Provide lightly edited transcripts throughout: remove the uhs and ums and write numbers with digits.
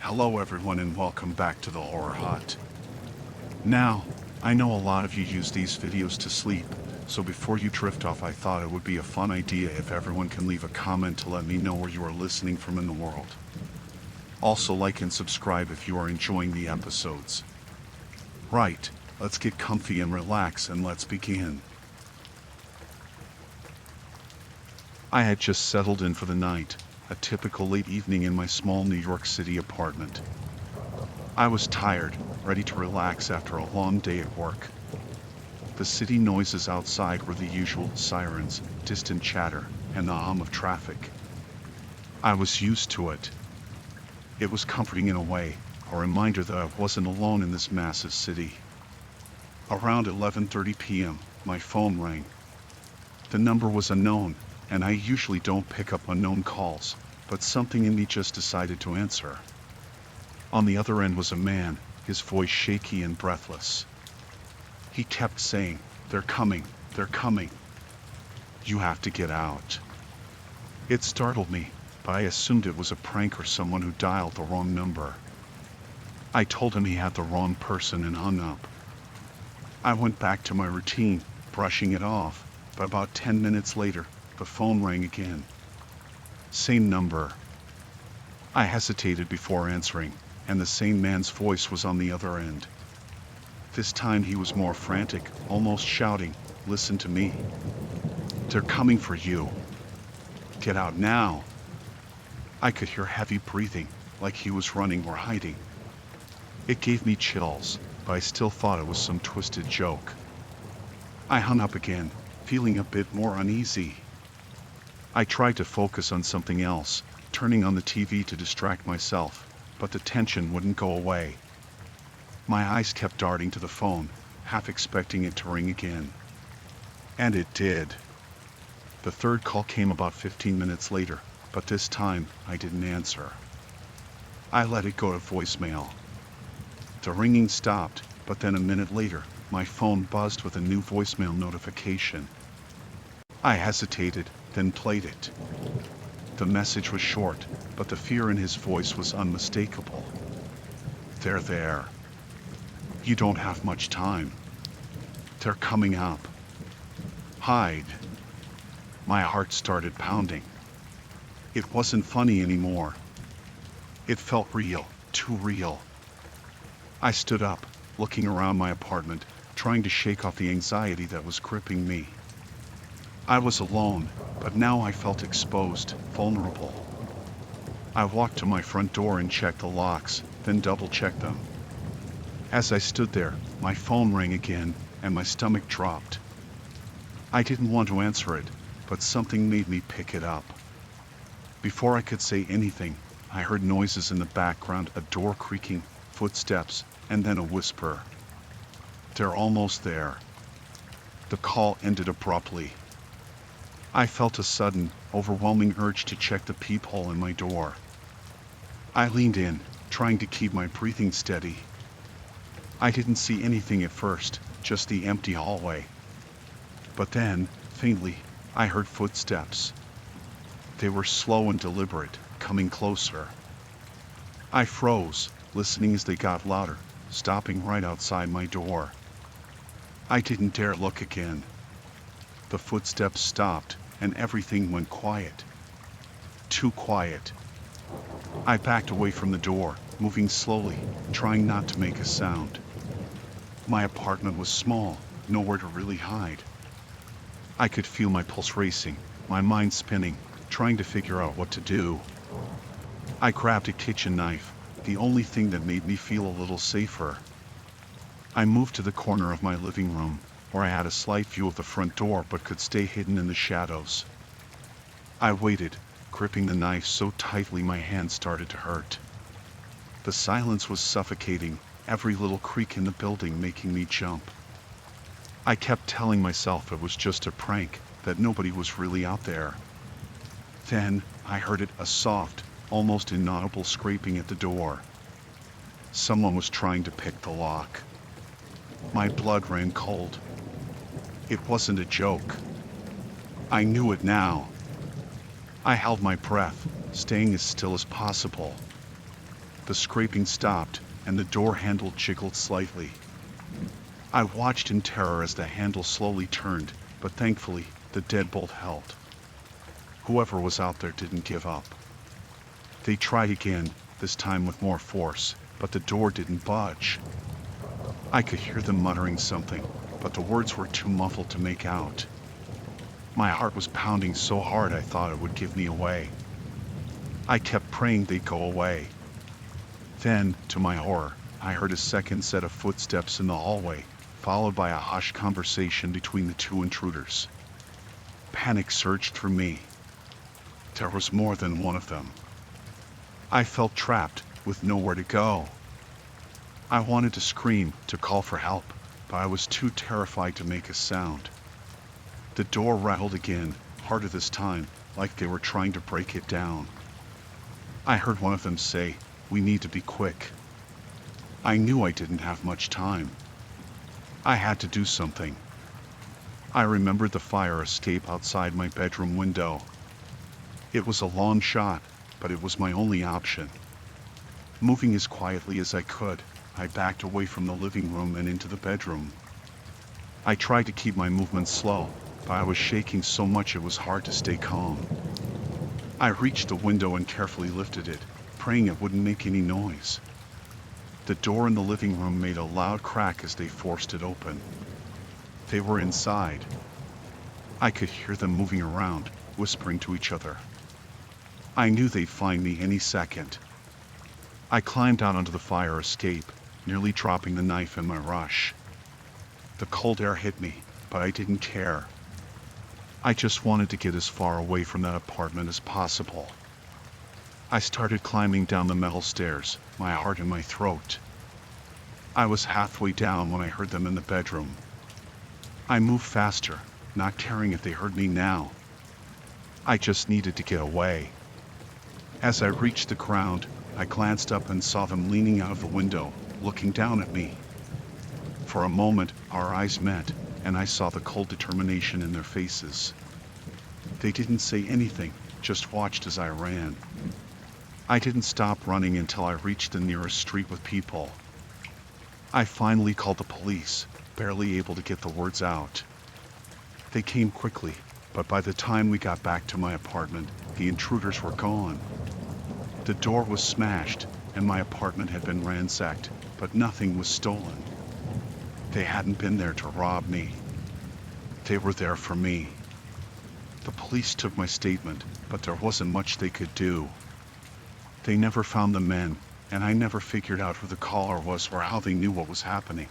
Hello everyone and welcome back to the Horror Hut. Now, I know a lot of you use these videos to sleep, so before you drift off I thought it would be a fun idea if everyone can leave a comment to let me know where you are listening from in the world. Also like and subscribe if you are enjoying the episodes. Right, let's get comfy and relax and let's begin. I had just settled in for the night, a typical late evening in my small New York City apartment. I was tired, ready to relax after a long day at work. The city noises outside were the usual: sirens, distant chatter, and the hum of traffic. I was used to it. It was comforting in a way, a reminder that I wasn't alone in this massive city. Around 11:30 p.m., my phone rang. The number was unknown, and I usually don't pick up unknown calls, but something in me just decided to answer. On the other end was a man, his voice shaky and breathless. He kept saying, they're coming, you have to get out." It startled me, but I assumed it was a prank or someone who dialed the wrong number. I told him he had the wrong person and hung up. I went back to my routine, brushing it off, but about 10 minutes later, the phone rang again. Same number. I hesitated before answering, and the same man's voice was on the other end. This time he was more frantic, almost shouting, "Listen to me. They're coming for you. Get out now." I could hear heavy breathing, like he was running or hiding. It gave me chills, but I still thought it was some twisted joke. I hung up again, feeling a bit more uneasy. I tried to focus on something else, turning on the TV to distract myself, but the tension wouldn't go away. My eyes kept darting to the phone, half expecting it to ring again. And it did. The third call came about 15 minutes later, but this time I didn't answer. I let it go to voicemail. The ringing stopped, but then a minute later, my phone buzzed with a new voicemail notification. I hesitated, then played it. The message was short, but the fear in his voice was unmistakable. "They're there. You don't have much time. They're coming up. Hide." My heart started pounding. It wasn't funny anymore. It felt real, too real. I stood up, looking around my apartment, trying to shake off the anxiety that was gripping me. I was alone, but now I felt exposed, vulnerable. I walked to my front door and checked the locks, then double-checked them. As I stood there, my phone rang again, and my stomach dropped. I didn't want to answer it, but something made me pick it up. Before I could say anything, I heard noises in the background, a door creaking, footsteps, and then a whisper. "They're almost there." The call ended abruptly. I felt a sudden, overwhelming urge to check the peephole in my door. I leaned in, trying to keep my breathing steady. I didn't see anything at first, just the empty hallway. But then, faintly, I heard footsteps. They were slow and deliberate, coming closer. I froze, listening as they got louder, stopping right outside my door. I didn't dare look again. The footsteps stopped, and everything went quiet. Too quiet. I backed away from the door, moving slowly, trying not to make a sound. My apartment was small, nowhere to really hide. I could feel my pulse racing, my mind spinning, trying to figure out what to do. I grabbed a kitchen knife, the only thing that made me feel a little safer. I moved to the corner of my living room, where I had a slight view of the front door but could stay hidden in the shadows. I waited, gripping the knife so tightly my hand started to hurt. The silence was suffocating, every little creak in the building making me jump. I kept telling myself it was just a prank, that nobody was really out there. Then, I heard it, a soft, almost inaudible scraping at the door. Someone was trying to pick the lock. My blood ran cold. It wasn't a joke. I knew it now. I held my breath, staying as still as possible. The scraping stopped, and the door handle jiggled slightly. I watched in terror as the handle slowly turned, but thankfully, the deadbolt held. Whoever was out there didn't give up. They tried again, this time with more force, but the door didn't budge. I could hear them muttering something, but the words were too muffled to make out. My heart was pounding so hard I thought it would give me away. I kept praying they'd go away. Then, to my horror, I heard a second set of footsteps in the hallway, followed by a hushed conversation between the two intruders. Panic surged through me. There was more than one of them. I felt trapped, with nowhere to go. I wanted to scream, to call for help, but I was too terrified to make a sound. The door rattled again, harder this time, like they were trying to break it down. I heard one of them say, "We need to be quick." I knew I didn't have much time. I had to do something. I remembered the fire escape outside my bedroom window. It was a long shot, but it was my only option. Moving as quietly as I could, I backed away from the living room and into the bedroom. I tried to keep my movements slow, but I was shaking so much it was hard to stay calm. I reached the window and carefully lifted it, praying it wouldn't make any noise. The door in the living room made a loud crack as they forced it open. They were inside. I could hear them moving around, whispering to each other. I knew they'd find me any second. I climbed out onto the fire escape, nearly dropping the knife in my rush. The cold air hit me, but I didn't care. I just wanted to get as far away from that apartment as possible. I started climbing down the metal stairs, my heart in my throat. I was halfway down when I heard them in the bedroom. I moved faster, not caring if they heard me now. I just needed to get away. As I reached the ground, I glanced up and saw them leaning out of the window, looking down at me. For a moment, our eyes met, and I saw the cold determination in their faces. They didn't say anything, just watched as I ran. I didn't stop running until I reached the nearest street with people. I finally called the police, barely able to get the words out. They came quickly, but by the time we got back to my apartment, the intruders were gone. The door was smashed, and my apartment had been ransacked, but nothing was stolen. They hadn't been there to rob me. They were there for me. The police took my statement, but there wasn't much they could do. They never found the men, and I never figured out who the caller was or how they knew what was happening.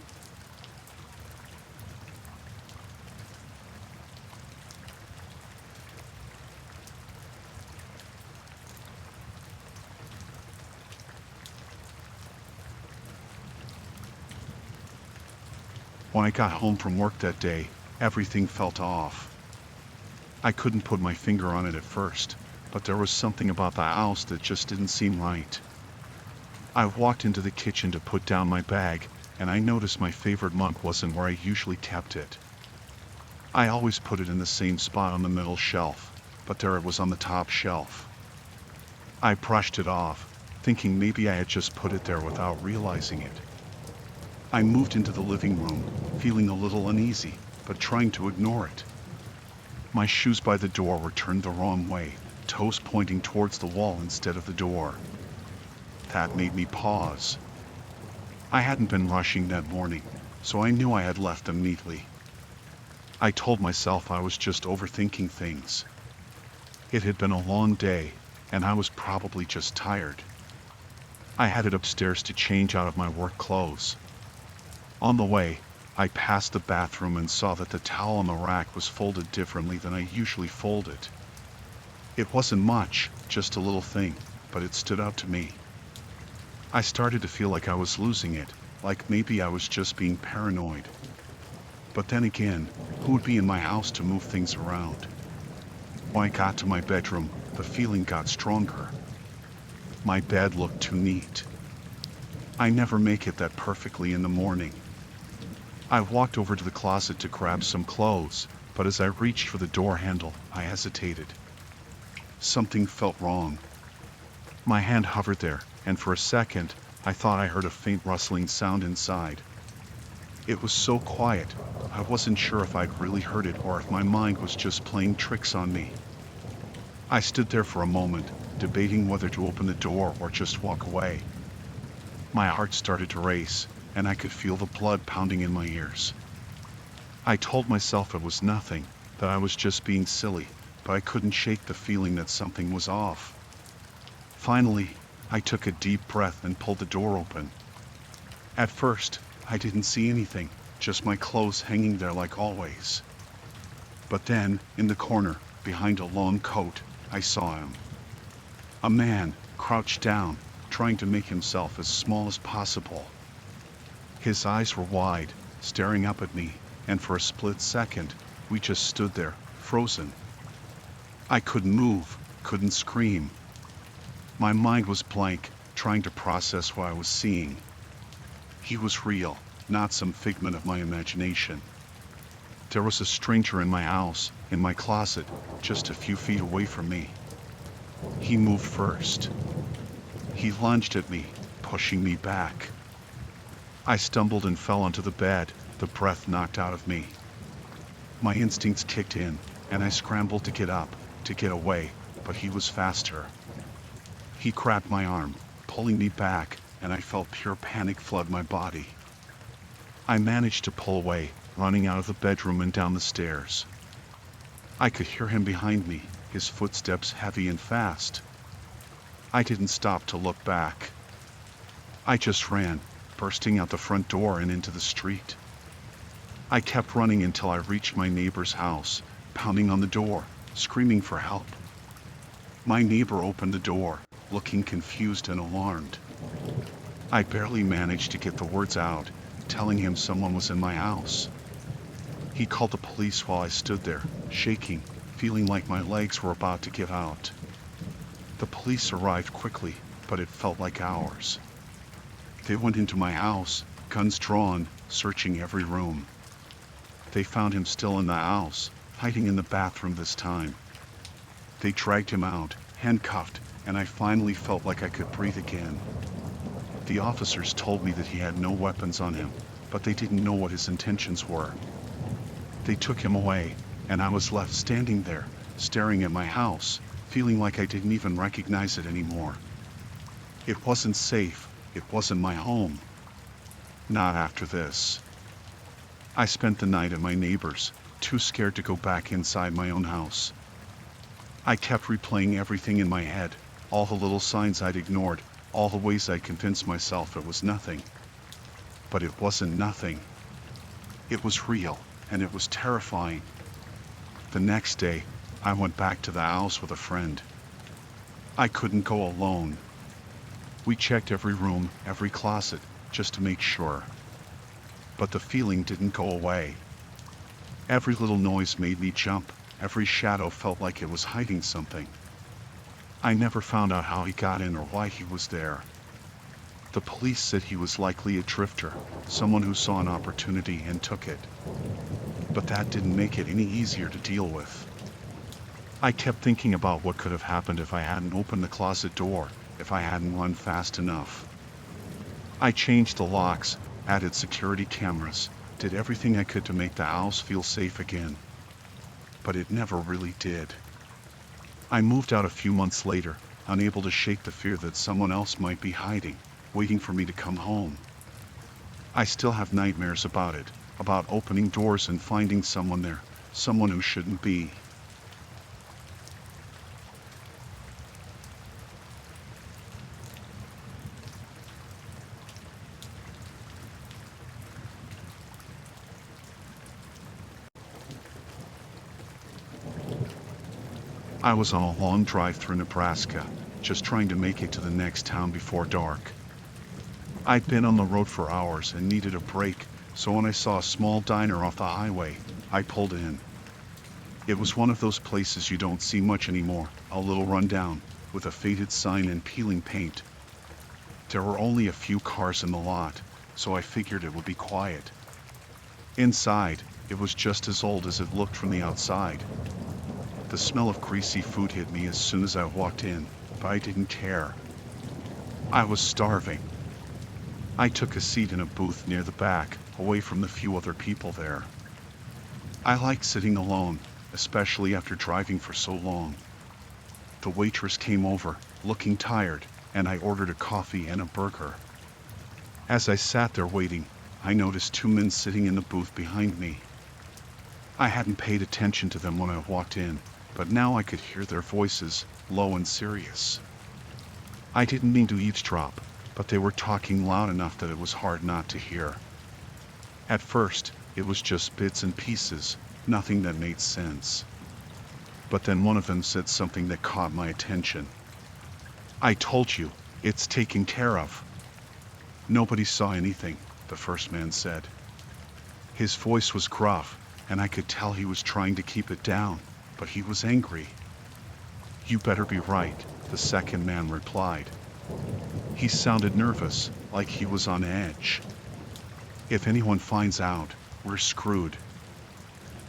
When I got home from work that day, everything felt off. I couldn't put my finger on it at first, but there was something about the house that just didn't seem right. I walked into the kitchen to put down my bag, and I noticed my favorite mug wasn't where I usually kept it. I always put it in the same spot on the middle shelf, but there it was on the top shelf. I brushed it off, thinking maybe I had just put it there without realizing it. I moved into the living room, feeling a little uneasy, but trying to ignore it. My shoes by the door were turned the wrong way, toes pointing towards the wall instead of the door. That made me pause. I hadn't been rushing that morning, so I knew I had left them neatly. I told myself I was just overthinking things. It had been a long day, and I was probably just tired. I headed upstairs to change out of my work clothes. On the way, I passed the bathroom and saw that the towel on the rack was folded differently than I usually fold it. It wasn't much, just a little thing, but it stood out to me. I started to feel like I was losing it, like maybe I was just being paranoid. But then again, who would be in my house to move things around? When I got to my bedroom, the feeling got stronger. My bed looked too neat. I never make it that perfectly in the morning. I walked over to the closet to grab some clothes, but as I reached for the door handle, I hesitated. Something felt wrong. My hand hovered there, and for a second, I thought I heard a faint rustling sound inside. It was so quiet, I wasn't sure if I'd really heard it or if my mind was just playing tricks on me. I stood there for a moment, debating whether to open the door or just walk away. My heart started to race, and I could feel the blood pounding in my ears. I told myself it was nothing, that I was just being silly, but I couldn't shake the feeling that something was off. Finally, I took a deep breath and pulled the door open. At first, I didn't see anything, just my clothes hanging there like always. But then, in the corner, behind a long coat, I saw him. A man, crouched down, trying to make himself as small as possible. His eyes were wide, staring up at me, and for a split second, we just stood there, frozen. I couldn't move, couldn't scream. My mind was blank, trying to process what I was seeing. He was real, not some figment of my imagination. There was a stranger in my house, in my closet, just a few feet away from me. He moved first. He lunged at me, pushing me back. I stumbled and fell onto the bed, the breath knocked out of me. My instincts kicked in, and I scrambled to get up, to get away, but he was faster. He grabbed my arm, pulling me back, and I felt pure panic flood my body. I managed to pull away, running out of the bedroom and down the stairs. I could hear him behind me, his footsteps heavy and fast. I didn't stop to look back. I just ran, bursting out the front door and into the street. I kept running until I reached my neighbor's house, pounding on the door, screaming for help. My neighbor opened the door, looking confused and alarmed. I barely managed to get the words out, telling him someone was in my house. He called the police while I stood there, shaking, feeling like my legs were about to give out. The police arrived quickly, but it felt like hours. They went into my house, guns drawn, searching every room. They found him still in the house, hiding in the bathroom this time. They dragged him out, handcuffed, and I finally felt like I could breathe again. The officers told me that he had no weapons on him, but they didn't know what his intentions were. They took him away, and I was left standing there, staring at my house, feeling like I didn't even recognize it anymore. It wasn't safe, it wasn't my home. Not after this. I spent the night at my neighbor's, too scared to go back inside my own house. I kept replaying everything in my head, all the little signs I'd ignored, all the ways I'd convinced myself it was nothing. But it wasn't nothing. It was real, and it was terrifying. The next day, I went back to the house with a friend. I couldn't go alone. We checked every room, every closet, just to make sure. But the feeling didn't go away. Every little noise made me jump, every shadow felt like it was hiding something. I never found out how he got in or why he was there. The police said he was likely a drifter, someone who saw an opportunity and took it. But that didn't make it any easier to deal with. I kept thinking about what could have happened if I hadn't opened the closet door, if I hadn't run fast enough. I changed the locks, added security cameras, did everything I could to make the house feel safe again. But it never really did. I moved out a few months later, unable to shake the fear that someone else might be hiding, waiting for me to come home. I still have nightmares about it, about opening doors and finding someone there, someone who shouldn't be. I was on a long drive through Nebraska, just trying to make it to the next town before dark. I'd been on the road for hours and needed a break, so when I saw a small diner off the highway, I pulled in. It was one of those places you don't see much anymore, a little rundown, with a faded sign and peeling paint. There were only a few cars in the lot, so I figured it would be quiet. Inside, it was just as old as it looked from the outside. The smell of greasy food hit me as soon as I walked in, but I didn't care. I was starving. I took a seat in a booth near the back, away from the few other people there. I like sitting alone, especially after driving for so long. The waitress came over, looking tired, and I ordered a coffee and a burger. As I sat there waiting, I noticed two men sitting in the booth behind me. I hadn't paid attention to them when I walked in, but now I could hear their voices, low and serious. I didn't mean to eavesdrop, but they were talking loud enough that it was hard not to hear. At first, it was just bits and pieces, nothing that made sense. But then one of them said something that caught my attention. "I told you, it's taken care of." "Nobody saw anything," the first man said. His voice was gruff, and I could tell he was trying to keep it down, but he was angry. "You better be right," the second man replied. He sounded nervous, like he was on edge. "If anyone finds out, we're screwed."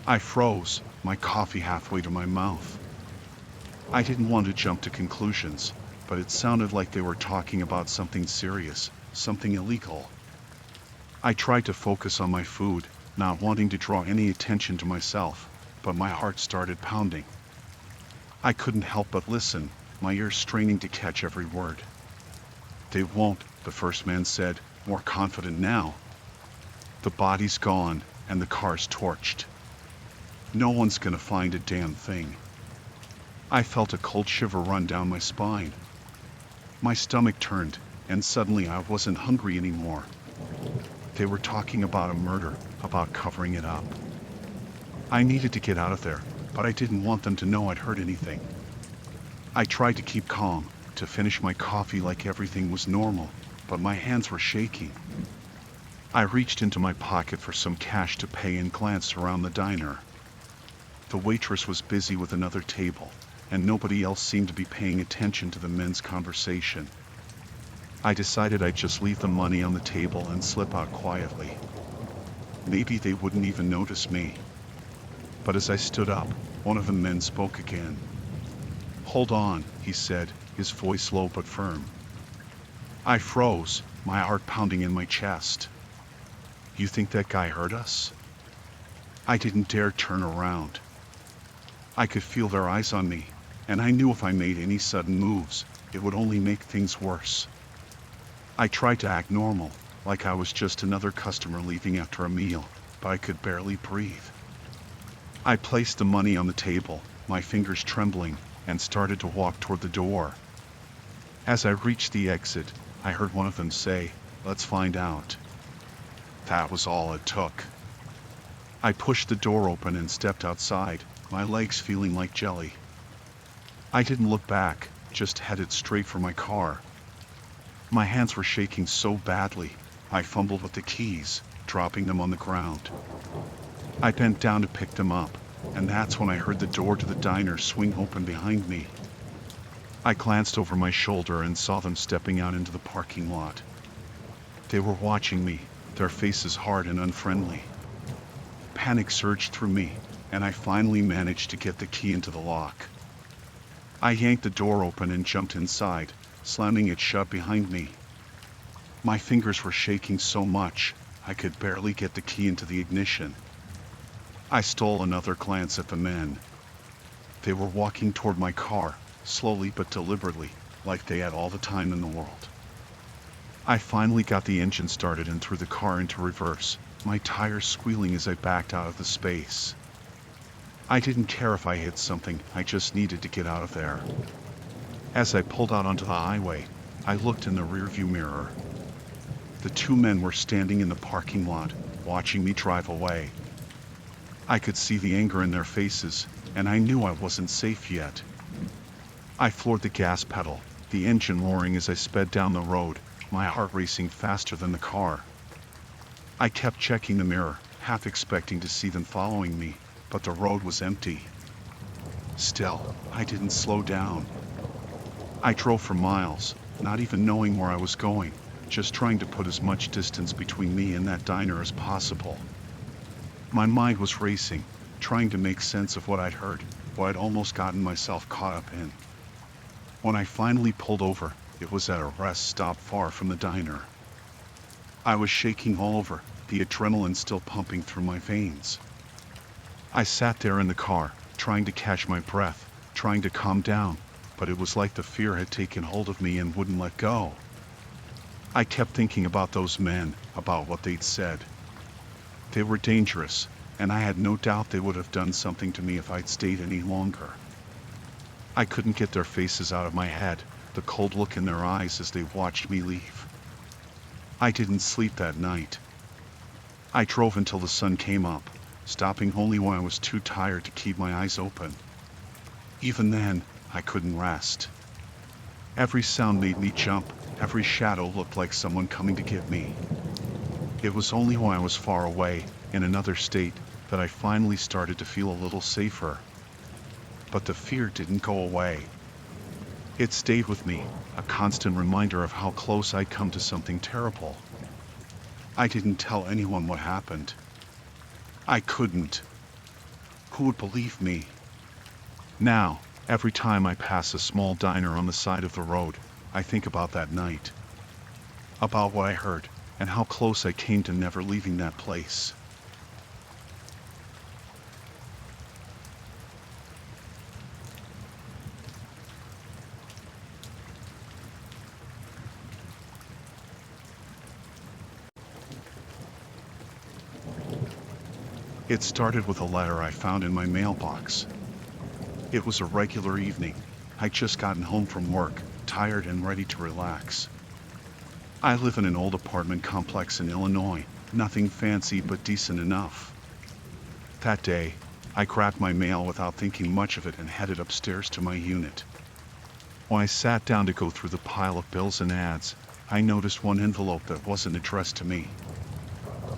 I froze, my coffee halfway to my mouth. I didn't want to jump to conclusions, but it sounded like they were talking about something serious, something illegal. I tried to focus on my food, not wanting to draw any attention to myself, but my heart started pounding. I couldn't help but listen, my ears straining to catch every word. "They won't," the first man said, more confident now. "The body's gone, and the car's torched. No one's gonna find a damn thing." I felt a cold shiver run down my spine. My stomach turned, and suddenly I wasn't hungry anymore. They were talking about a murder, about covering it up. I needed to get out of there, but I didn't want them to know I'd heard anything. I tried to keep calm, to finish my coffee like everything was normal, but my hands were shaking. I reached into my pocket for some cash to pay and glanced around the diner. The waitress was busy with another table, and nobody else seemed to be paying attention to the men's conversation. I decided I'd just leave the money on the table and slip out quietly. Maybe they wouldn't even notice me. But as I stood up, one of the men spoke again. "Hold on," he said, his voice low but firm. I froze, my heart pounding in my chest. "You think that guy heard us?" I didn't dare turn around. I could feel their eyes on me, and I knew if I made any sudden moves, it would only make things worse. I tried to act normal, like I was just another customer leaving after a meal, but I could barely breathe. I placed the money on the table, my fingers trembling, and started to walk toward the door. As I reached the exit, I heard one of them say, "Let's find out." That was all it took. I pushed the door open and stepped outside, my legs feeling like jelly. I didn't look back, just headed straight for my car. My hands were shaking so badly, I fumbled with the keys, dropping them on the ground. I bent down to pick them up, and that's when I heard the door to the diner swing open behind me. I glanced over my shoulder and saw them stepping out into the parking lot. They were watching me, their faces hard and unfriendly. Panic surged through me, and I finally managed to get the key into the lock. I yanked the door open and jumped inside, slamming it shut behind me. My fingers were shaking so much, I could barely get the key into the ignition. I stole another glance at the men. They were walking toward my car, slowly but deliberately, like they had all the time in the world. I finally got the engine started and threw the car into reverse, my tires squealing as I backed out of the space. I didn't care if I hit something, I just needed to get out of there. As I pulled out onto the highway, I looked in the rearview mirror. The two men were standing in the parking lot, watching me drive away. I could see the anger in their faces, and I knew I wasn't safe yet. I floored the gas pedal, the engine roaring as I sped down the road, my heart racing faster than the car. I kept checking the mirror, half expecting to see them following me, but the road was empty. Still, I didn't slow down. I drove for miles, not even knowing where I was going, just trying to put as much distance between me and that diner as possible. My mind was racing, trying to make sense of what I'd heard, what I'd almost gotten myself caught up in. When I finally pulled over, It was at a rest stop far from the diner. I was shaking all over, the adrenaline still pumping through my veins. I sat there in the car, trying to catch my breath, trying to calm down, but it was like the fear had taken hold of me and wouldn't let go. I kept thinking about those men, about what they'd said. They were dangerous, and I had no doubt they would have done something to me if I'd stayed any longer. I couldn't get their faces out of my head, the cold look in their eyes as they watched me leave. I didn't sleep that night. I drove until the sun came up, stopping only when I was too tired to keep my eyes open. Even then, I couldn't rest. Every sound made me jump, every shadow looked like someone coming to get me. It was only when I was far away, in another state, that I finally started to feel a little safer. But the fear didn't go away. It stayed with me, a constant reminder of how close I'd come to something terrible. I didn't tell anyone what happened. I couldn't. Who would believe me? Now, every time I pass a small diner on the side of the road, I think about that night. About what I heard, and how close I came to never leaving that place. It started with a letter I found in my mailbox. It was a regular evening. I'd just gotten home from work, tired and ready to relax. I live in an old apartment complex in Illinois, nothing fancy but decent enough. That day, I grabbed my mail without thinking much of it and headed upstairs to my unit. When I sat down to go through the pile of bills and ads, I noticed one envelope that wasn't addressed to me.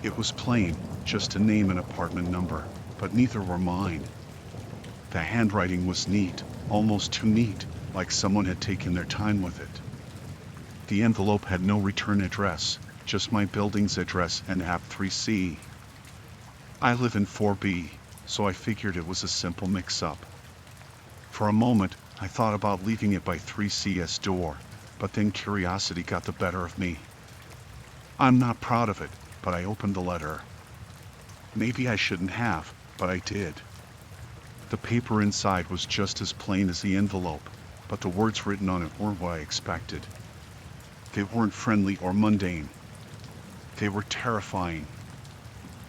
It was plain, just a name and apartment number, but neither were mine. The handwriting was neat, almost too neat, like someone had taken their time with it. The envelope had no return address, just my building's address and app 3C. I live in 4B, so I figured it was a simple mix-up. For a moment, I thought about leaving it by 3C's door, but then curiosity got the better of me. I'm not proud of it, but I opened the letter. Maybe I shouldn't have, but I did. The paper inside was just as plain as the envelope, but the words written on it weren't what I expected. They weren't friendly or mundane. They were terrifying.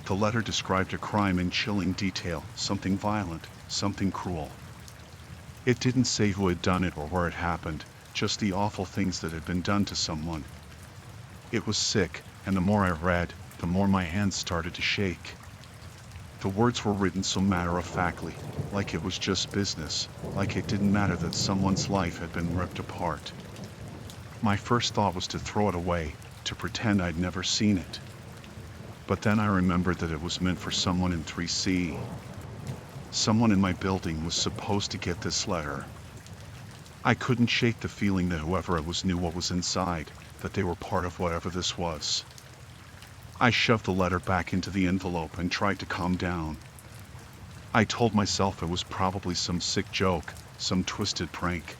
The letter described a crime in chilling detail, something violent, something cruel. It didn't say who had done it or where it happened, just the awful things that had been done to someone. It was sick, and the more I read, the more my hands started to shake. The words were written so matter-of-factly, like it was just business, like it didn't matter that someone's life had been ripped apart. My first thought was to throw it away, to pretend I'd never seen it. But then I remembered that it was meant for someone in 3C. Someone in my building was supposed to get this letter. I couldn't shake the feeling that whoever it was knew what was inside, that they were part of whatever this was. I shoved the letter back into the envelope and tried to calm down. I told myself it was probably some sick joke, some twisted prank.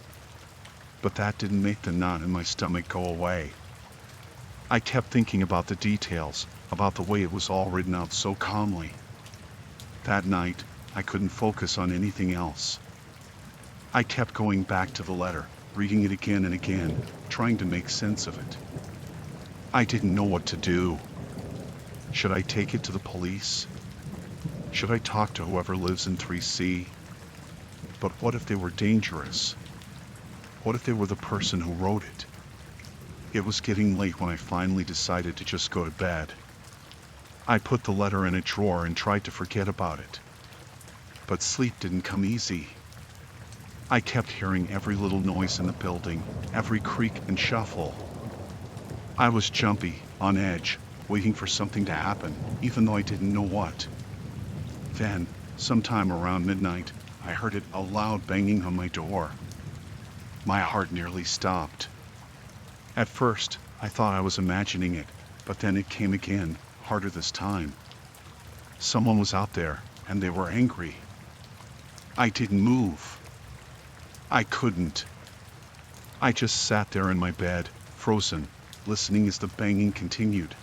But that didn't make the knot in my stomach go away. I kept thinking about the details, about the way it was all written out so calmly. That night, I couldn't focus on anything else. I kept going back to the letter, reading it again and again, trying to make sense of it. I didn't know what to do. Should I take it to the police? Should I talk to whoever lives in 3C? But what if they were dangerous? What if they were the person who wrote it? It was getting late when I finally decided to just go to bed. I put the letter in a drawer and tried to forget about it. But sleep didn't come easy. I kept hearing every little noise in the building, every creak and shuffle. I was jumpy, on edge, waiting for something to happen, even though I didn't know what. Then, sometime around midnight, I heard it a loud banging on my door. My heart nearly stopped. At first, I thought I was imagining it, but then it came again, harder this time. Someone was out there, and they were angry. I didn't move. I couldn't. I just sat there in my bed, frozen, listening as the banging continued.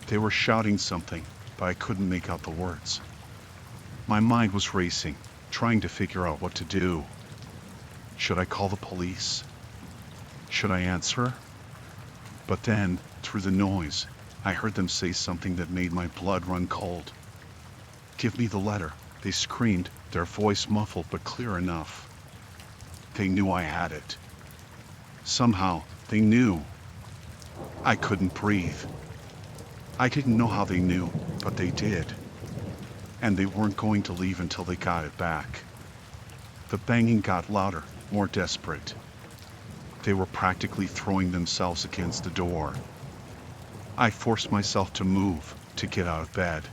They were shouting something, but I couldn't make out the words. My mind was racing, trying to figure out what to do. Should I call the police? Should I answer? But then, through the noise, I heard them say something that made my blood run cold. "Give me the letter," they screamed, their voice muffled but clear enough. They knew I had it. Somehow, they knew. I couldn't breathe. I didn't know how they knew, but they did. And they weren't going to leave until they got it back. The banging got louder, more desperate. They were practically throwing themselves against the door. I forced myself to move, to get out of bed.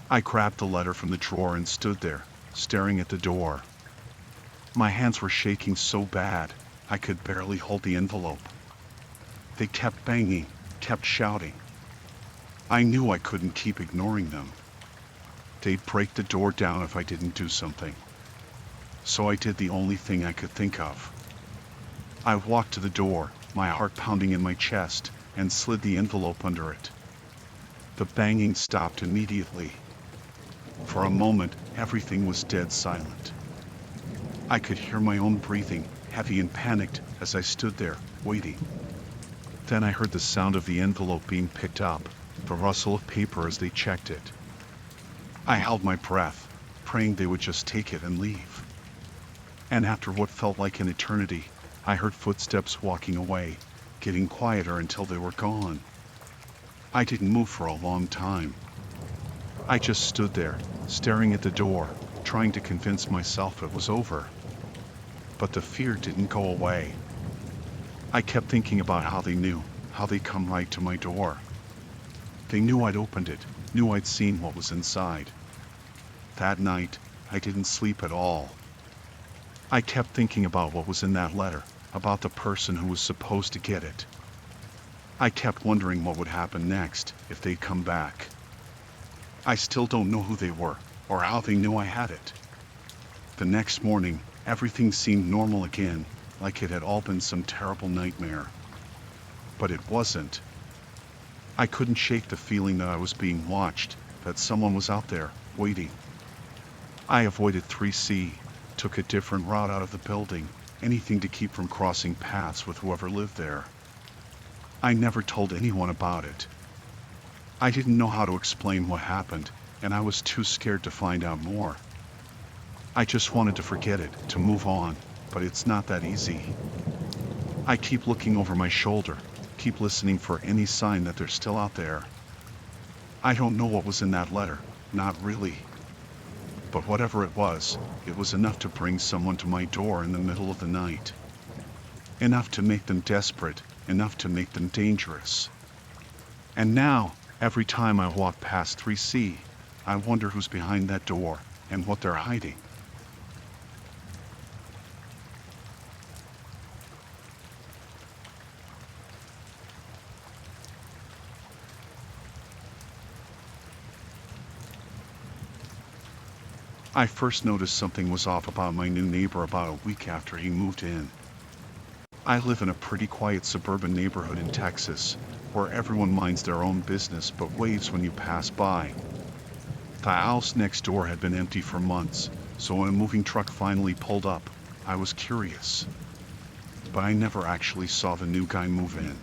I grabbed the letter from the drawer and stood there, staring at the door. My hands were shaking so bad, I could barely hold the envelope. They kept banging, kept shouting. I knew I couldn't keep ignoring them. They'd break the door down if I didn't do something. So I did the only thing I could think of. I walked to the door, my heart pounding in my chest, and slid the envelope under it. The banging stopped immediately. For a moment, everything was dead silent. I could hear my own breathing, heavy and panicked, as I stood there, waiting. Then I heard the sound of the envelope being picked up, the rustle of paper as they checked it. I held my breath, praying they would just take it and leave. And after what felt like an eternity, I heard footsteps walking away, getting quieter until they were gone. I didn't move for a long time. I just stood there, staring at the door, trying to convince myself it was over. But the fear didn't go away. I kept thinking about how they knew, how they'd come right to my door. They knew I'd opened it, knew I'd seen what was inside. That night, I didn't sleep at all. I kept thinking about what was in that letter, about the person who was supposed to get it. I kept wondering what would happen next if they'd come back. I still don't know who they were, or how they knew I had it. The next morning, everything seemed normal again, like it had all been some terrible nightmare. But it wasn't. I couldn't shake the feeling that I was being watched, that someone was out there, waiting. I avoided 3C, took a different route out of the building, anything to keep from crossing paths with whoever lived there. I never told anyone about it. I didn't know how to explain what happened, and I was too scared to find out more. I just wanted to forget it, to move on, but it's not that easy. I keep looking over my shoulder, keep listening for any sign that they're still out there. I don't know what was in that letter, not really. But whatever it was enough to bring someone to my door in the middle of the night. Enough to make them desperate, enough to make them dangerous. And now, every time I walk past 3C, I wonder who's behind that door and what they're hiding. I first noticed something was off about my new neighbor about a week after he moved in. I live in a pretty quiet suburban neighborhood in Texas, where everyone minds their own business but waves when you pass by. The house next door had been empty for months, so when a moving truck finally pulled up, I was curious. But I never actually saw the new guy move in.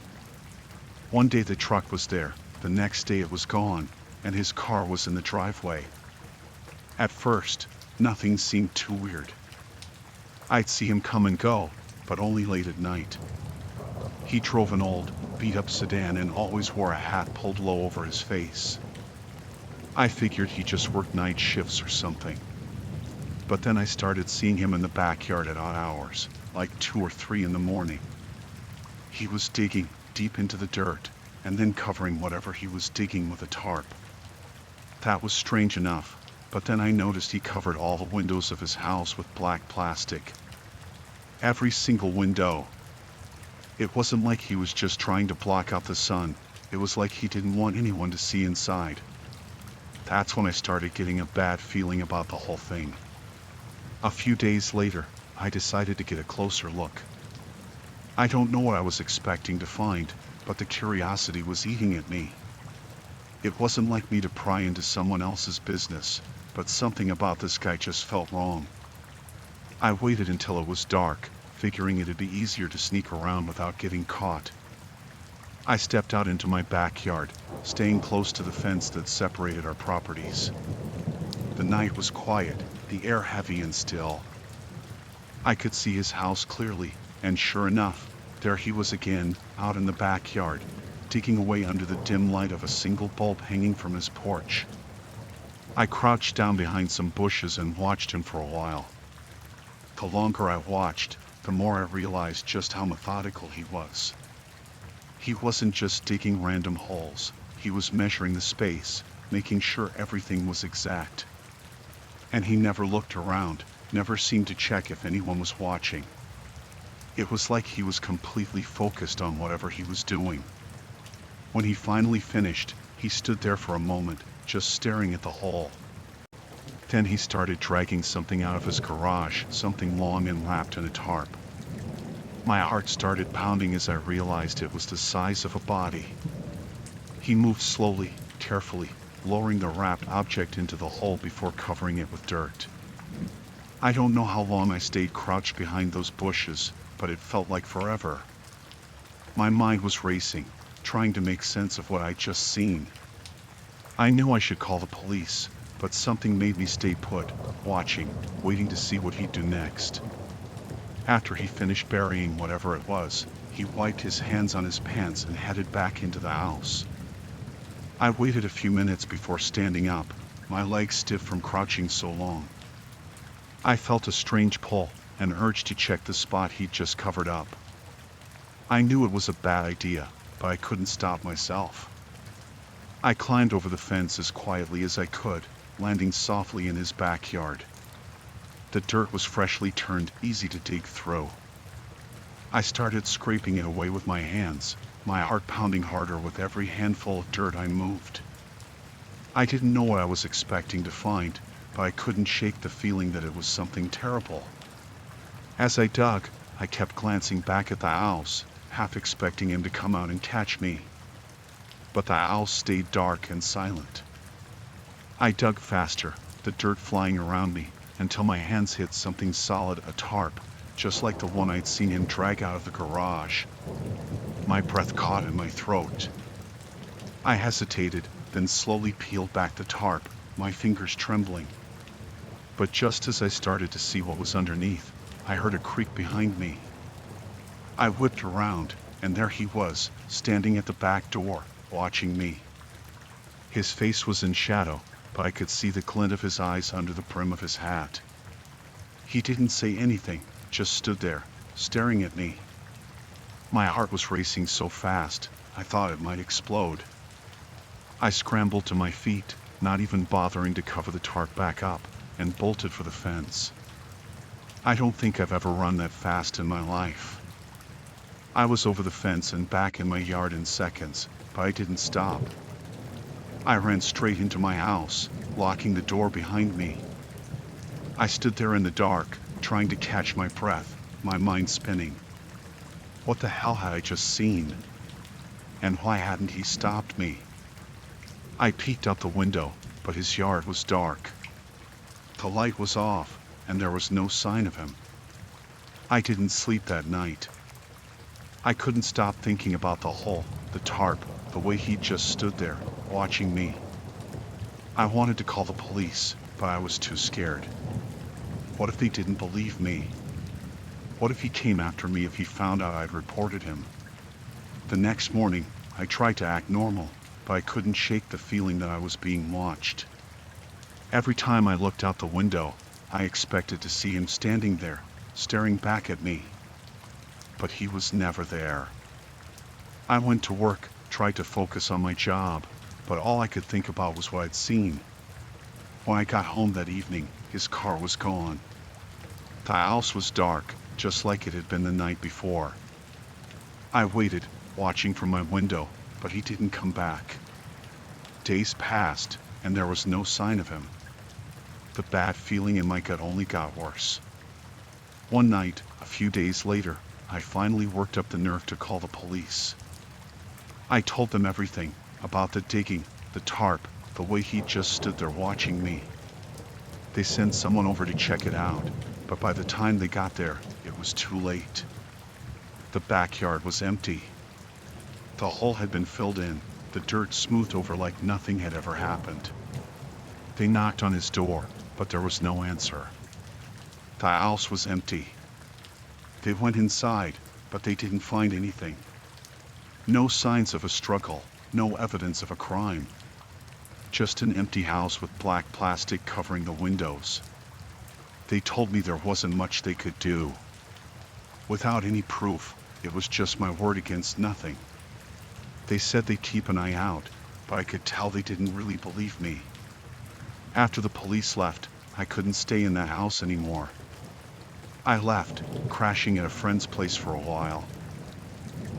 One day the truck was there, the next day it was gone, and his car was in the driveway. At first, nothing seemed too weird. I'd see him come and go, but only late at night. He drove an old, beat-up sedan and always wore a hat pulled low over his face. I figured he just worked night shifts or something. But then I started seeing him in the backyard at odd hours, like 2 or 3 in the morning. He was digging deep into the dirt, and then covering whatever he was digging with a tarp. That was strange enough. But then I noticed he covered all the windows of his house with black plastic. Every single window. It wasn't like he was just trying to block out the sun. It was like he didn't want anyone to see inside. That's when I started getting a bad feeling about the whole thing. A few days later, I decided to get a closer look. I don't know what I was expecting to find, but the curiosity was eating at me. It wasn't like me to pry into someone else's business, but something about this guy just felt wrong. I waited until it was dark, figuring it'd be easier to sneak around without getting caught. I stepped out into my backyard, staying close to the fence that separated our properties. The night was quiet, the air heavy and still. I could see his house clearly, and sure enough, there he was again, out in the backyard, digging away under the dim light of a single bulb hanging from his porch. I crouched down behind some bushes and watched him for a while. The longer I watched, the more I realized just how methodical he was. He wasn't just digging random holes, he was measuring the space, making sure everything was exact. And he never looked around, never seemed to check if anyone was watching. It was like he was completely focused on whatever he was doing. When he finally finished, he stood there for a moment, just staring at the hole. Then he started dragging something out of his garage, something long and wrapped in a tarp. My heart started pounding as I realized it was the size of a body. He moved slowly, carefully, lowering the wrapped object into the hole before covering it with dirt. I don't know how long I stayed crouched behind those bushes, but it felt like forever. My mind was racing, trying to make sense of what I'd just seen. I knew I should call the police, but something made me stay put, watching, waiting to see what he'd do next. After he finished burying whatever it was, he wiped his hands on his pants and headed back into the house. I waited a few minutes before standing up, my legs stiff from crouching so long. I felt a strange pull, an urge to check the spot he'd just covered up. I knew it was a bad idea, but I couldn't stop myself. I climbed over the fence as quietly as I could, landing softly in his backyard. The dirt was freshly turned, easy to dig through. I started scraping it away with my hands, my heart pounding harder with every handful of dirt I moved. I didn't know what I was expecting to find, but I couldn't shake the feeling that it was something terrible. As I dug, I kept glancing back at the house, half expecting him to come out and catch me. But the house stayed dark and silent. I dug faster, the dirt flying around me, until my hands hit something solid, a tarp, just like the one I'd seen him drag out of the garage. My breath caught in my throat. I hesitated, then slowly peeled back the tarp, my fingers trembling. But just as I started to see what was underneath, I heard a creak behind me. I whipped around, and there he was, standing at the back door, watching me. His face was in shadow, but I could see the glint of his eyes under the brim of his hat. He didn't say anything, just stood there, staring at me. My heart was racing so fast, I thought it might explode. I scrambled to my feet, not even bothering to cover the tarp back up, and bolted for the fence. I don't think I've ever run that fast in my life. I was over the fence and back in my yard in seconds, but I didn't stop. I ran straight into my house, locking the door behind me. I stood there in the dark, trying to catch my breath, my mind spinning. What the hell had I just seen? And why hadn't he stopped me? I peeked out the window, but his yard was dark. The light was off, and there was no sign of him. I didn't sleep that night. I couldn't stop thinking about the hole, the tarp, the way he just stood there, watching me. I wanted to call the police, but I was too scared. What if they didn't believe me? What if he came after me if he found out I'd reported him? The next morning, I tried to act normal, but I couldn't shake the feeling that I was being watched. Every time I looked out the window, I expected to see him standing there, staring back at me. But he was never there. I went to work, tried to focus on my job, but all I could think about was what I'd seen. When I got home that evening, his car was gone. The house was dark, just like it had been the night before. I waited, watching from my window, but he didn't come back. Days passed, and there was no sign of him. The bad feeling in my gut only got worse. One night, a few days later, I finally worked up the nerve to call the police. I told them everything about the digging, the tarp, the way he just stood there watching me. They sent someone over to check it out, but by the time they got there, it was too late. The backyard was empty. The hole had been filled in, the dirt smoothed over like nothing had ever happened. They knocked on his door, but there was no answer. The house was empty. They went inside, but they didn't find anything. No signs of a struggle, no evidence of a crime. Just an empty house with black plastic covering the windows. They told me there wasn't much they could do. Without any proof, it was just my word against nothing. They said they'd keep an eye out, but I could tell they didn't really believe me. After the police left, I couldn't stay in that house anymore. I left, crashing at a friend's place for a while.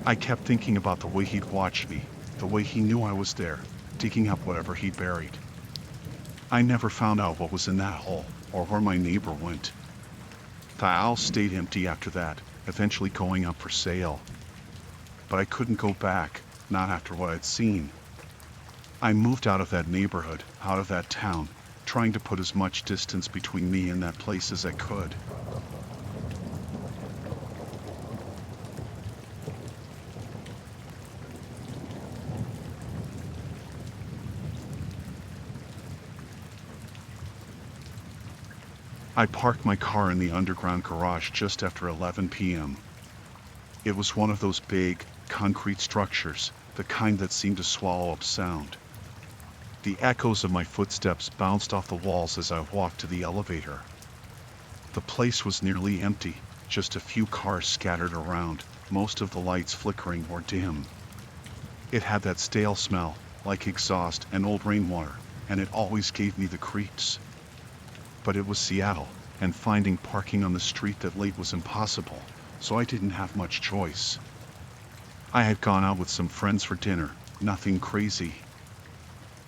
I kept thinking about the way he'd watched me, the way he knew I was there, digging up whatever he buried. I never found out what was in that hole, or where my neighbor went. The house stayed empty after that, eventually going up for sale. But I couldn't go back, not after what I'd seen. I moved out of that neighborhood, out of that town, trying to put as much distance between me and that place as I could. I parked my car in the underground garage just after 11 p.m. It was one of those big, concrete structures, the kind that seemed to swallow up sound. The echoes of my footsteps bounced off the walls as I walked to the elevator. The place was nearly empty, just a few cars scattered around, most of the lights flickering or dim. It had that stale smell, like exhaust and old rainwater, and it always gave me the creeps. But it was Seattle, and finding parking on the street that late was impossible, so I didn't have much choice. I had gone out with some friends for dinner, nothing crazy.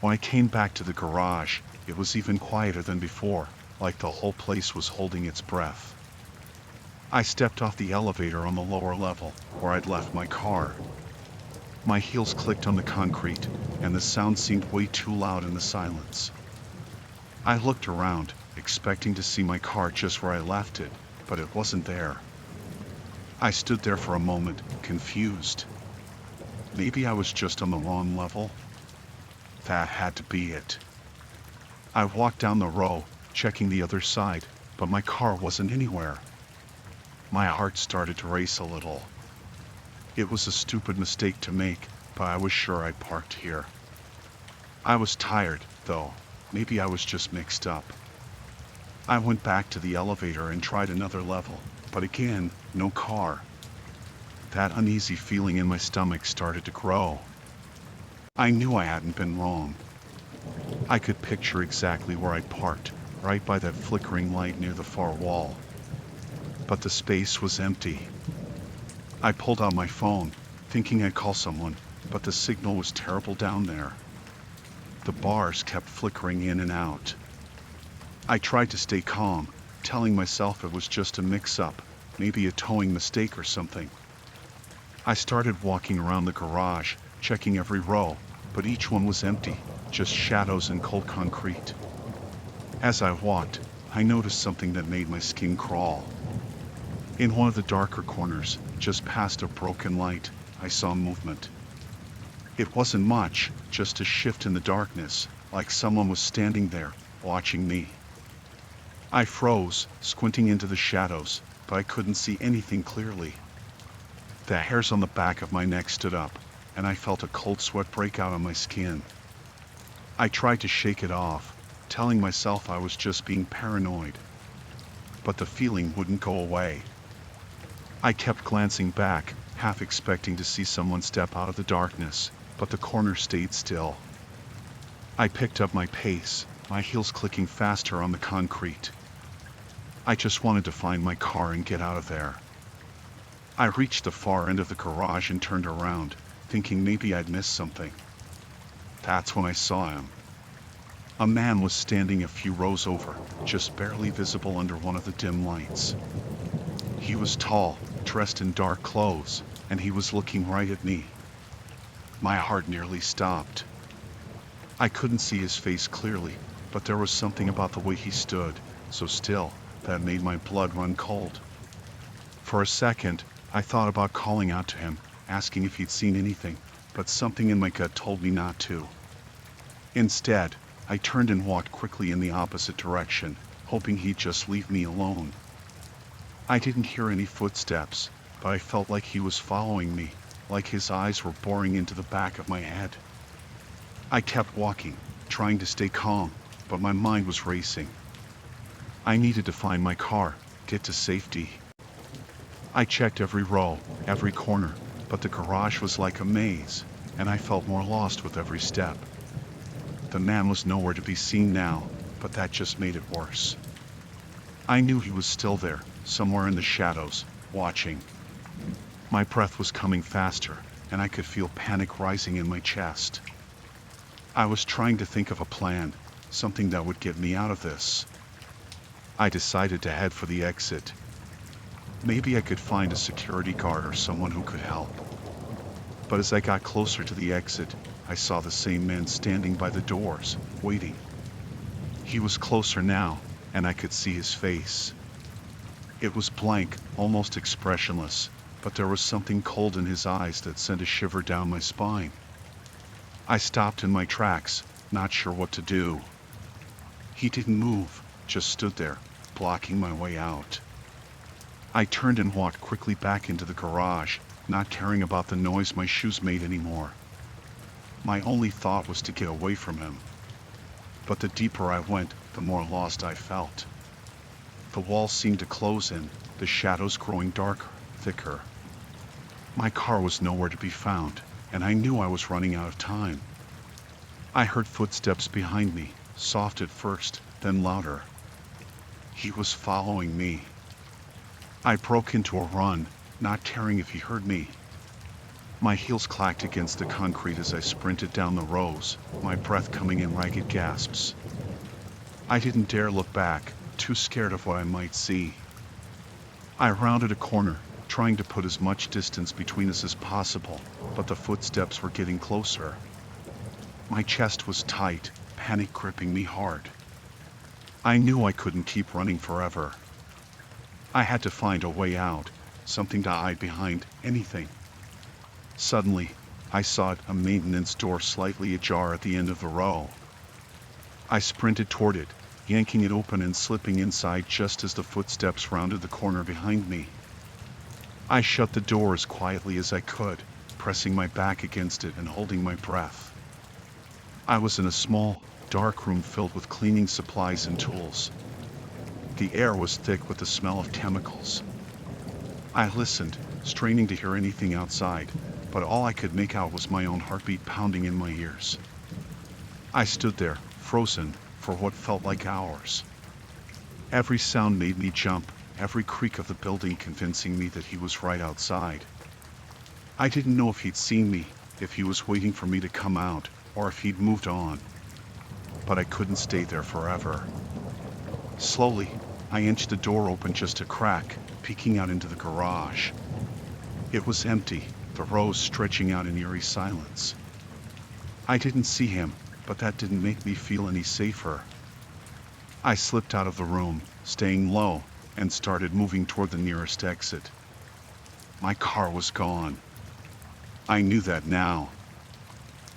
When I came back to the garage, it was even quieter than before, like the whole place was holding its breath. I stepped off the elevator on the lower level, where I'd left my car. My heels clicked on the concrete, and the sound seemed way too loud in the silence. I looked around, expecting to see my car just where I left it, but it wasn't there. I stood there for a moment, confused. Maybe I was just on the wrong level? That had to be it. I walked down the row, checking the other side, but my car wasn't anywhere. My heart started to race a little. It was a stupid mistake to make, but I was sure I'd parked here. I was tired, though. Maybe I was just mixed up. I went back to the elevator and tried another level, but again, no car. That uneasy feeling in my stomach started to grow. I knew I hadn't been wrong. I could picture exactly where I'd parked, right by that flickering light near the far wall. But the space was empty. I pulled out my phone, thinking I'd call someone, but the signal was terrible down there. The bars kept flickering in and out. I tried to stay calm, telling myself it was just a mix-up, maybe a towing mistake or something. I started walking around the garage, checking every row, but each one was empty, just shadows and cold concrete. As I walked, I noticed something that made my skin crawl. In one of the darker corners, just past a broken light, I saw movement. It wasn't much, just a shift in the darkness, like someone was standing there, watching me. I froze, squinting into the shadows, but I couldn't see anything clearly. The hairs on the back of my neck stood up, and I felt a cold sweat break out on my skin. I tried to shake it off, telling myself I was just being paranoid. But the feeling wouldn't go away. I kept glancing back, half expecting to see someone step out of the darkness, but the corner stayed still. I picked up my pace, my heels clicking faster on the concrete. I just wanted to find my car and get out of there. I reached the far end of the garage and turned around, thinking maybe I'd missed something. That's when I saw him. A man was standing a few rows over, just barely visible under one of the dim lights. He was tall, dressed in dark clothes, and he was looking right at me. My heart nearly stopped. I couldn't see his face clearly, but there was something about the way he stood, so still, that made my blood run cold. For a second, I thought about calling out to him, asking if he'd seen anything, but something in my gut told me not to. Instead, I turned and walked quickly in the opposite direction, hoping he'd just leave me alone. I didn't hear any footsteps, but I felt like he was following me, like his eyes were boring into the back of my head. I kept walking, trying to stay calm, but my mind was racing. I needed to find my car, get to safety. I checked every row, every corner, but the garage was like a maze, and I felt more lost with every step. The man was nowhere to be seen now, but that just made it worse. I knew he was still there, somewhere in the shadows, watching. My breath was coming faster, and I could feel panic rising in my chest. I was trying to think of a plan, something that would get me out of this. I decided to head for the exit. Maybe I could find a security guard or someone who could help. But as I got closer to the exit, I saw the same man standing by the doors, waiting. He was closer now, and I could see his face. It was blank, almost expressionless, but there was something cold in his eyes that sent a shiver down my spine. I stopped in my tracks, not sure what to do. He didn't move, just stood there, blocking my way out. I turned and walked quickly back into the garage, not caring about the noise my shoes made anymore. My only thought was to get away from him. But the deeper I went, the more lost I felt. The walls seemed to close in, the shadows growing darker, thicker. My car was nowhere to be found, and I knew I was running out of time. I heard footsteps behind me, soft at first, then louder. He was following me. I broke into a run, not caring if he heard me. My heels clacked against the concrete as I sprinted down the rows, my breath coming in ragged gasps. I didn't dare look back, too scared of what I might see. I rounded a corner, trying to put as much distance between us as possible, but the footsteps were getting closer. My chest was tight, panic gripping me hard. I knew I couldn't keep running forever. I had to find a way out, something to hide behind, anything. Suddenly, I saw a maintenance door slightly ajar at the end of the row. I sprinted toward it, yanking it open and slipping inside just as the footsteps rounded the corner behind me. I shut the door as quietly as I could, pressing my back against it and holding my breath. I was in a small, dark room filled with cleaning supplies and tools. The air was thick with the smell of chemicals. I listened, straining to hear anything outside, but all I could make out was my own heartbeat pounding in my ears. I stood there, frozen, for what felt like hours. Every sound made me jump, every creak of the building convincing me that he was right outside. I didn't know if he'd seen me, if he was waiting for me to come out, or if he'd moved on. But I couldn't stay there forever. Slowly, I inched the door open just a crack, peeking out into the garage. It was empty, the rows stretching out in eerie silence. I didn't see him, but that didn't make me feel any safer. I slipped out of the room, staying low, and started moving toward the nearest exit. My car was gone. I knew that now.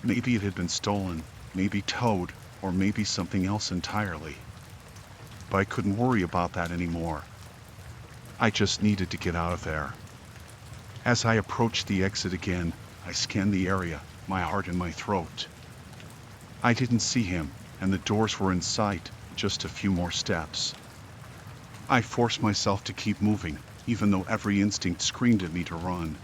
Maybe it had been stolen, maybe towed, or maybe something else entirely. But I couldn't worry about that anymore. I just needed to get out of there. As I approached the exit again, I scanned the area, my heart in my throat. I didn't see him, and the doors were in sight, just a few more steps. I forced myself to keep moving, even though every instinct screamed at me to run.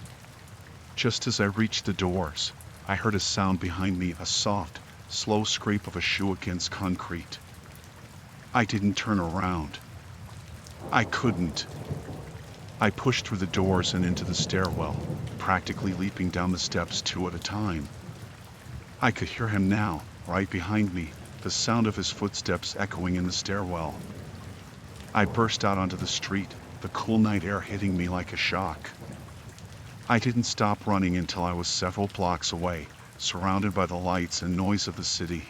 Just as I reached the doors, I heard a sound behind me, a soft, slow scrape of a shoe against concrete. I didn't turn around. I couldn't. I pushed through the doors and into the stairwell, practically leaping down the steps two at a time. I could hear him now, right behind me, the sound of his footsteps echoing in the stairwell. I burst out onto the street, the cool night air hitting me like a shock. I didn't stop running until I was several blocks away, surrounded by the lights and noise of the city.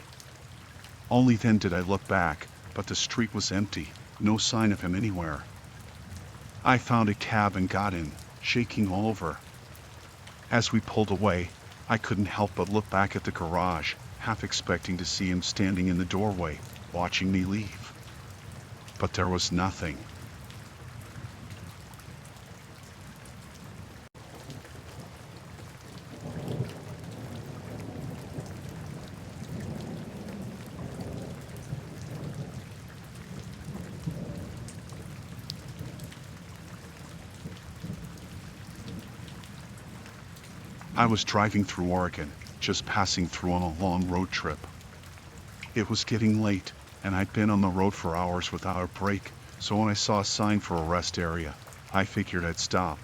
Only then did I look back, but the street was empty, no sign of him anywhere. I found a cab and got in, shaking all over. As we pulled away, I couldn't help but look back at the garage, half expecting to see him standing in the doorway, watching me leave. But there was nothing. I was driving through Oregon, just passing through on a long road trip. It was getting late, and I'd been on the road for hours without a break, so when I saw a sign for a rest area, I figured I'd stop.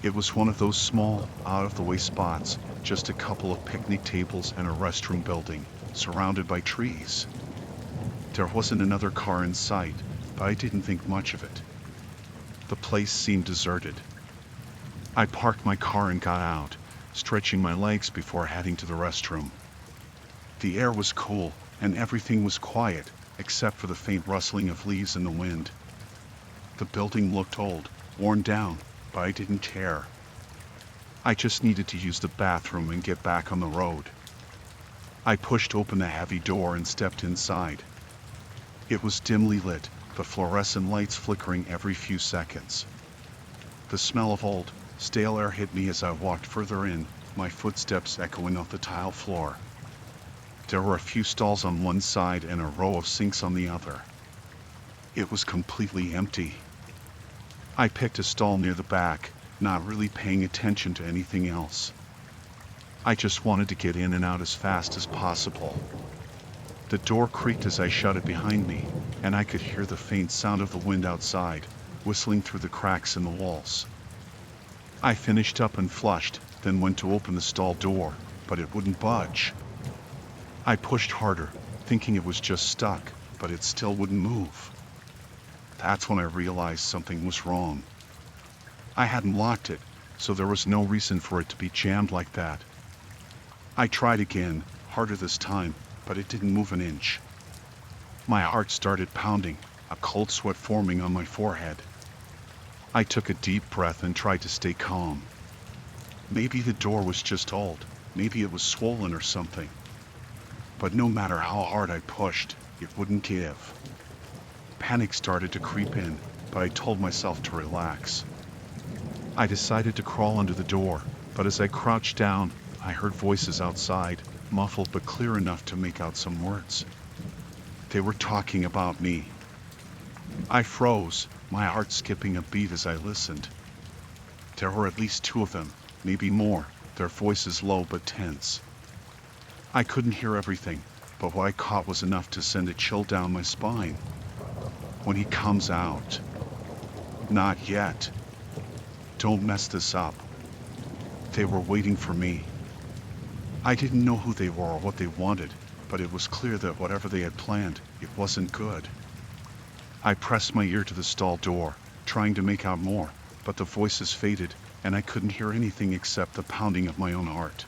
It was one of those small, out-of-the-way spots, just a couple of picnic tables and a restroom building, surrounded by trees. There wasn't another car in sight, but I didn't think much of it. The place seemed deserted. I parked my car and got out, stretching my legs before heading to the restroom. The air was cool, and everything was quiet, except for the faint rustling of leaves in the wind. The building looked old, worn down, but I didn't care. I just needed to use the bathroom and get back on the road. I pushed open the heavy door and stepped inside. It was dimly lit, the fluorescent lights flickering every few seconds. The smell of old, stale air hit me as I walked further in, my footsteps echoing off the tile floor. There were a few stalls on one side and a row of sinks on the other. It was completely empty. I picked a stall near the back, not really paying attention to anything else. I just wanted to get in and out as fast as possible. The door creaked as I shut it behind me, and I could hear the faint sound of the wind outside, whistling through the cracks in the walls. I finished up and flushed, then went to open the stall door, but it wouldn't budge. I pushed harder, thinking it was just stuck, but it still wouldn't move. That's when I realized something was wrong. I hadn't locked it, so there was no reason for it to be jammed like that. I tried again, harder this time, but it didn't move an inch. My heart started pounding, a cold sweat forming on my forehead. I took a deep breath and tried to stay calm. Maybe the door was just old, maybe it was swollen or something. But no matter how hard I pushed, it wouldn't give. Panic started to creep in, but I told myself to relax. I decided to crawl under the door, but as I crouched down, I heard voices outside, muffled but clear enough to make out some words. They were talking about me. I froze, my heart skipping a beat as I listened. There were at least two of them, maybe more, their voices low but tense. I couldn't hear everything, but what I caught was enough to send a chill down my spine. When he comes out. Not yet. Don't mess this up. They were waiting for me. I didn't know who they were or what they wanted, but it was clear that whatever they had planned, it wasn't good. I pressed my ear to the stall door, trying to make out more, but the voices faded, and I couldn't hear anything except the pounding of my own heart.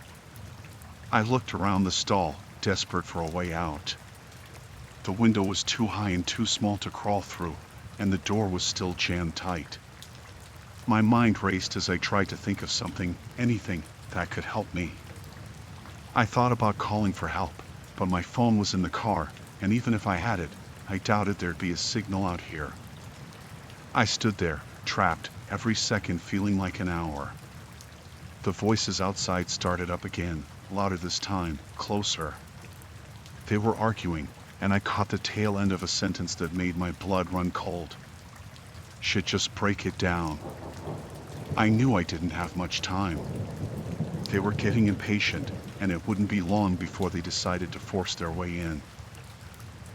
I looked around the stall, desperate for a way out. The window was too high and too small to crawl through, and the door was still jammed tight. My mind raced as I tried to think of something, anything, that could help me. I thought about calling for help, but my phone was in the car, and even if I had it, I doubted there'd be a signal out here. I stood there, trapped, every second feeling like an hour. The voices outside started up again, louder this time, closer. They were arguing, and I caught the tail end of a sentence that made my blood run cold. Should just break it down. I knew I didn't have much time. They were getting impatient, and it wouldn't be long before they decided to force their way in.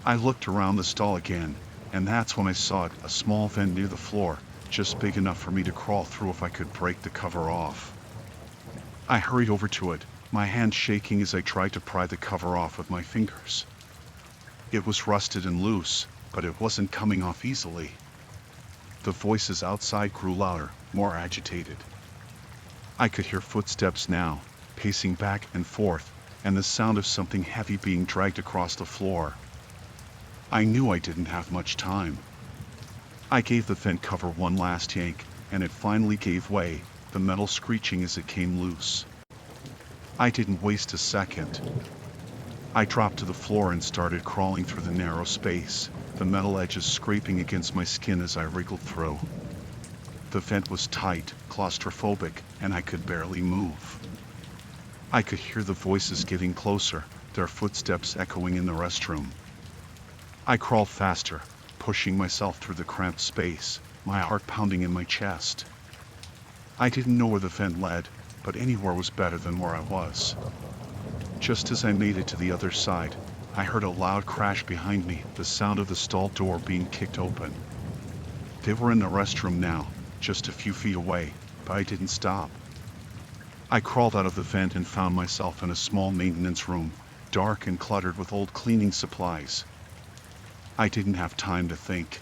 I looked around the stall again, and that's when I saw it, a small vent near the floor, just big enough for me to crawl through if I could break the cover off. I hurried over to it, my hand shaking as I tried to pry the cover off with my fingers. It was rusted and loose, but it wasn't coming off easily. The voices outside grew louder, more agitated. I could hear footsteps now, pacing back and forth, and the sound of something heavy being dragged across the floor. I knew I didn't have much time. I gave the vent cover one last yank, and it finally gave way, the metal screeching as it came loose. I didn't waste a second. I dropped to the floor and started crawling through the narrow space, the metal edges scraping against my skin as I wriggled through. The vent was tight, claustrophobic, and I could barely move. I could hear the voices getting closer, their footsteps echoing in the restroom. I crawled faster, pushing myself through the cramped space, my heart pounding in my chest. I didn't know where the vent led, but anywhere was better than where I was. Just as I made it to the other side, I heard a loud crash behind me, the sound of the stall door being kicked open. They were in the restroom now, just a few feet away, but I didn't stop. I crawled out of the vent and found myself in a small maintenance room, dark and cluttered with old cleaning supplies. I didn't have time to think.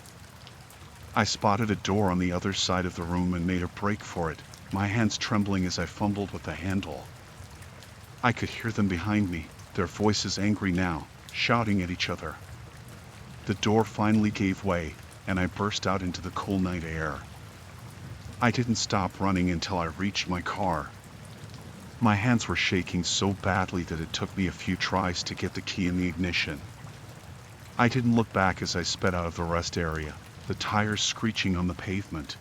I spotted a door on the other side of the room and made a break for it, my hands trembling as I fumbled with the handle. I could hear them behind me, their voices angry now, shouting at each other. The door finally gave way, and I burst out into the cool night air. I didn't stop running until I reached my car. My hands were shaking so badly that it took me a few tries to get the key in the ignition. I didn't look back as I sped out of the rest area, the tires screeching on the pavement.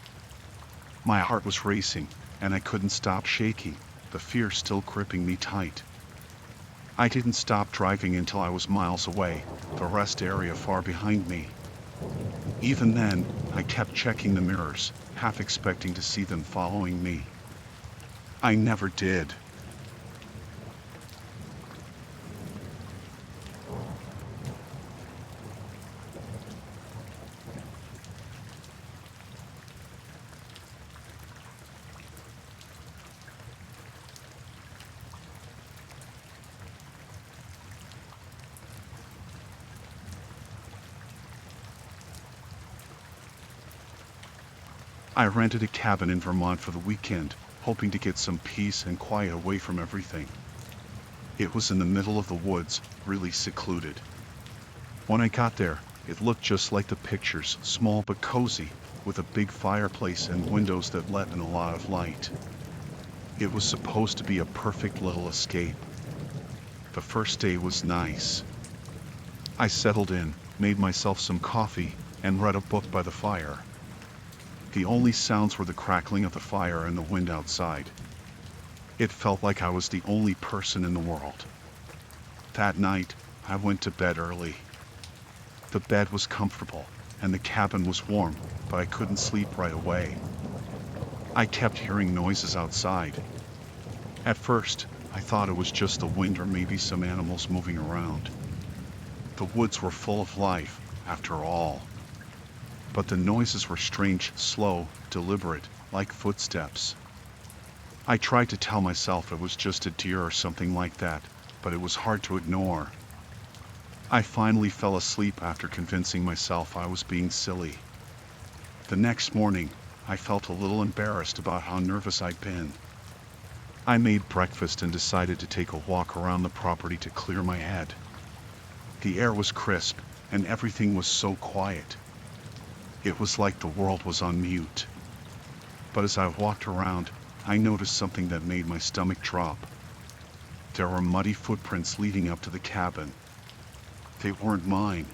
My heart was racing, and I couldn't stop shaking, the fear still gripping me tight. I didn't stop driving until I was miles away, the rest area far behind me. Even then, I kept checking the mirrors, half expecting to see them following me. I never did. I rented a cabin in Vermont for the weekend, hoping to get some peace and quiet away from everything. It was in the middle of the woods, really secluded. When I got there, it looked just like the pictures, small but cozy, with a big fireplace and windows that let in a lot of light. It was supposed to be a perfect little escape. The first day was nice. I settled in, made myself some coffee, and read a book by the fire. The only sounds were the crackling of the fire and the wind outside. It felt like I was the only person in the world. That night, I went to bed early. The bed was comfortable, and the cabin was warm, but I couldn't sleep right away. I kept hearing noises outside. At first, I thought it was just the wind or maybe some animals moving around. The woods were full of life, after all. But the noises were strange, slow, deliberate, like footsteps. I tried to tell myself it was just a deer or something like that, but it was hard to ignore. I finally fell asleep after convincing myself I was being silly. The next morning, I felt a little embarrassed about how nervous I'd been. I made breakfast and decided to take a walk around the property to clear my head. The air was crisp, and everything was so quiet. It was like the world was on mute. But as I walked around, I noticed something that made my stomach drop. There were muddy footprints leading up to the cabin. They weren't mine.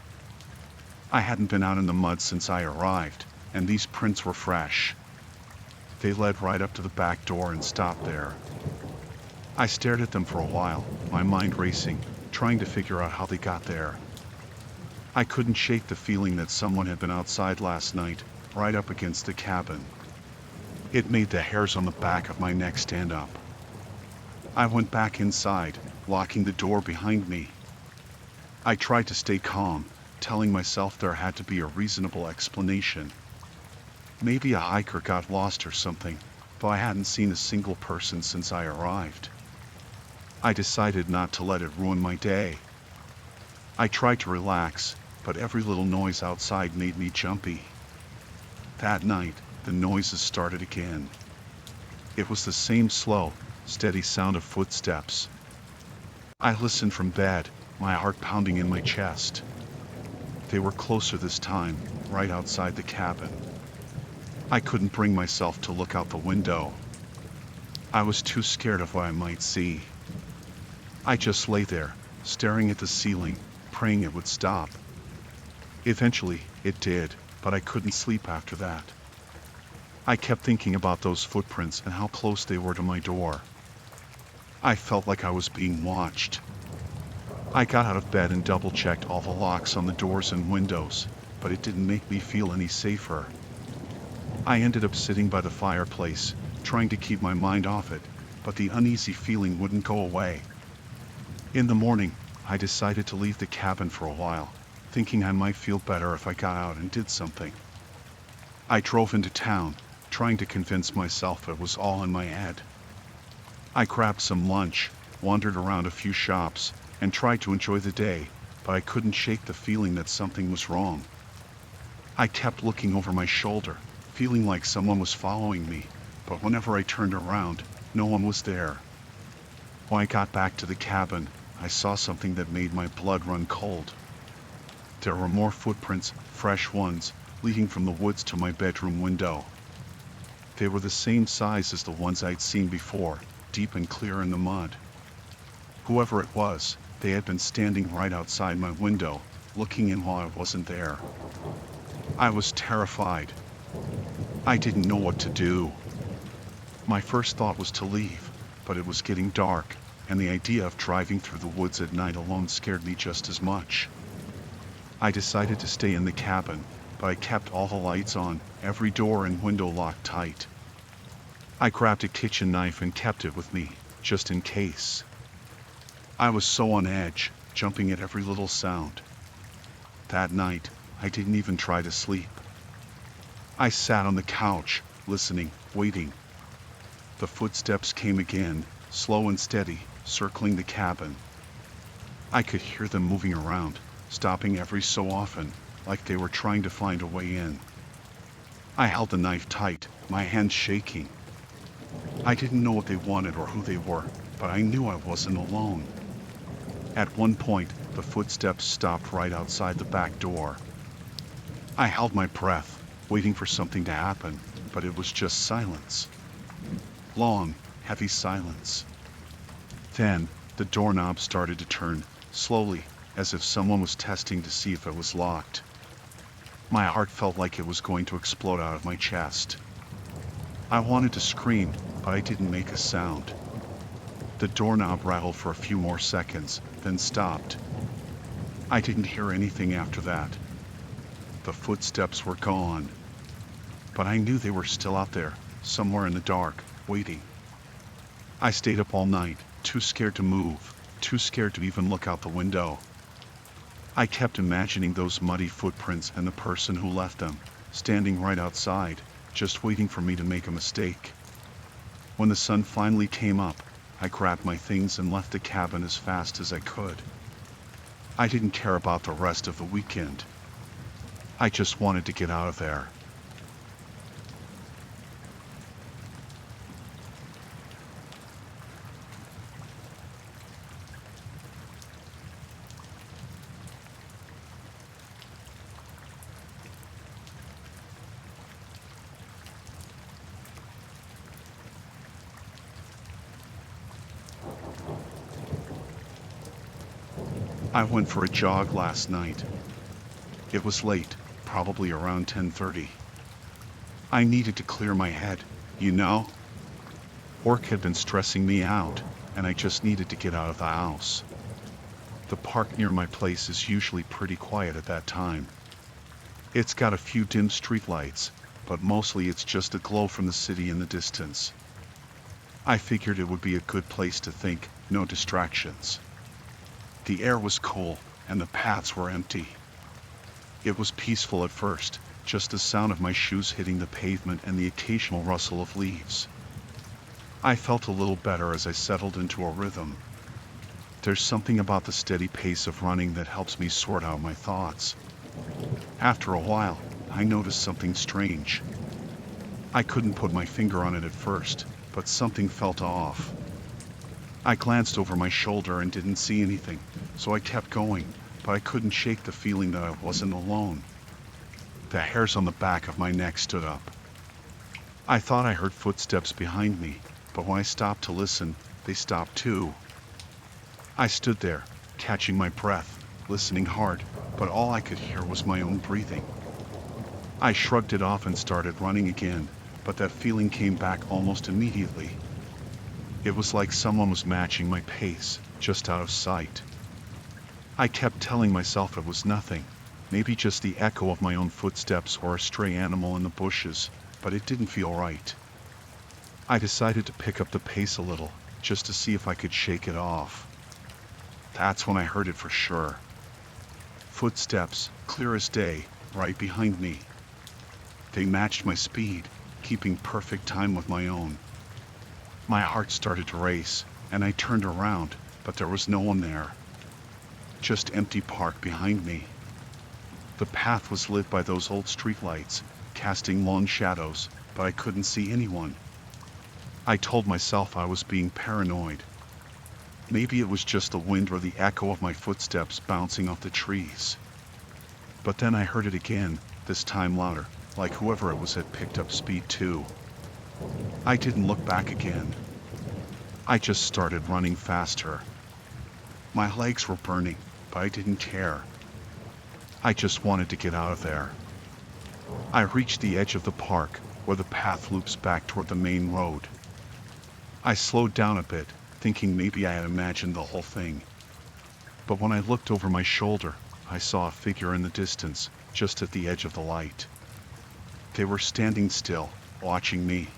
I hadn't been out in the mud since I arrived, and these prints were fresh. They led right up to the back door and stopped there. I stared at them for a while, my mind racing, trying to figure out how they got there. I couldn't shake the feeling that someone had been outside last night, right up against the cabin. It made the hairs on the back of my neck stand up. I went back inside, locking the door behind me. I tried to stay calm, telling myself there had to be a reasonable explanation. Maybe a hiker got lost or something, but I hadn't seen a single person since I arrived. I decided not to let it ruin my day. I tried to relax, but every little noise outside made me jumpy. That night, the noises started again. It was the same slow, steady sound of footsteps. I listened from bed, my heart pounding in my chest. They were closer this time, right outside the cabin. I couldn't bring myself to look out the window. I was too scared of what I might see. I just lay there, staring at the ceiling, praying it would stop. Eventually, it did, but I couldn't sleep after that. I kept thinking about those footprints and how close they were to my door. I felt like I was being watched. I got out of bed and double-checked all the locks on the doors and windows, but it didn't make me feel any safer. I ended up sitting by the fireplace, trying to keep my mind off it, but the uneasy feeling wouldn't go away. In the morning, I decided to leave the cabin for a while, thinking I might feel better if I got out and did something. I drove into town, trying to convince myself it was all in my head. I grabbed some lunch, wandered around a few shops, and tried to enjoy the day, but I couldn't shake the feeling that something was wrong. I kept looking over my shoulder, feeling like someone was following me, but whenever I turned around, no one was there. When I got back to the cabin, I saw something that made my blood run cold. There were more footprints, fresh ones, leading from the woods to my bedroom window. They were the same size as the ones I'd seen before, deep and clear in the mud. Whoever it was, they had been standing right outside my window, looking in while I wasn't there. I was terrified. I didn't know what to do. My first thought was to leave, but it was getting dark, and the idea of driving through the woods at night alone scared me just as much. I decided to stay in the cabin, but I kept all the lights on, every door and window locked tight. I grabbed a kitchen knife and kept it with me, just in case. I was so on edge, jumping at every little sound. That night, I didn't even try to sleep. I sat on the couch, listening, waiting. The footsteps came again, slow and steady, circling the cabin. I could hear them moving around, stopping every so often, like they were trying to find a way in. I held the knife tight, my hands shaking. I didn't know what they wanted or who they were, but I knew I wasn't alone. At one point, the footsteps stopped right outside the back door. I held my breath, waiting for something to happen, but it was just silence. Long, heavy silence. Then, the doorknob started to turn, slowly, as if someone was testing to see if it was locked. My heart felt like it was going to explode out of my chest. I wanted to scream, but I didn't make a sound. The doorknob rattled for a few more seconds, then stopped. I didn't hear anything after that. The footsteps were gone. But I knew they were still out there, somewhere in the dark, waiting. I stayed up all night, too scared to move, too scared to even look out the window. I kept imagining those muddy footprints and the person who left them, standing right outside, just waiting for me to make a mistake. When the sun finally came up, I grabbed my things and left the cabin as fast as I could. I didn't care about the rest of the weekend. I just wanted to get out of there. I went for a jog last night. It was late, probably around 10:30. I needed to clear my head, you know? Work had been stressing me out, and I just needed to get out of the house. The park near my place is usually pretty quiet at that time. It's got a few dim streetlights, but mostly it's just a glow from the city in the distance. I figured it would be a good place to think, no distractions. The air was cool, and the paths were empty. It was peaceful at first, just the sound of my shoes hitting the pavement and the occasional rustle of leaves. I felt a little better as I settled into a rhythm. There's something about the steady pace of running that helps me sort out my thoughts. After a while, I noticed something strange. I couldn't put my finger on it at first, but something felt off. I glanced over my shoulder and didn't see anything, so I kept going, but I couldn't shake the feeling that I wasn't alone. The hairs on the back of my neck stood up. I thought I heard footsteps behind me, but when I stopped to listen, they stopped too. I stood there, catching my breath, listening hard, but all I could hear was my own breathing. I shrugged it off and started running again, but that feeling came back almost immediately. It was like someone was matching my pace, just out of sight. I kept telling myself it was nothing, maybe just the echo of my own footsteps or a stray animal in the bushes, but it didn't feel right. I decided to pick up the pace a little, just to see if I could shake it off. That's when I heard it for sure. Footsteps, clear as day, right behind me. They matched my speed, keeping perfect time with my own. My heart started to race, and I turned around, but there was no one there. Just empty park behind me. The path was lit by those old streetlights, casting long shadows, but I couldn't see anyone. I told myself I was being paranoid. Maybe it was just the wind or the echo of my footsteps bouncing off the trees. But then I heard it again, this time louder, like whoever it was had picked up speed too. I didn't look back again. I just started running faster. My legs were burning, but I didn't care. I just wanted to get out of there. I reached the edge of the park, where the path loops back toward the main road. I slowed down a bit, thinking maybe I had imagined the whole thing. But when I looked over my shoulder, I saw a figure in the distance, just at the edge of the light. They were standing still, watching me.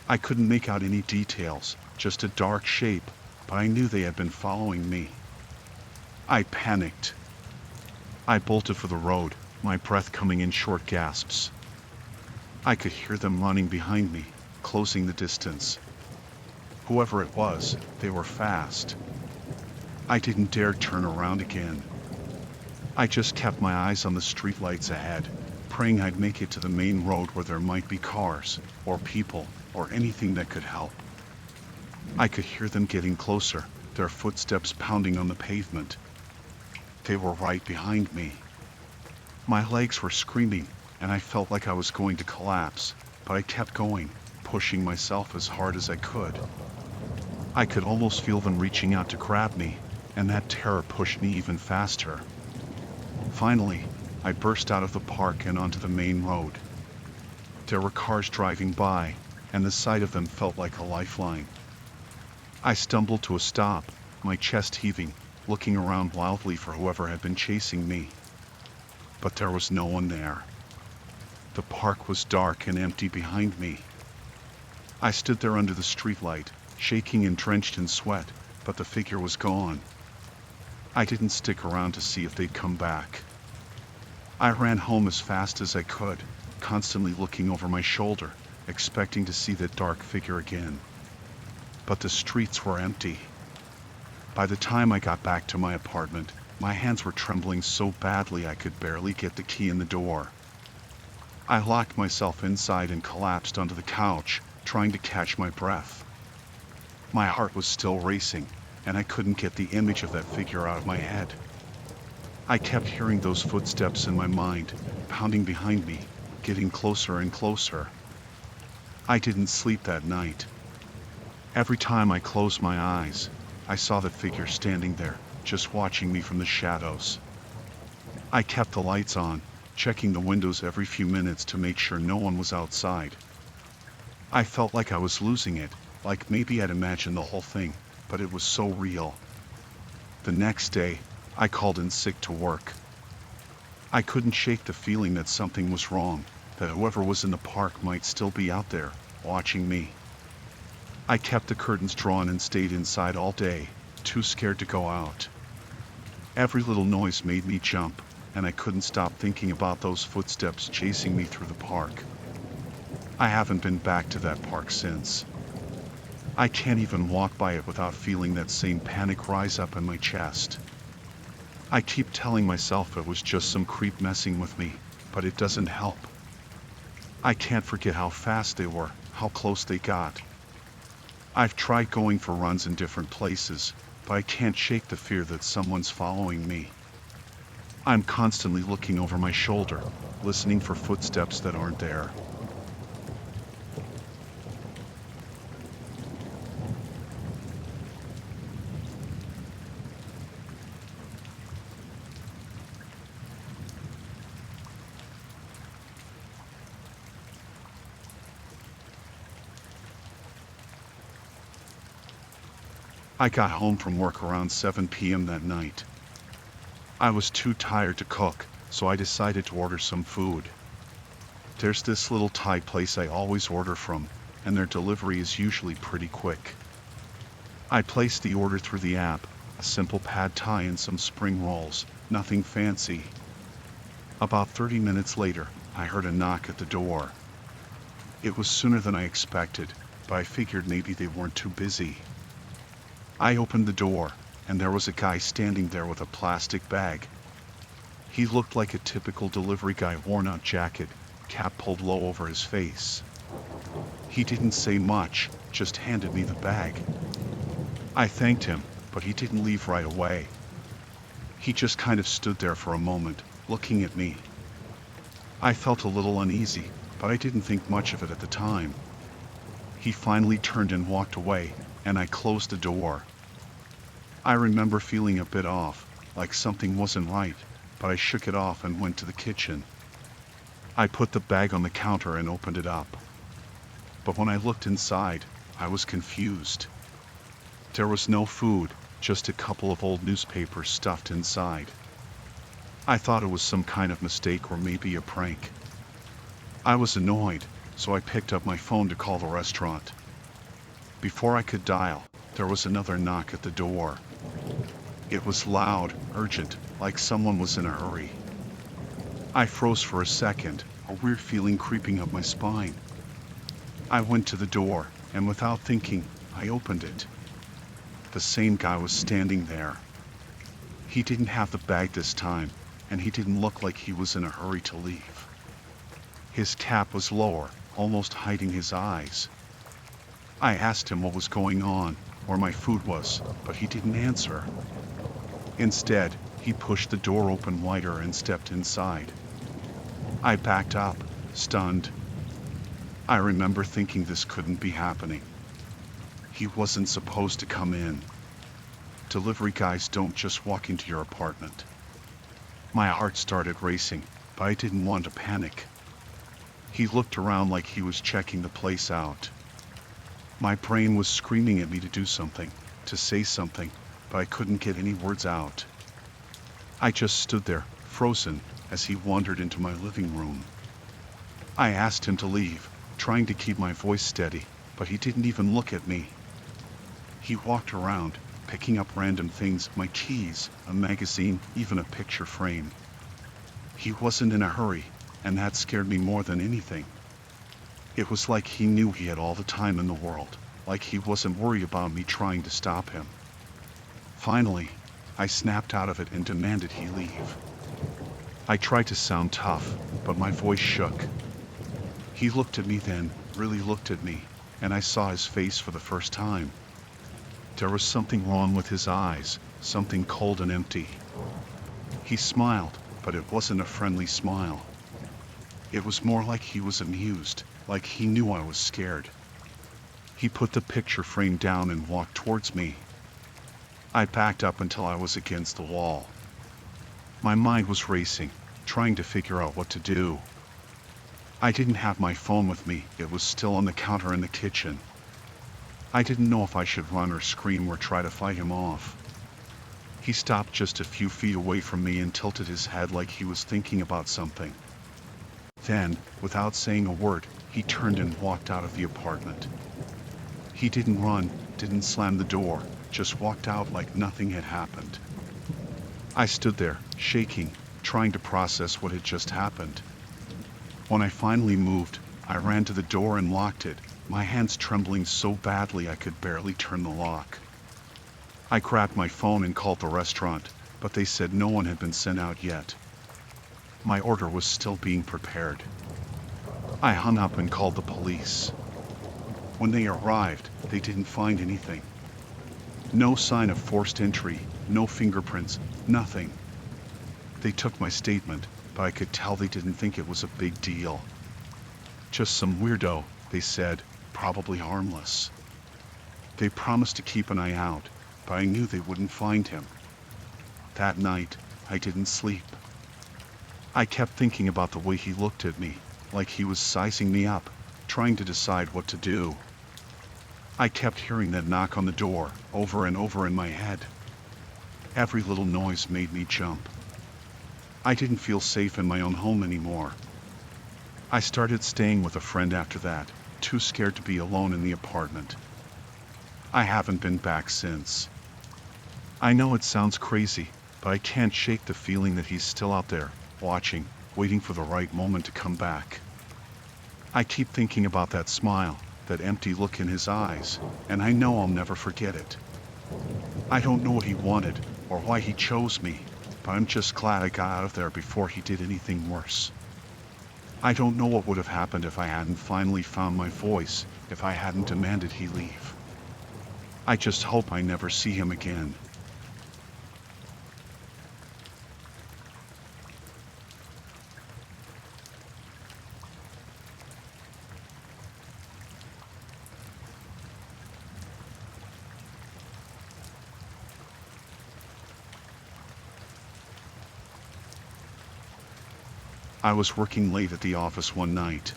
I couldn't make out any details, just a dark shape, but I knew they had been following me. I panicked. I bolted for the road, my breath coming in short gasps. I could hear them running behind me, closing the distance. Whoever it was, they were fast. I didn't dare turn around again. I just kept my eyes on the streetlights ahead, praying I'd make it to the main road where there might be cars, or people, or anything that could help. I could hear them getting closer, their footsteps pounding on the pavement. They were right behind me. My legs were screaming, and I felt like I was going to collapse, but I kept going, pushing myself as hard as I could. I could almost feel them reaching out to grab me, and that terror pushed me even faster. Finally, I burst out of the park and onto the main road. There were cars driving by, and the sight of them felt like a lifeline. I stumbled to a stop, my chest heaving, looking around wildly for whoever had been chasing me. But there was no one there. The park was dark and empty behind me. I stood there under the streetlight, shaking and drenched in sweat, but the figure was gone. I didn't stick around to see if they'd come back. I ran home as fast as I could, constantly looking over my shoulder, expecting to see that dark figure again. But the streets were empty. By the time I got back to my apartment, my hands were trembling so badly I could barely get the key in the door. I locked myself inside and collapsed onto the couch, trying to catch my breath. My heart was still racing, and I couldn't get the image of that figure out of my head. I kept hearing those footsteps in my mind, pounding behind me, getting closer and closer. I didn't sleep that night. Every time I closed my eyes, I saw the figure standing there, just watching me from the shadows. I kept the lights on, checking the windows every few minutes to make sure no one was outside. I felt like I was losing it, like maybe I'd imagined the whole thing, but it was so real. The next day, I called in sick to work. I couldn't shake the feeling that something was wrong, that whoever was in the park might still be out there, watching me. I kept the curtains drawn and stayed inside all day, too scared to go out. Every little noise made me jump, and I couldn't stop thinking about those footsteps chasing me through the park. I haven't been back to that park since. I can't even walk by it without feeling that same panic rise up in my chest. I keep telling myself it was just some creep messing with me, but it doesn't help. I can't forget how fast they were, how close they got. I've tried going for runs in different places, but I can't shake the fear that someone's following me. I'm constantly looking over my shoulder, listening for footsteps that aren't there. I got home from work around 7 p.m. that night. I was too tired to cook, so I decided to order some food. There's this little Thai place I always order from, and their delivery is usually pretty quick. I placed the order through the app, a simple pad thai and some spring rolls, nothing fancy. About 30 minutes later, I heard a knock at the door. It was sooner than I expected, but I figured maybe they weren't too busy. I opened the door, and there was a guy standing there with a plastic bag. He looked like a typical delivery guy, worn-out jacket, cap pulled low over his face. He didn't say much, just handed me the bag. I thanked him, but he didn't leave right away. He just kind of stood there for a moment, looking at me. I felt a little uneasy, but I didn't think much of it at the time. He finally turned and walked away, and I closed the door. I remember feeling a bit off, like something wasn't right, but I shook it off and went to the kitchen. I put the bag on the counter and opened it up. But when I looked inside, I was confused. There was no food, just a couple of old newspapers stuffed inside. I thought it was some kind of mistake or maybe a prank. I was annoyed, so I picked up my phone to call the restaurant. Before I could dial, there was another knock at the door. It was loud, urgent, like someone was in a hurry. I froze for a second, a weird feeling creeping up my spine. I went to the door, and without thinking, I opened it. The same guy was standing there. He didn't have the bag this time, and he didn't look like he was in a hurry to leave. His cap was lower, almost hiding his eyes. I asked him what was going on, where my food was, but he didn't answer. Instead, he pushed the door open wider and stepped inside. I backed up, stunned. I remember thinking this couldn't be happening. He wasn't supposed to come in. Delivery guys don't just walk into your apartment. My heart started racing, but I didn't want to panic. He looked around like he was checking the place out. My brain was screaming at me to do something, to say something, but I couldn't get any words out. I just stood there, frozen, as he wandered into my living room. I asked him to leave, trying to keep my voice steady, but he didn't even look at me. He walked around, picking up random things, my keys, a magazine, even a picture frame. He wasn't in a hurry, and that scared me more than anything. It was like he knew he had all the time in the world, like he wasn't worried about me trying to stop him. Finally, I snapped out of it and demanded he leave. I tried to sound tough, but my voice shook. He looked at me then, really looked at me, and I saw his face for the first time. There was something wrong with his eyes, something cold and empty. He smiled, but it wasn't a friendly smile. It was more like he was amused, like he knew I was scared. He put the picture frame down and walked towards me. I backed up until I was against the wall. My mind was racing, trying to figure out what to do. I didn't have my phone with me, it was still on the counter in the kitchen. I didn't know if I should run or scream or try to fight him off. He stopped just a few feet away from me and tilted his head like he was thinking about something. Then, without saying a word, he turned and walked out of the apartment. He didn't run, didn't slam the door, just walked out like nothing had happened. I stood there, shaking, trying to process what had just happened. When I finally moved, I ran to the door and locked it, my hands trembling so badly I could barely turn the lock. I grabbed my phone and called the restaurant, but they said no one had been sent out yet. My order was still being prepared. I hung up and called the police. When they arrived, they didn't find anything. No sign of forced entry, no fingerprints, nothing. They took my statement, but I could tell they didn't think it was a big deal. Just some weirdo, they said, probably harmless. They promised to keep an eye out, but I knew they wouldn't find him. That night, I didn't sleep. I kept thinking about the way he looked at me, like he was sizing me up, trying to decide what to do. I kept hearing that knock on the door, over and over in my head. Every little noise made me jump. I didn't feel safe in my own home anymore. I started staying with a friend after that, too scared to be alone in the apartment. I haven't been back since. I know it sounds crazy, but I can't shake the feeling that he's still out there, watching, waiting for the right moment to come back. I keep thinking about that smile, that empty look in his eyes, and I know I'll never forget it. I don't know what he wanted, or why he chose me, but I'm just glad I got out of there before he did anything worse. I don't know what would have happened if I hadn't finally found my voice, if I hadn't demanded he leave. I just hope I never see him again. I was working late at the office one night.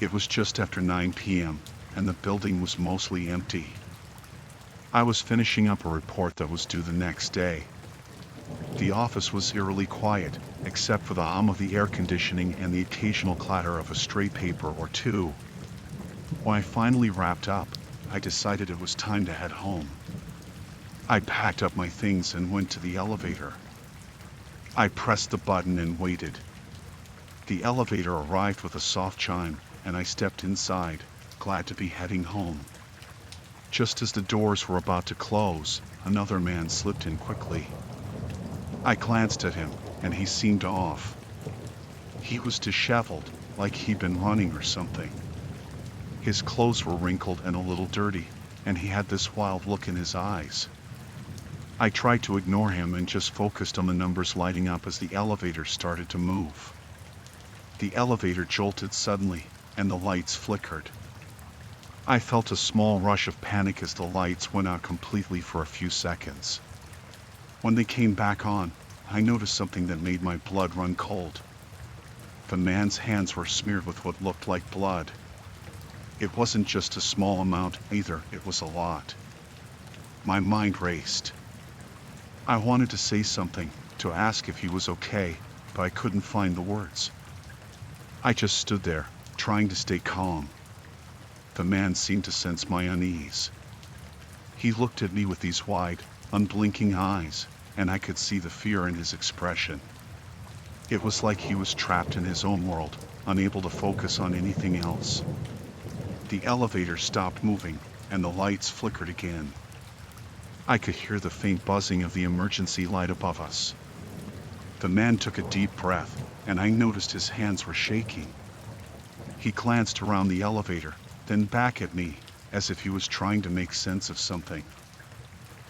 It was just after 9 p.m., and the building was mostly empty. I was finishing up a report that was due the next day. The office was eerily quiet, except for the hum of the air conditioning and the occasional clatter of a stray paper or two. When I finally wrapped up, I decided it was time to head home. I packed up my things and went to the elevator. I pressed the button and waited. The elevator arrived with a soft chime, and I stepped inside, glad to be heading home. Just as the doors were about to close, another man slipped in quickly. I glanced at him, and he seemed off. He was disheveled, like he'd been running or something. His clothes were wrinkled and a little dirty, and he had this wild look in his eyes. I tried to ignore him and just focused on the numbers lighting up as the elevator started to move. The elevator jolted suddenly, and the lights flickered. I felt a small rush of panic as the lights went out completely for a few seconds. When they came back on, I noticed something that made my blood run cold. The man's hands were smeared with what looked like blood. It wasn't just a small amount either, it was a lot. My mind raced. I wanted to say something, to ask if he was okay, but I couldn't find the words. I just stood there, trying to stay calm. The man seemed to sense my unease. He looked at me with these wide, unblinking eyes, and I could see the fear in his expression. It was like he was trapped in his own world, unable to focus on anything else. The elevator stopped moving, and the lights flickered again. I could hear the faint buzzing of the emergency light above us. The man took a deep breath, and I noticed his hands were shaking. He glanced around the elevator, then back at me, as if he was trying to make sense of something.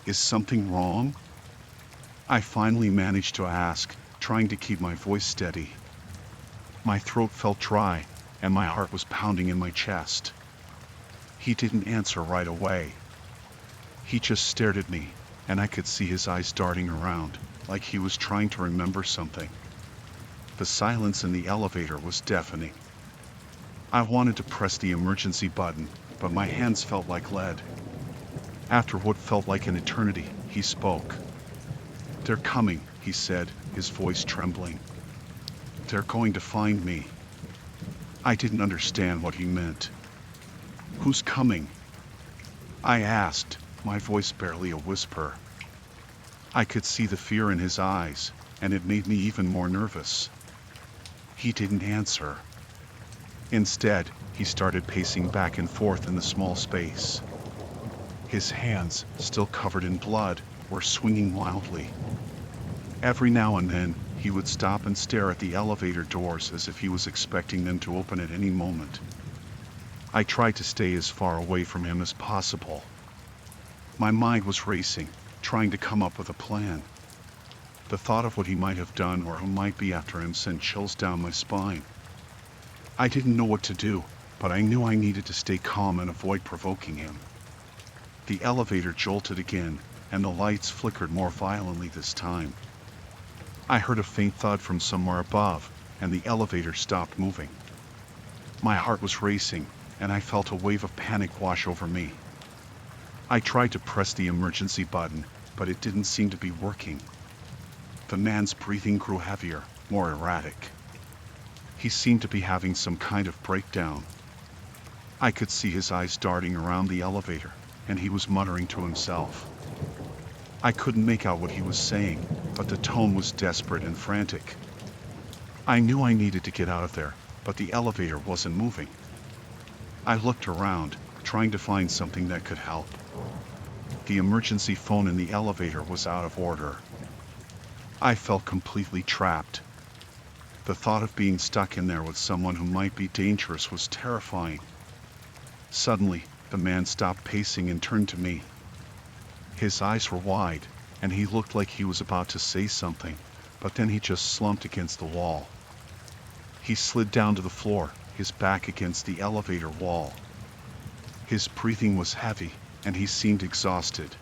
Is something wrong? I finally managed to ask, trying to keep my voice steady. My throat felt dry, and my heart was pounding in my chest. He didn't answer right away. He just stared at me, and I could see his eyes darting around, like he was trying to remember something. The silence in the elevator was deafening. I wanted to press the emergency button, but my hands felt like lead. After what felt like an eternity, he spoke. "They're coming," he said, his voice trembling. "They're going to find me." I didn't understand what he meant. "Who's coming?" I asked, my voice barely a whisper. I could see the fear in his eyes, and it made me even more nervous. He didn't answer. Instead, he started pacing back and forth in the small space. His hands, still covered in blood, were swinging wildly. Every now and then, He would stop and stare at the elevator doors as if he was expecting them to open at any moment. I tried to stay as far away from him as possible. My mind was racing, trying to come up with a plan. The thought of what he might have done or who might be after him sent chills down my spine. I didn't know what to do, but I knew I needed to stay calm and avoid provoking him. The elevator jolted again, and the lights flickered more violently this time. I heard a faint thud from somewhere above, and the elevator stopped moving. My heart was racing, and I felt a wave of panic wash over me. I tried to press the emergency button, but it didn't seem to be working. The man's breathing grew heavier, more erratic. He seemed to be having some kind of breakdown. I could see his eyes darting around the elevator, and he was muttering to himself. I couldn't make out what he was saying, but the tone was desperate and frantic. I knew I needed to get out of there, but the elevator wasn't moving. I looked around, trying to find something that could help. The emergency phone in the elevator was out of order. I felt completely trapped. The thought of being stuck in there with someone who might be dangerous was terrifying. Suddenly, the man stopped pacing and turned to me. His eyes were wide, and he looked like he was about to say something, but then he just slumped against the wall. He slid down to the floor, his back against the elevator wall. His breathing was heavy, and he seemed exhausted.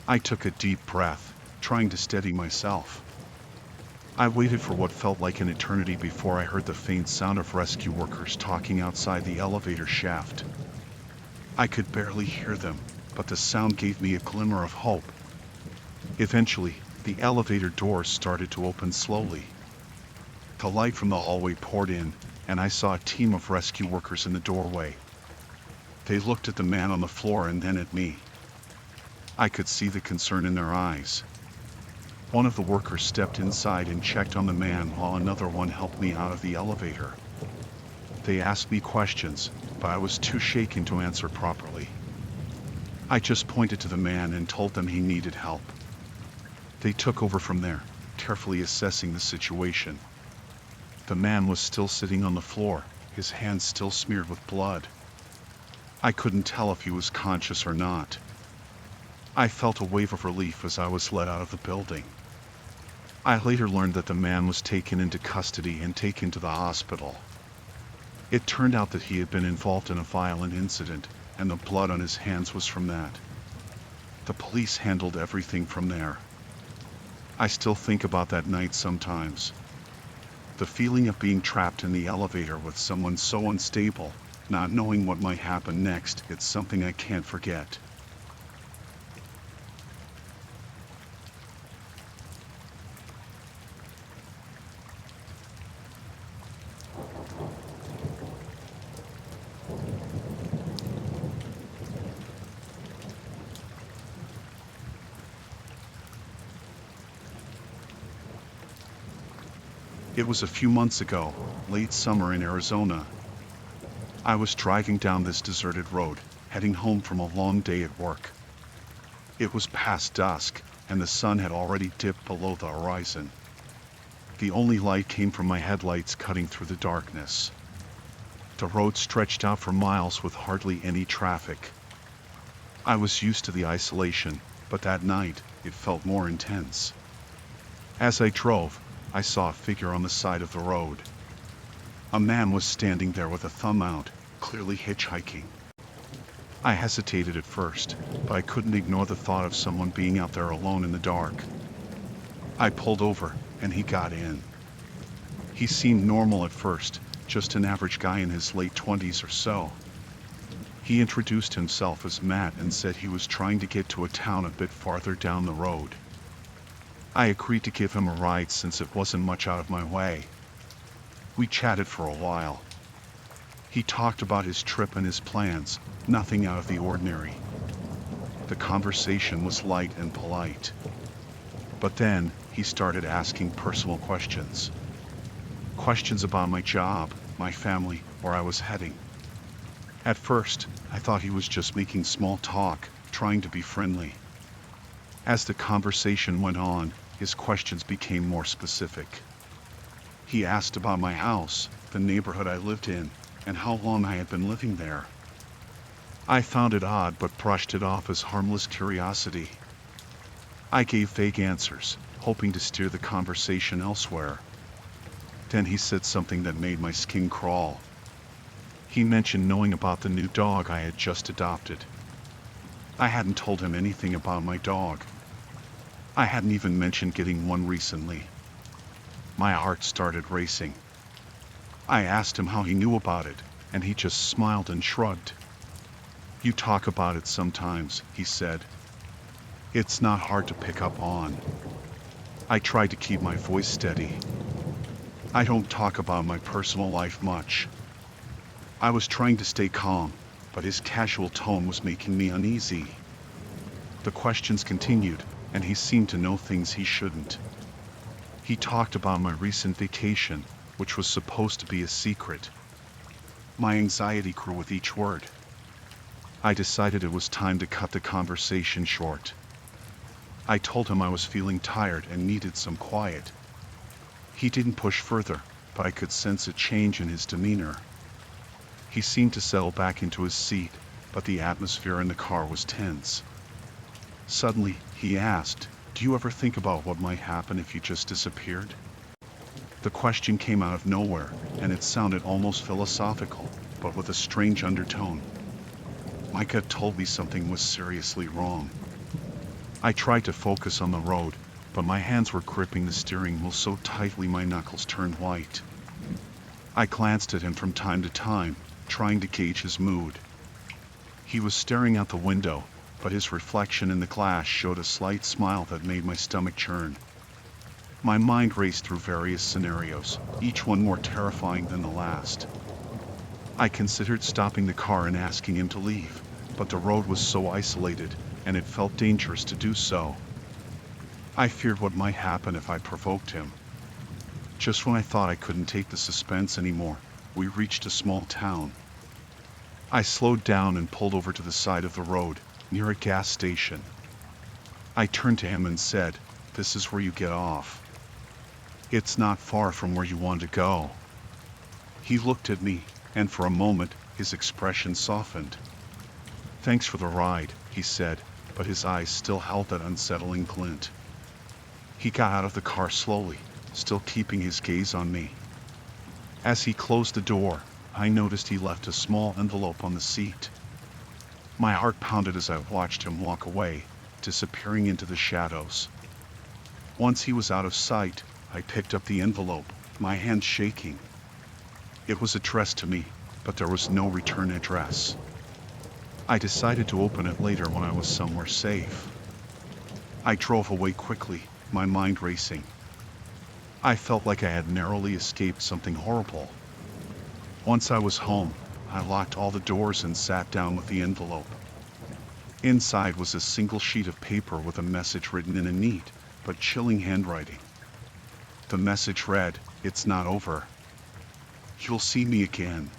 I took a deep breath, trying to steady myself. I waited for what felt like an eternity before I heard the faint sound of rescue workers talking outside the elevator shaft. I could barely hear them, but the sound gave me a glimmer of hope. Eventually, the elevator doors started to open slowly. The light from the hallway poured in, and I saw a team of rescue workers in the doorway. They looked at the man on the floor and then at me. I could see the concern in their eyes. One of the workers stepped inside and checked on the man while another one helped me out of the elevator. They asked me questions, but I was too shaken to answer properly. I just pointed to the man and told them he needed help. They took over from there, carefully assessing the situation. The man was still sitting on the floor, his hands still smeared with blood. I couldn't tell if he was conscious or not. I felt a wave of relief as I was led out of the building. I later learned that the man was taken into custody and taken to the hospital. It turned out that he had been involved in a violent incident, and the blood on his hands was from that. The police handled everything from there. I still think about that night sometimes. The feeling of being trapped in the elevator with someone so unstable, not knowing what might happen next, it's something I can't forget. It was a few months ago, late summer in Arizona. I was driving down this deserted road, heading home from a long day at work. It was past dusk, and the sun had already dipped below the horizon. The only light came from my headlights cutting through the darkness. The road stretched out for miles with hardly any traffic. I was used to the isolation, but that night, it felt more intense. As I drove, I saw a figure on the side of the road. A man was standing there with a thumb out, clearly hitchhiking. I hesitated at first, but I couldn't ignore the thought of someone being out there alone in the dark. I pulled over, and he got in. He seemed normal at first, just an average guy in his late 20s or so. He introduced himself as Matt and said he was trying to get to a town a bit farther down the road. I agreed to give him a ride since it wasn't much out of my way. We chatted for a while. He talked about his trip and his plans, nothing out of the ordinary. The conversation was light and polite. But then, he started asking personal questions. Questions about my job, my family, where I was heading. At first, I thought he was just making small talk, trying to be friendly. As the conversation went on, his questions became more specific. He asked about my house, the neighborhood I lived in, and how long I had been living there. I found it odd but brushed it off as harmless curiosity. I gave vague answers, hoping to steer the conversation elsewhere. Then he said something that made my skin crawl. He mentioned knowing about the new dog I had just adopted. I hadn't told him anything about my dog. I hadn't even mentioned getting one recently. My heart started racing. I asked him how he knew about it, and he just smiled and shrugged. "You talk about it sometimes," he said. "It's not hard to pick up on." I tried to keep my voice steady. "I don't talk about my personal life much." I was trying to stay calm, but his casual tone was making me uneasy. The questions continued, and he seemed to know things he shouldn't. He talked about my recent vacation, which was supposed to be a secret. My anxiety grew with each word. I decided it was time to cut the conversation short. I told him I was feeling tired and needed some quiet. He didn't push further, but I could sense a change in his demeanor. He seemed to settle back into his seat, but the atmosphere in the car was tense. Suddenly, he asked, "Do you ever think about what might happen if you just disappeared?" The question came out of nowhere, and it sounded almost philosophical, but with a strange undertone. My gut told me something was seriously wrong. I tried to focus on the road, but my hands were gripping the steering wheel so tightly my knuckles turned white. I glanced at him from time to time, trying to gauge his mood. He was staring out the window, but his reflection in the glass showed a slight smile that made my stomach churn. My mind raced through various scenarios, each one more terrifying than the last. I considered stopping the car and asking him to leave, but the road was so isolated, and it felt dangerous to do so. I feared what might happen if I provoked him. Just when I thought I couldn't take the suspense anymore, we reached a small town. I slowed down and pulled over to the side of the road, near a gas station. I turned to him and said, "This is where you get off. It's not far from where you want to go." He looked at me, and for a moment, his expression softened. "Thanks for the ride," he said, but his eyes still held that unsettling glint. He got out of the car slowly, still keeping his gaze on me. As he closed the door, I noticed he left a small envelope on the seat. My heart pounded as I watched him walk away, disappearing into the shadows. Once he was out of sight, I picked up the envelope, my hand shaking. It was addressed to me, but there was no return address. I decided to open it later when I was somewhere safe. I drove away quickly, my mind racing. I felt like I had narrowly escaped something horrible. Once I was home, I locked all the doors and sat down with the envelope. Inside was a single sheet of paper with a message written in a neat but chilling handwriting. The message read, "It's not over. You'll see me again.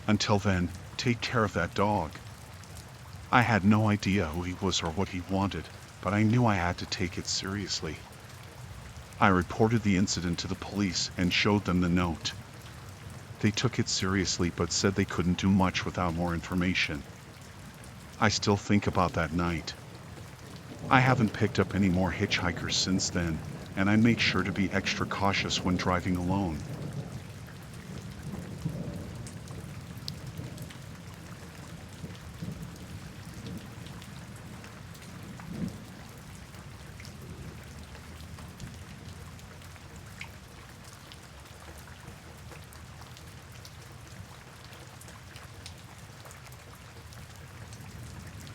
Until then, take care of that dog." I had no idea who he was or what he wanted, but I knew I had to take it seriously. I reported the incident to the police and showed them the note. They took it seriously but said they couldn't do much without more information. I still think about that night. I haven't picked up any more hitchhikers since then, and I make sure to be extra cautious when driving alone.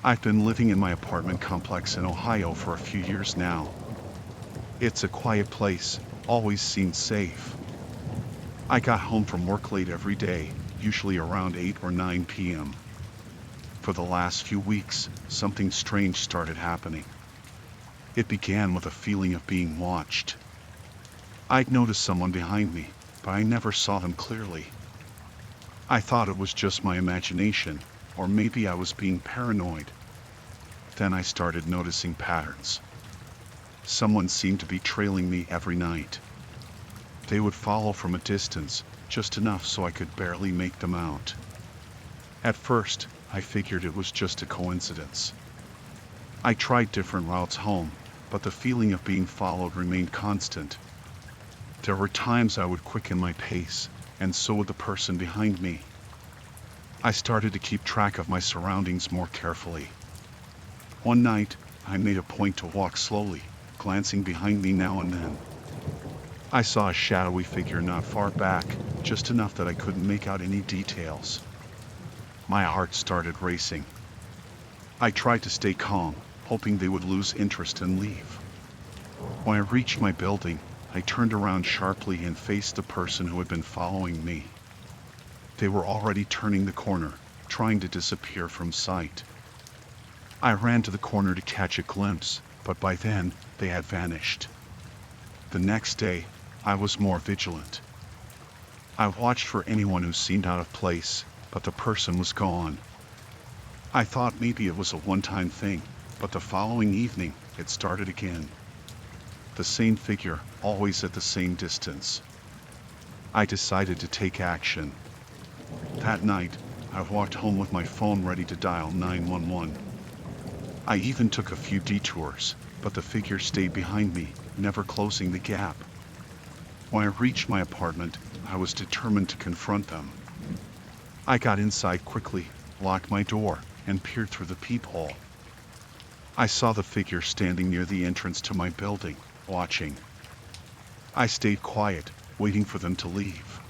I've been living in my apartment complex in Ohio for a few years now. It's a quiet place, always seemed safe. I got home from work late every day, usually around 8 or 9 p.m. For the last few weeks, something strange started happening. It began with a feeling of being watched. I'd noticed someone behind me, but I never saw them clearly. I thought it was just my imagination, or maybe I was being paranoid. Then I started noticing patterns. Someone seemed to be trailing me every night. They would follow from a distance, just enough so I could barely make them out. At first, I figured it was just a coincidence. I tried different routes home, but the feeling of being followed remained constant. There were times I would quicken my pace, and so would the person behind me. I started to keep track of my surroundings more carefully. One night, I made a point to walk slowly, glancing behind me now and then. I saw a shadowy figure not far back, just enough that I couldn't make out any details. My heart started racing. I tried to stay calm, hoping they would lose interest and leave. When I reached my building, I turned around sharply and faced the person who had been following me. They were already turning the corner, trying to disappear from sight. I ran to the corner to catch a glimpse, but by then, they had vanished. The next day, I was more vigilant. I watched for anyone who seemed out of place, but the person was gone. I thought maybe it was a one-time thing, but the following evening, it started again. The same figure, always at the same distance. I decided to take action. That night, I walked home with my phone ready to dial 911. I even took a few detours, but the figure stayed behind me, never closing the gap. When I reached my apartment, I was determined to confront them. I got inside quickly, locked my door, and peered through the peephole. I saw the figure standing near the entrance to my building, watching. I stayed quiet, waiting for them to leave.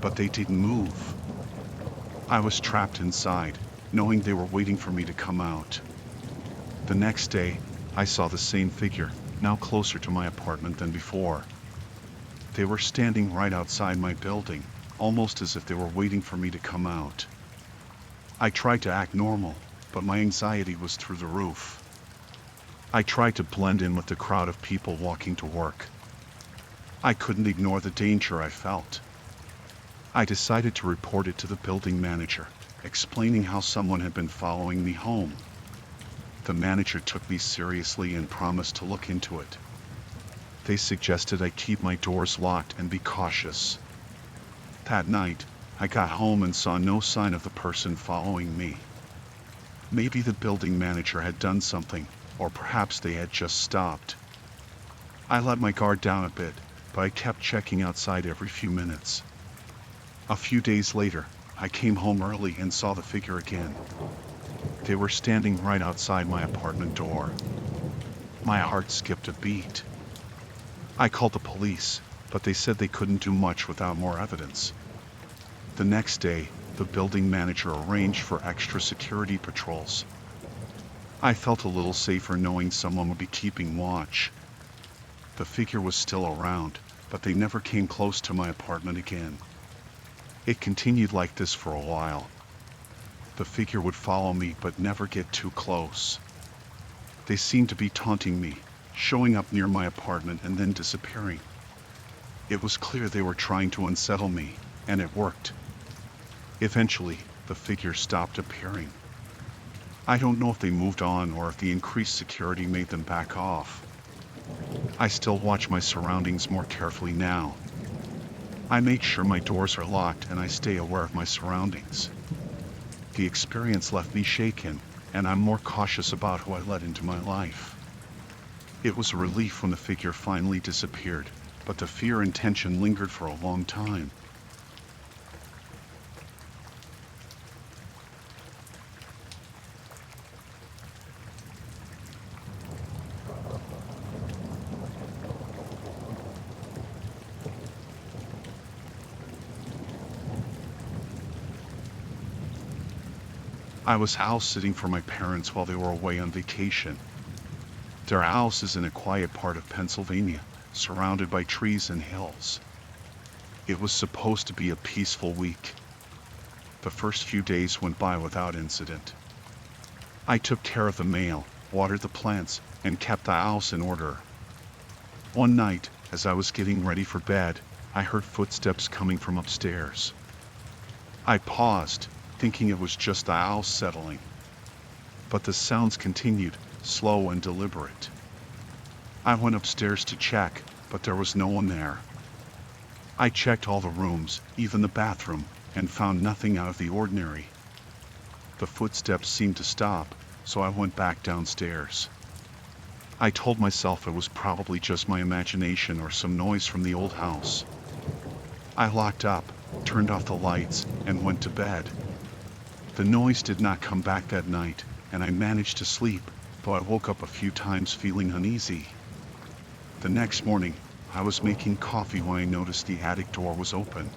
But they didn't move. I was trapped inside, knowing they were waiting for me to come out. The next day, I saw the same figure, now closer to my apartment than before. They were standing right outside my building, almost as if they were waiting for me to come out. I tried to act normal, but my anxiety was through the roof. I tried to blend in with the crowd of people walking to work. I couldn't ignore the danger I felt. I decided to report it to the building manager, explaining how someone had been following me home. The manager took me seriously and promised to look into it. They suggested I keep my doors locked and be cautious. That night, I got home and saw no sign of the person following me. Maybe the building manager had done something, or perhaps they had just stopped. I let my guard down a bit, but I kept checking outside every few minutes. A few days later, I came home early and saw the figure again. They were standing right outside my apartment door. My heart skipped a beat. I called the police, but they said they couldn't do much without more evidence. The next day, the building manager arranged for extra security patrols. I felt a little safer knowing someone would be keeping watch. The figure was still around, but they never came close to my apartment again. It continued like this for a while. The figure would follow me but never get too close. They seemed to be taunting me, showing up near my apartment and then disappearing. It was clear they were trying to unsettle me, and it worked. Eventually, the figure stopped appearing. I don't know if they moved on or if the increased security made them back off. I still watch my surroundings more carefully now. I make sure my doors are locked and I stay aware of my surroundings. The experience left me shaken, and I'm more cautious about who I let into my life. It was a relief when the figure finally disappeared, but the fear and tension lingered for a long time. I was house sitting for my parents while they were away on vacation. Their house is in a quiet part of Pennsylvania, surrounded by trees and hills. It was supposed to be a peaceful week. The first few days went by without incident. I took care of the mail, watered the plants, and kept the house in order. One night, as I was getting ready for bed, I heard footsteps coming from upstairs. I paused, thinking it was just the house settling. But the sounds continued, slow and deliberate. I went upstairs to check, but there was no one there. I checked all the rooms, even the bathroom, and found nothing out of the ordinary. The footsteps seemed to stop, so I went back downstairs. I told myself it was probably just my imagination or some noise from the old house. I locked up, turned off the lights, and went to bed. The noise did not come back that night, and I managed to sleep, though I woke up a few times feeling uneasy. The next morning, I was making coffee when I noticed the attic door was open.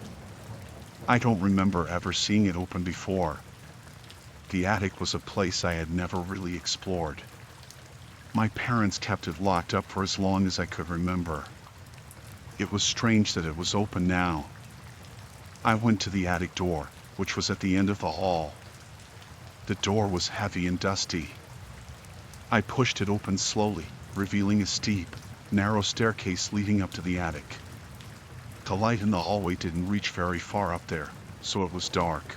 I don't remember ever seeing it open before. The attic was a place I had never really explored. My parents kept it locked up for as long as I could remember. It was strange that it was open now. I went to the attic door, which was at the end of the hall. The door was heavy and dusty. I pushed it open slowly, revealing a steep, narrow staircase leading up to the attic. The light in the hallway didn't reach very far up there, so it was dark.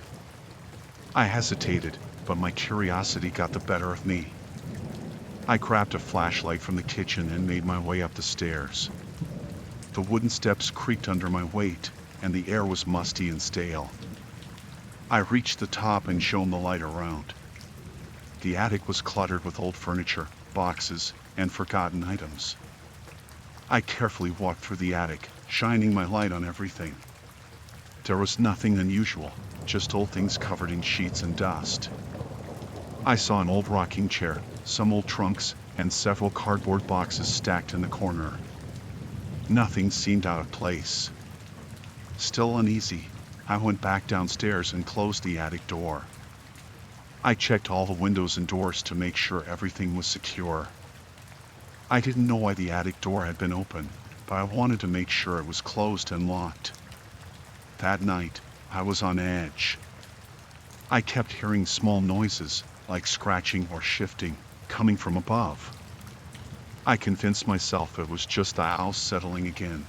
I hesitated, but my curiosity got the better of me. I grabbed a flashlight from the kitchen and made my way up the stairs. The wooden steps creaked under my weight, and the air was musty and stale. I reached the top and shone the light around. The attic was cluttered with old furniture, boxes, and forgotten items. I carefully walked through the attic, shining my light on everything. There was nothing unusual, just old things covered in sheets and dust. I saw an old rocking chair, some old trunks, and several cardboard boxes stacked in the corner. Nothing seemed out of place. Still uneasy, I went back downstairs and closed the attic door. I checked all the windows and doors to make sure everything was secure. I didn't know why the attic door had been open, but I wanted to make sure it was closed and locked. That night, I was on edge. I kept hearing small noises, like scratching or shifting, coming from above. I convinced myself it was just the house settling again.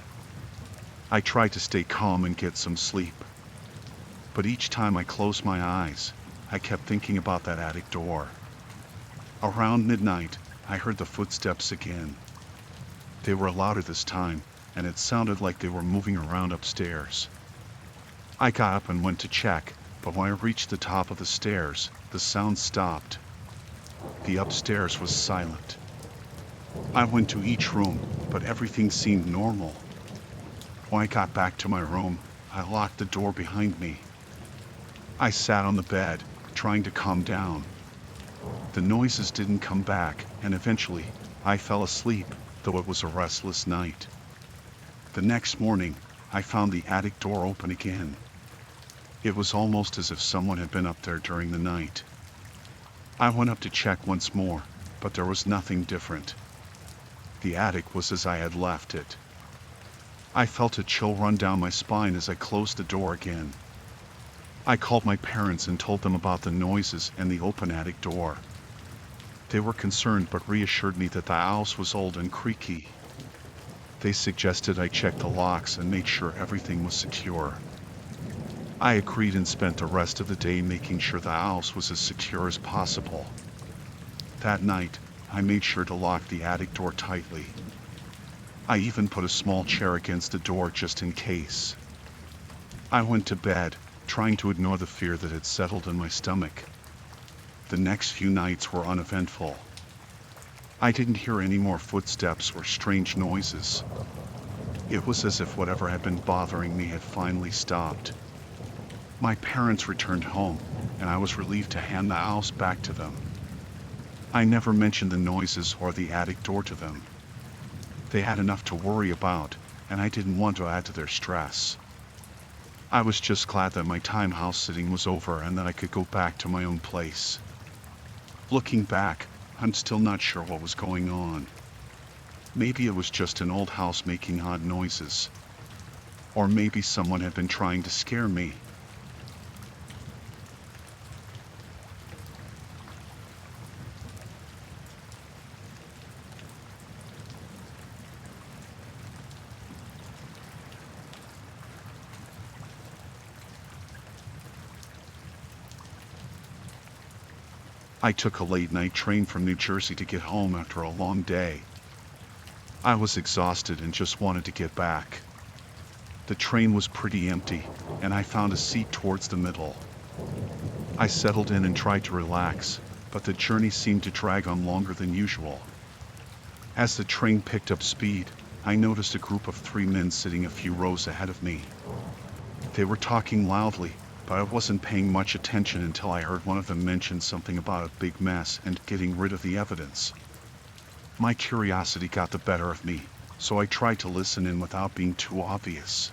I tried to stay calm and get some sleep. But each time I closed my eyes, I kept thinking about that attic door. Around midnight, I heard the footsteps again. They were louder this time, and it sounded like they were moving around upstairs. I got up and went to check, but when I reached the top of the stairs, the sound stopped. The upstairs was silent. I went to each room, but everything seemed normal. When I got back to my room, I locked the door behind me. I sat on the bed, trying to calm down. The noises didn't come back, and eventually, I fell asleep, though it was a restless night. The next morning, I found the attic door open again. It was almost as if someone had been up there during the night. I went up to check once more, but there was nothing different. The attic was as I had left it. I felt a chill run down my spine as I closed the door again. I called my parents and told them about the noises and the open attic door. They were concerned but reassured me that the house was old and creaky. They suggested I check the locks and make sure everything was secure. I agreed and spent the rest of the day making sure the house was as secure as possible. That night, I made sure to lock the attic door tightly. I even put a small chair against the door just in case. I went to bed, trying to ignore the fear that had settled in my stomach. The next few nights were uneventful. I didn't hear any more footsteps or strange noises. It was as if whatever had been bothering me had finally stopped. My parents returned home, and I was relieved to hand the house back to them. I never mentioned the noises or the attic door to them. They had enough to worry about, and I didn't want to add to their stress. I was just glad that my time house sitting was over and that I could go back to my own place. Looking back, I'm still not sure what was going on. Maybe it was just an old house making odd noises. Or maybe someone had been trying to scare me. I took a late-night train from New Jersey to get home after a long day. I was exhausted and just wanted to get back. The train was pretty empty, and I found a seat towards the middle. I settled in and tried to relax, but the journey seemed to drag on longer than usual. As the train picked up speed, I noticed a group of 3 men sitting a few rows ahead of me. They were talking loudly, but I wasn't paying much attention until I heard one of them mention something about a big mess and getting rid of the evidence. My curiosity got the better of me, so I tried to listen in without being too obvious.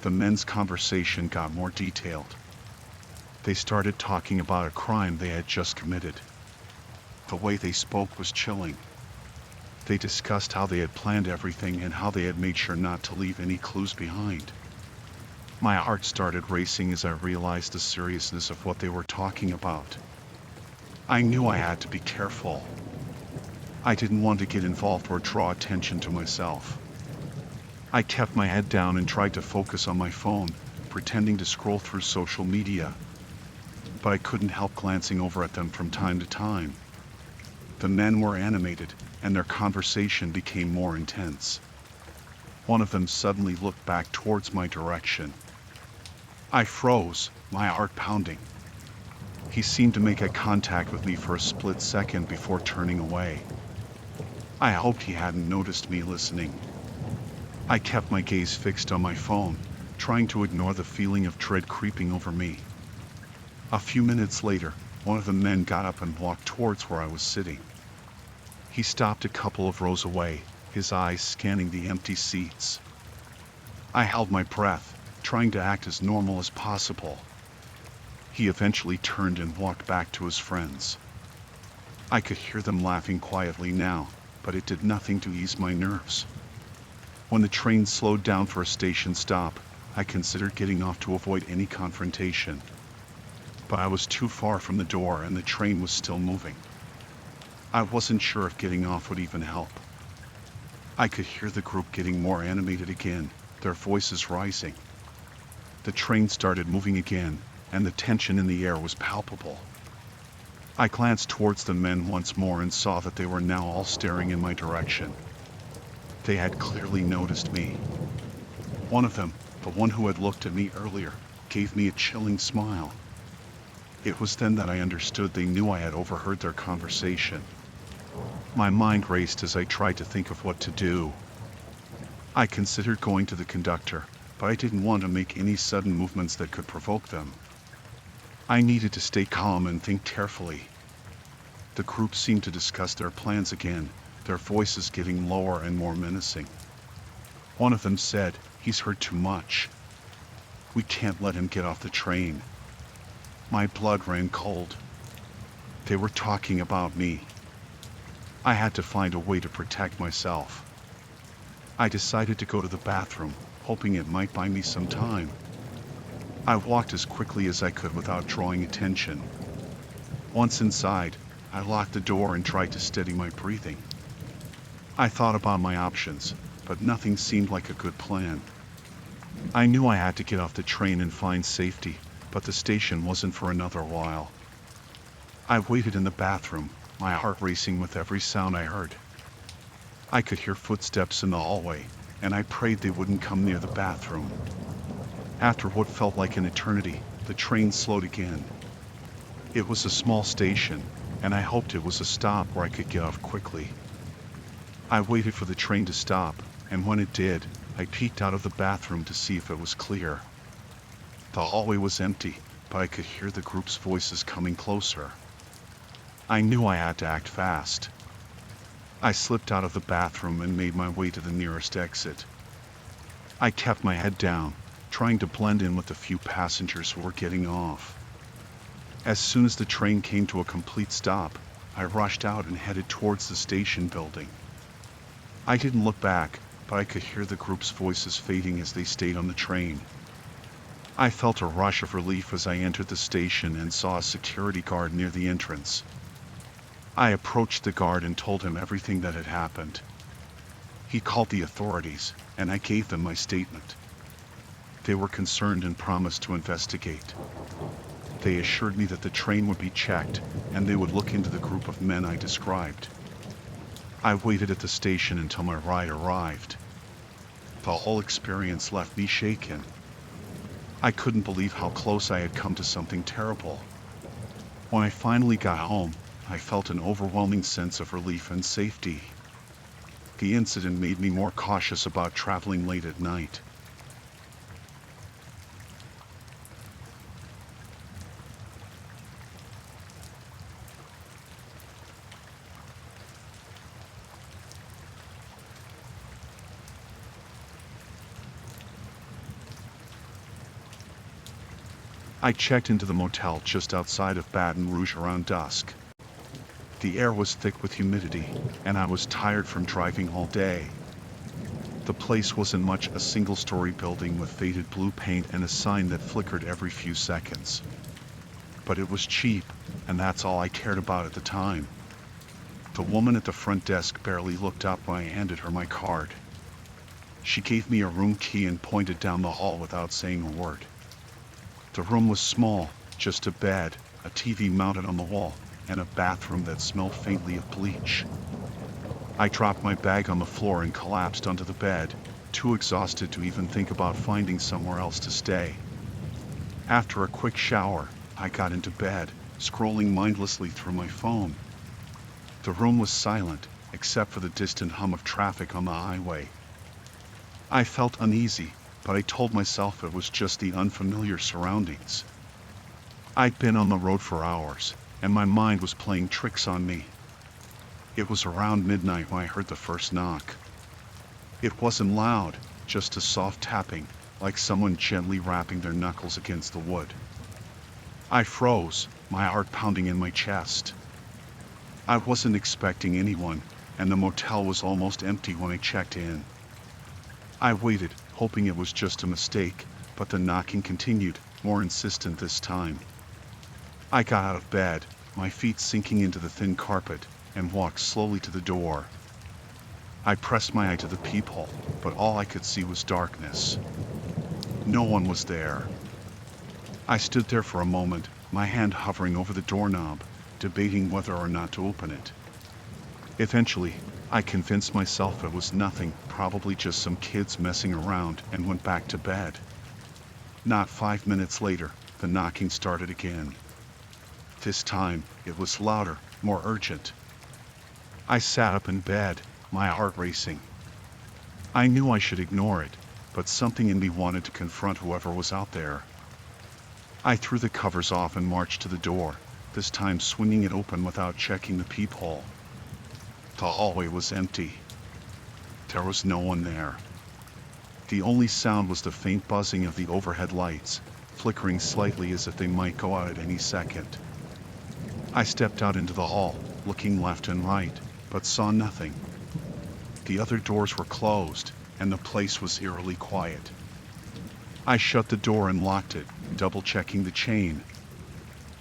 The men's conversation got more detailed. They started talking about a crime they had just committed. The way they spoke was chilling. They discussed how they had planned everything and how they had made sure not to leave any clues behind. My heart started racing as I realized the seriousness of what they were talking about. I knew I had to be careful. I didn't want to get involved or draw attention to myself. I kept my head down and tried to focus on my phone, pretending to scroll through social media. But I couldn't help glancing over at them from time to time. The men were animated, and their conversation became more intense. One of them suddenly looked back towards my direction. I froze, my heart pounding. He seemed to make eye contact with me for a split second before turning away. I hoped he hadn't noticed me listening. I kept my gaze fixed on my phone, trying to ignore the feeling of dread creeping over me. A few minutes later, one of the men got up and walked towards where I was sitting. He stopped a couple of rows away, his eyes scanning the empty seats. I held my breath, trying to act as normal as possible. He eventually turned and walked back to his friends. I could hear them laughing quietly now, but it did nothing to ease my nerves. When the train slowed down for a station stop, I considered getting off to avoid any confrontation. But I was too far from the door and the train was still moving. I wasn't sure if getting off would even help. I could hear the group getting more animated again, their voices rising. The train started moving again, and the tension in the air was palpable. I glanced towards the men once more and saw that they were now all staring in my direction. They had clearly noticed me. One of them, the one who had looked at me earlier, gave me a chilling smile. It was then that I understood they knew I had overheard their conversation. My mind raced as I tried to think of what to do. I considered going to the conductor, but I didn't want to make any sudden movements that could provoke them. I needed to stay calm and think carefully. The group seemed to discuss their plans again, their voices getting lower and more menacing. One of them said, "He's heard too much. We can't let him get off the train." My blood ran cold. They were talking about me. I had to find a way to protect myself. I decided to go to the bathroom, hoping it might buy me some time. I walked as quickly as I could without drawing attention. Once inside, I locked the door and tried to steady my breathing. I thought about my options, but nothing seemed like a good plan. I knew I had to get off the train and find safety, but the station wasn't for another while. I waited in the bathroom, my heart racing with every sound I heard. I could hear footsteps in the hallway, and I prayed they wouldn't come near the bathroom. After what felt like an eternity, the train slowed again. It was a small station, and I hoped it was a stop where I could get off quickly. I waited for the train to stop, and when it did, I peeked out of the bathroom to see if it was clear. The hallway was empty, but I could hear the group's voices coming closer. I knew I had to act fast. I slipped out of the bathroom and made my way to the nearest exit. I kept my head down, trying to blend in with the few passengers who were getting off. As soon as the train came to a complete stop, I rushed out and headed towards the station building. I didn't look back, but I could hear the group's voices fading as they stayed on the train. I felt a rush of relief as I entered the station and saw a security guard near the entrance. I approached the guard and told him everything that had happened. He called the authorities, and I gave them my statement. They were concerned and promised to investigate. They assured me that the train would be checked, and they would look into the group of men I described. I waited at the station until my ride arrived. The whole experience left me shaken. I couldn't believe how close I had come to something terrible. When I finally got home, I felt an overwhelming sense of relief and safety. The incident made me more cautious about traveling late at night. I checked into the motel just outside of Baton Rouge around dusk. The air was thick with humidity, and I was tired from driving all day. The place wasn't much a single-story building with faded blue paint and a sign that flickered every few seconds. But it was cheap, and that's all I cared about at the time. The woman at the front desk barely looked up when I handed her my card. She gave me a room key and pointed down the hall without saying a word. The room was small, just a bed, a TV mounted on the wall, and a bathroom that smelled faintly of bleach. I dropped my bag on the floor and collapsed onto the bed, too exhausted to even think about finding somewhere else to stay. After a quick shower, I got into bed, scrolling mindlessly through my phone. The room was silent, except for the distant hum of traffic on the highway. I felt uneasy, but I told myself it was just the unfamiliar surroundings. I'd been on the road for hours, and my mind was playing tricks on me. It was around midnight when I heard the first knock. It wasn't loud, just a soft tapping, like someone gently rapping their knuckles against the wood. I froze, my heart pounding in my chest. I wasn't expecting anyone, and the motel was almost empty when I checked in. I waited, hoping it was just a mistake, but the knocking continued, more insistent this time. I got out of bed, my feet sinking into the thin carpet, and walked slowly to the door. I pressed my eye to the peephole, but all I could see was darkness. No one was there. I stood there for a moment, my hand hovering over the doorknob, debating whether or not to open it. Eventually, I convinced myself it was nothing, probably just some kids messing around, and went back to bed. Not 5 minutes later, the knocking started again. This time, it was louder, more urgent. I sat up in bed, my heart racing. I knew I should ignore it, but something in me wanted to confront whoever was out there. I threw the covers off and marched to the door, this time swinging it open without checking the peephole. The hallway was empty. There was no one there. The only sound was the faint buzzing of the overhead lights, flickering slightly as if they might go out at any second. I stepped out into the hall, looking left and right, but saw nothing. The other doors were closed, and the place was eerily quiet. I shut the door and locked it, double-checking the chain.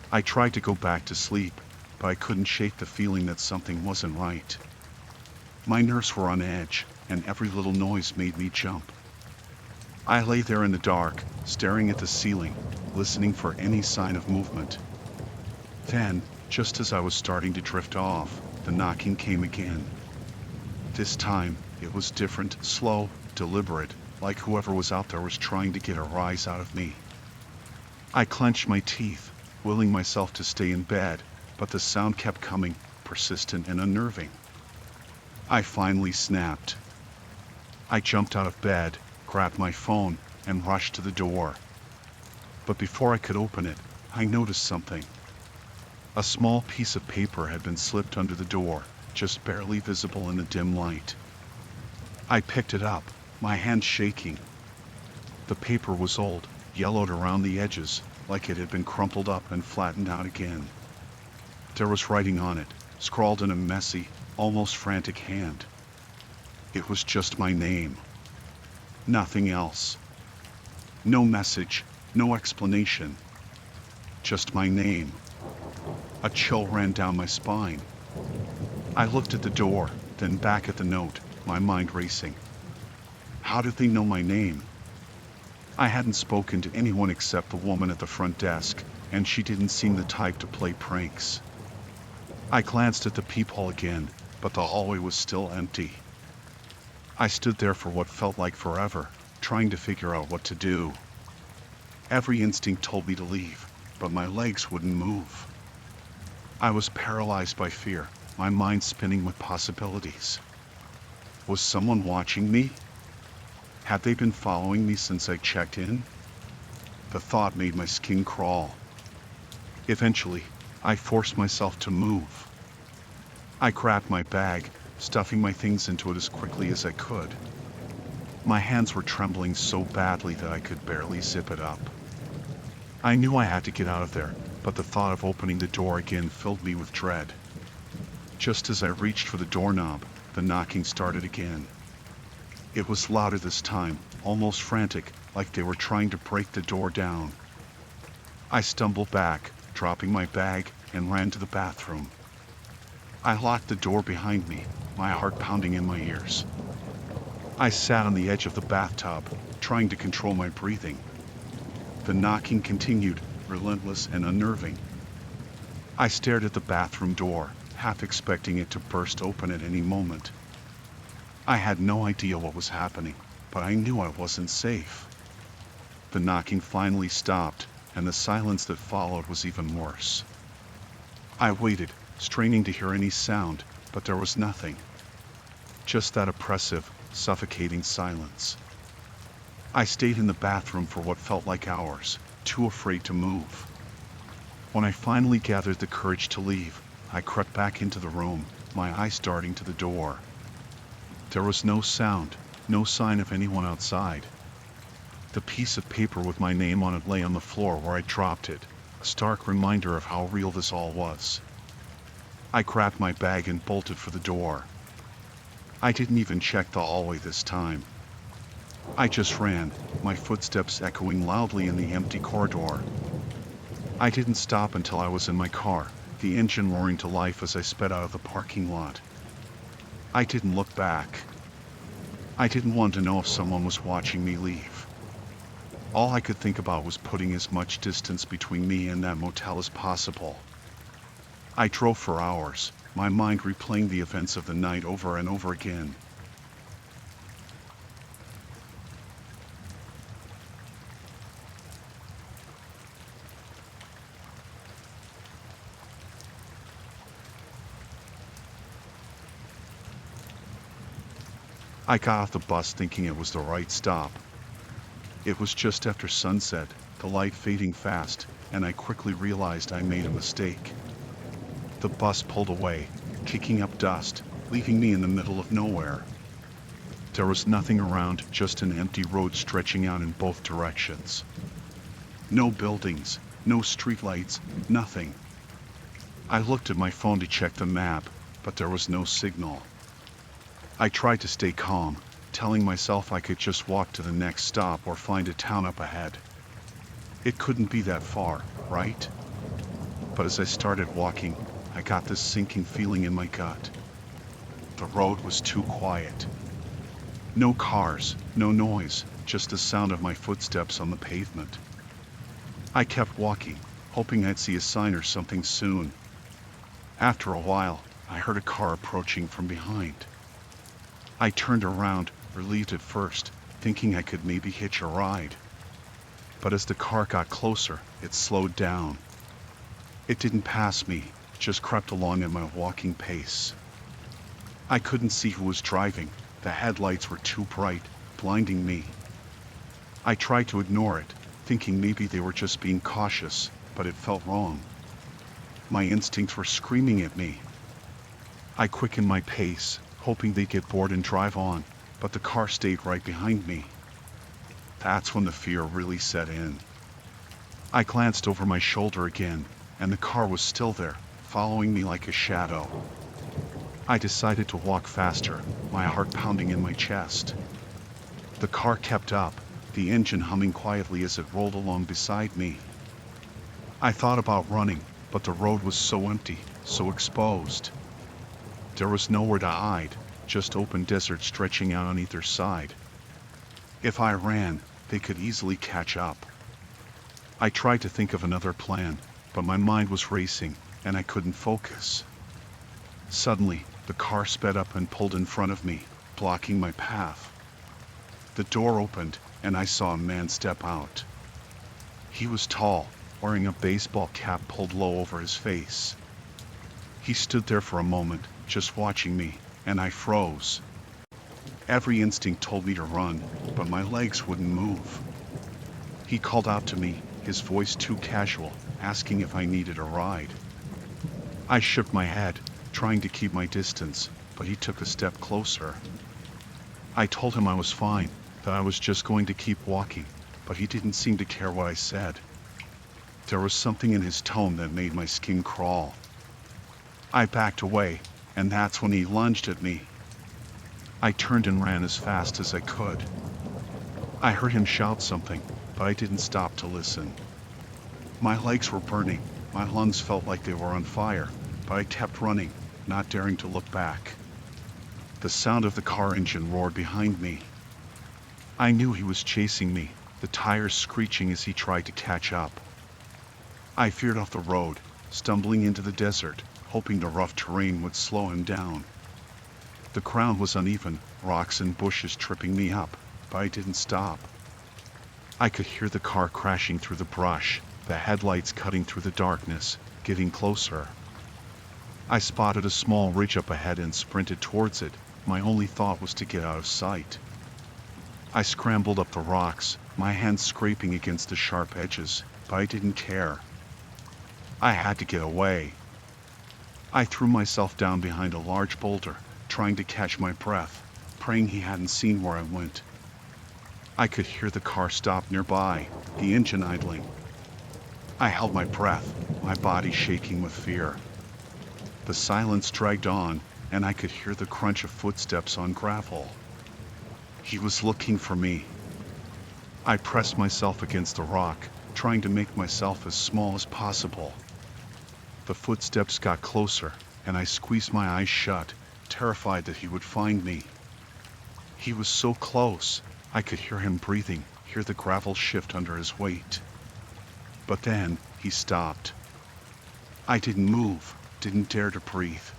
I tried to go back to sleep, but I couldn't shake the feeling that something wasn't right. My nerves were on edge, and every little noise made me jump. I lay there in the dark, staring at the ceiling, listening for any sign of movement. Then, just as I was starting to drift off, the knocking came again. This time, it was different, slow, deliberate, like whoever was out there was trying to get a rise out of me. I clenched my teeth, willing myself to stay in bed, but the sound kept coming, persistent and unnerving. I finally snapped. I jumped out of bed, grabbed my phone, and rushed to the door. But before I could open it, I noticed something. A small piece of paper had been slipped under the door, just barely visible in the dim light. I picked it up, my hand shaking. The paper was old, yellowed around the edges, like it had been crumpled up and flattened out again. There was writing on it, scrawled in a messy, almost frantic hand. It was just my name. Nothing else. No message, no explanation. Just my name. A chill ran down my spine. I looked at the door, then back at the note, my mind racing. How did they know my name? I hadn't spoken to anyone except the woman at the front desk, and she didn't seem the type to play pranks. I glanced at the peephole again, but the hallway was still empty. I stood there for what felt like forever, trying to figure out what to do. Every instinct told me to leave, but my legs wouldn't move. I was paralyzed by fear, my mind spinning with possibilities. Was someone watching me? Had they been following me since I checked in? The thought made my skin crawl. Eventually, I forced myself to move. I grabbed my bag, stuffing my things into it as quickly as I could. My hands were trembling so badly that I could barely zip it up. I knew I had to get out of there, but the thought of opening the door again filled me with dread. Just as I reached for the doorknob, the knocking started again. It was louder this time, almost frantic, like they were trying to break the door down. I stumbled back, dropping my bag, and ran to the bathroom. I locked the door behind me, my heart pounding in my ears. I sat on the edge of the bathtub, trying to control my breathing. The knocking continued, relentless and unnerving. I stared at the bathroom door, half expecting it to burst open at any moment. I had no idea what was happening, but I knew I wasn't safe. The knocking finally stopped, and the silence that followed was even worse. I waited, straining to hear any sound, but there was nothing. Just that oppressive, suffocating silence. I stayed in the bathroom for what felt like hours, too afraid to move. When I finally gathered the courage to leave, I crept back into the room, my eyes darting to the door. There was no sound, no sign of anyone outside. The piece of paper with my name on it lay on the floor where I dropped it, a stark reminder of how real this all was. I grabbed my bag and bolted for the door. I didn't even check the hallway this time. I just ran, my footsteps echoing loudly in the empty corridor. I didn't stop until I was in my car, the engine roaring to life as I sped out of the parking lot. I didn't look back. I didn't want to know if someone was watching me leave. All I could think about was putting as much distance between me and that motel as possible. I drove for hours, my mind replaying the events of the night over and over again. I got off the bus thinking it was the right stop. It was just after sunset, the light fading fast, and I quickly realized I made a mistake. The bus pulled away, kicking up dust, leaving me in the middle of nowhere. There was nothing around, just an empty road stretching out in both directions. No buildings, no streetlights, nothing. I looked at my phone to check the map, but there was no signal. I tried to stay calm, telling myself I could just walk to the next stop or find a town up ahead. It couldn't be that far, right? But as I started walking, I got this sinking feeling in my gut. The road was too quiet. No cars, no noise, just the sound of my footsteps on the pavement. I kept walking, hoping I'd see a sign or something soon. After a while, I heard a car approaching from behind. I turned around, relieved at first, thinking I could maybe hitch a ride. But as the car got closer, it slowed down. It didn't pass me, just crept along at my walking pace. I couldn't see who was driving, the headlights were too bright, blinding me. I tried to ignore it, thinking maybe they were just being cautious, but it felt wrong. My instincts were screaming at me. I quickened my pace, hoping they'd get bored and drive on, but the car stayed right behind me. That's when the fear really set in. I glanced over my shoulder again, and the car was still there, following me like a shadow. I decided to walk faster, my heart pounding in my chest. The car kept up, the engine humming quietly as it rolled along beside me. I thought about running, but the road was so empty, so exposed. There was nowhere to hide, just open desert stretching out on either side. If I ran, they could easily catch up. I tried to think of another plan, but my mind was racing, and I couldn't focus. Suddenly, The car sped up and pulled in front of me, blocking my path. The door opened, and I saw a man step out. He was tall, wearing a baseball cap pulled low over his face. He stood there for a moment, just watching me, and I froze. Every instinct told me to run, but my legs wouldn't move. He called out to me, his voice too casual, asking if I needed a ride. I shook my head, trying to keep my distance, but he took a step closer. I told him I was fine, that I was just going to keep walking, but he didn't seem to care what I said. There was something in his tone that made my skin crawl. I backed away, and that's when he lunged at me. I turned and ran as fast as I could. I heard him shout something, but I didn't stop to listen. My legs were burning, my lungs felt like they were on fire, but I kept running, not daring to look back. The sound of the car engine roared behind me. I knew he was chasing me, the tires screeching as he tried to catch up. I veered off the road, stumbling into the desert, hoping the rough terrain would slow him down. The ground was uneven, rocks and bushes tripping me up, but I didn't stop. I could hear the car crashing through the brush, the headlights cutting through the darkness, getting closer. I spotted a small ridge up ahead and sprinted towards it. My only thought was to get out of sight. I scrambled up the rocks, my hands scraping against the sharp edges, but I didn't care. I had to get away. I threw myself down behind a large boulder, trying to catch my breath, praying he hadn't seen where I went. I could hear the car stop nearby, the engine idling. I held my breath, my body shaking with fear. The silence dragged on, and I could hear the crunch of footsteps on gravel. He was looking for me. I pressed myself against the rock, trying to make myself as small as possible. The footsteps got closer, and I squeezed my eyes shut, terrified that he would find me. He was so close, I could hear him breathing, hear the gravel shift under his weight. But then, he stopped. I didn't move, didn't dare to breathe.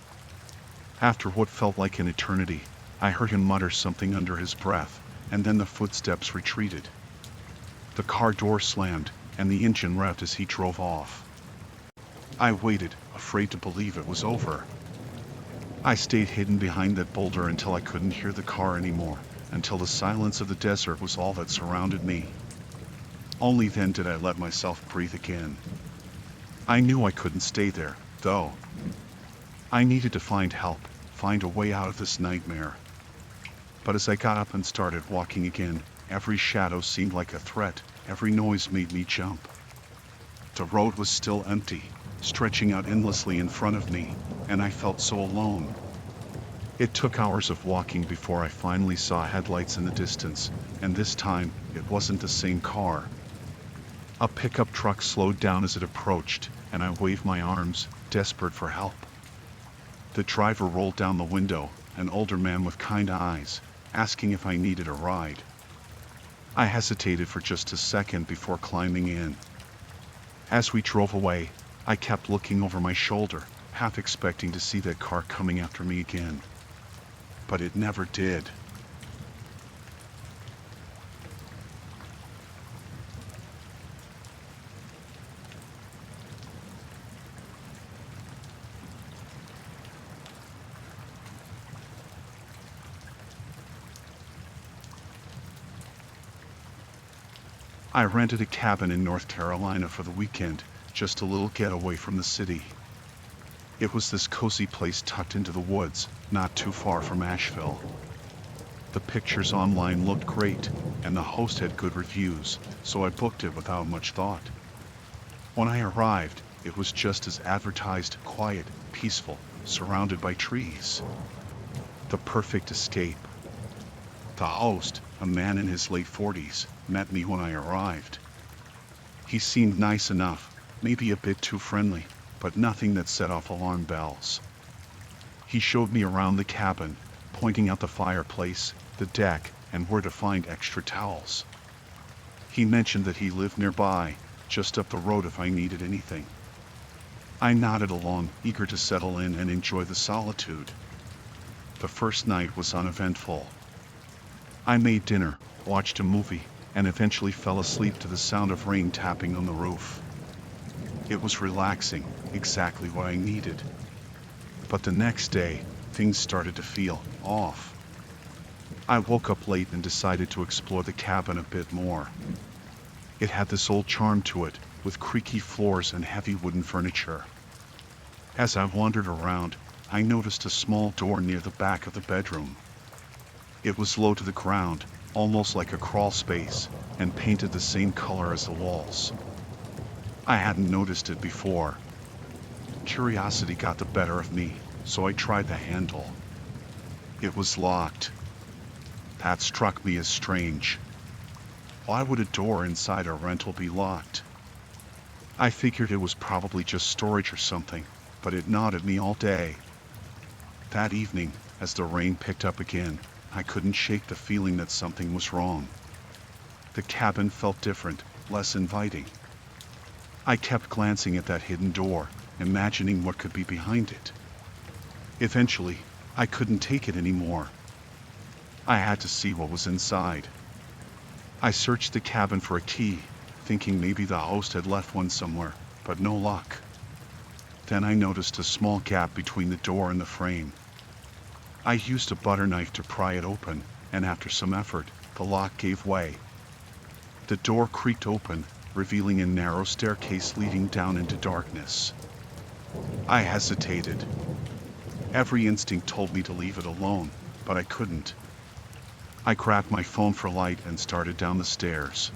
After what felt like an eternity, I heard him mutter something under his breath, and then the footsteps retreated. The car door slammed, and the engine revved as he drove off. I waited, afraid to believe it was over. I stayed hidden behind that boulder until I couldn't hear the car anymore, until the silence of the desert was all that surrounded me. Only then did I let myself breathe again. I knew I couldn't stay there, though. I needed to find help, find a way out of this nightmare. But as I got up and started walking again, every shadow seemed like a threat, every noise made me jump. The road was still empty, stretching out endlessly in front of me, and I felt so alone. It took hours of walking before I finally saw headlights in the distance, and this time, it wasn't the same car. A pickup truck slowed down as it approached, and I waved my arms, desperate for help. The driver rolled down the window, an older man with kind eyes, asking if I needed a ride. I hesitated for just a second before climbing in. As we drove away, I kept looking over my shoulder, half expecting to see that car coming after me again. But it never did. I rented a cabin in North Carolina for the weekend, just a little getaway from the city. It was this cozy place tucked into the woods, not too far from Asheville. The pictures online looked great, and the host had good reviews, so I booked it without much thought. When I arrived, it was just as advertised, quiet, peaceful, surrounded by trees. The perfect escape. The host, a man in his late 40s, met me when I arrived. He seemed nice enough, maybe a bit too friendly, but nothing that set off alarm bells. He showed me around the cabin, pointing out the fireplace, the deck, and where to find extra towels. He mentioned that he lived nearby, just up the road if I needed anything. I nodded along, eager to settle in and enjoy the solitude. The first night was uneventful. I made dinner, watched a movie, and eventually fell asleep to the sound of rain tapping on the roof. It was relaxing, exactly what I needed. But the next day, things started to feel off. I woke up late and decided to explore the cabin a bit more. It had this old charm to it, with creaky floors and heavy wooden furniture. As I wandered around, I noticed a small door near the back of the bedroom. It was low to the ground, almost like a crawl space, and painted the same color as the walls. I hadn't noticed it before. Curiosity got the better of me, so I tried the handle. It was locked. That struck me as strange. Why would a door inside a rental be locked? I figured it was probably just storage or something, but it gnawed at me all day. That evening, as the rain picked up again, I couldn't shake the feeling that something was wrong. The cabin felt different, less inviting. I kept glancing at that hidden door, imagining what could be behind it. Eventually, I couldn't take it anymore. I had to see what was inside. I searched the cabin for a key, thinking maybe the host had left one somewhere, but no luck. Then I noticed a small gap between the door and the frame. I used a butter knife to pry it open, and after some effort, the lock gave way. The door creaked open, revealing a narrow staircase leading down into darkness. I hesitated. Every instinct told me to leave it alone, but I couldn't. I grabbed my phone for light and started down the stairs.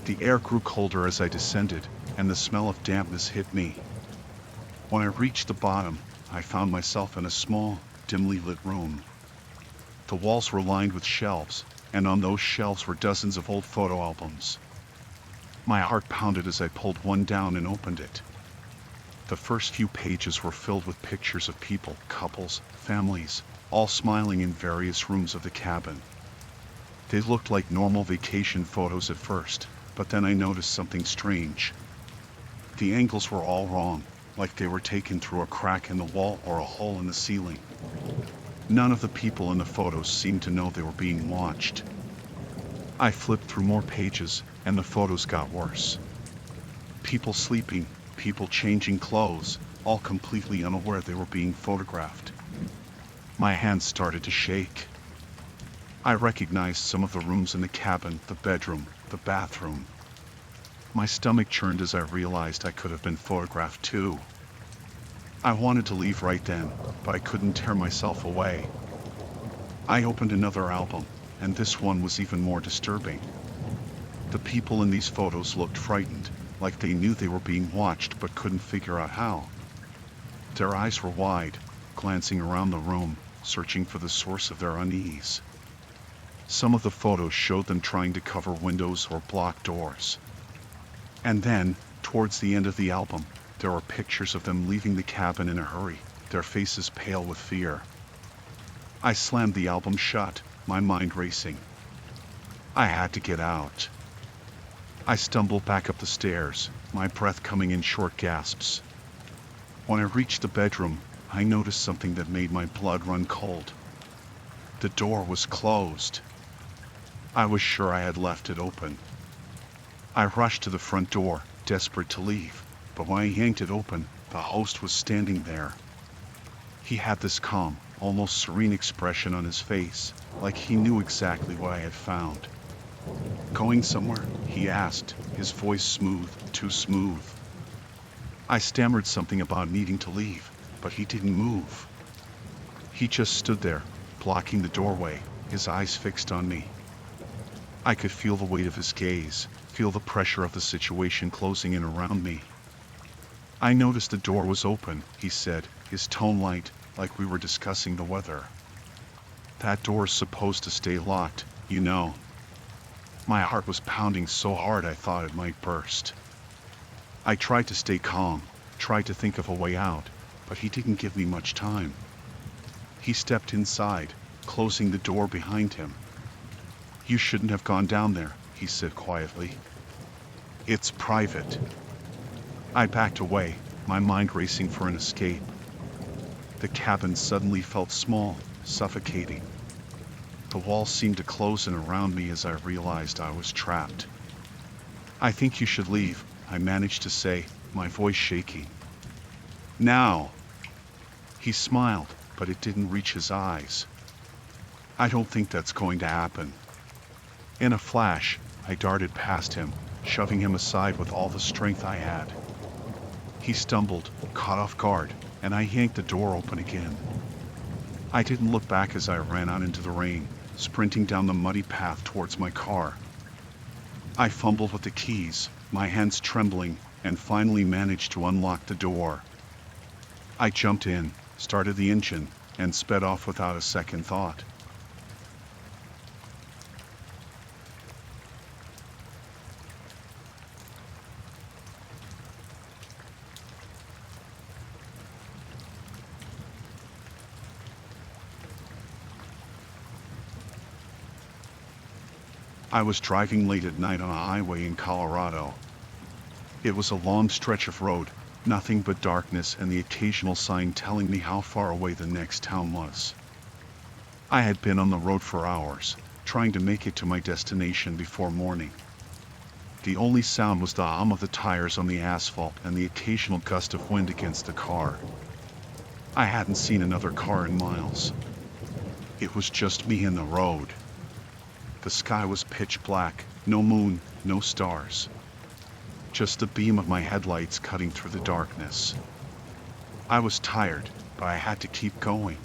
The air grew colder as I descended, and the smell of dampness hit me. When I reached the bottom, I found myself in a small, dimly lit room. The walls were lined with shelves, and on those shelves were dozens of old photo albums. My heart pounded as I pulled one down and opened it. The first few pages were filled with pictures of people, couples, families, all smiling in various rooms of the cabin. They looked like normal vacation photos at first, but then I noticed something strange. The angles were all wrong, like they were taken through a crack in the wall or a hole in the ceiling. None of the people in the photos seemed to know they were being watched. I flipped through more pages, and the photos got worse. People sleeping, people changing clothes, all completely unaware they were being photographed. My hands started to shake. I recognized some of the rooms in the cabin, the bedroom, the bathroom. My stomach churned as I realized I could have been photographed too. I wanted to leave right then, but I couldn't tear myself away. I opened another album, and this one was even more disturbing. The people in these photos looked frightened, like they knew they were being watched but couldn't figure out how. Their eyes were wide, glancing around the room, searching for the source of their unease. Some of the photos showed them trying to cover windows or block doors. And then, towards the end of the album, there were pictures of them leaving the cabin in a hurry, their faces pale with fear. I slammed the album shut, my mind racing. I had to get out. I stumbled back up the stairs, my breath coming in short gasps. When I reached the bedroom, I noticed something that made my blood run cold. The door was closed. I was sure I had left it open. I rushed to the front door, desperate to leave, but when I yanked it open, the host was standing there. He had this calm, almost serene expression on his face, like he knew exactly what I had found. "Going somewhere?" he asked, his voice smooth, too smooth. I stammered something about needing to leave, but he didn't move. He just stood there, blocking the doorway, his eyes fixed on me. I could feel the weight of his gaze, feel the pressure of the situation closing in around me. "I noticed the door was open," he said, his tone light, like we were discussing the weather. "That door's supposed to stay locked, you know." My heart was pounding so hard I thought it might burst. I tried to stay calm, tried to think of a way out, but he didn't give me much time. He stepped inside, closing the door behind him. "You shouldn't have gone down there," he said quietly. "It's private." I backed away, my mind racing for an escape. The cabin suddenly felt small, suffocating. The walls seemed to close in around me as I realized I was trapped. "I think you should leave," I managed to say, my voice shaking. "Now." He smiled, but it didn't reach his eyes. "I don't think that's going to happen." In a flash, I darted past him, shoving him aside with all the strength I had. He stumbled, caught off guard, and I yanked the door open again. I didn't look back as I ran out into the rain, sprinting down the muddy path towards my car. I fumbled with the keys, my hands trembling, and finally managed to unlock the door. I jumped in, started the engine, and sped off without a second thought. I was driving late at night on a highway in Colorado. It was a long stretch of road, nothing but darkness and the occasional sign telling me how far away the next town was. I had been on the road for hours, trying to make it to my destination before morning. The only sound was the hum of the tires on the asphalt and the occasional gust of wind against the car. I hadn't seen another car in miles. It was just me and the road. The sky was pitch black, no moon, no stars. Just the beam of my headlights cutting through the darkness. I was tired, but I had to keep going.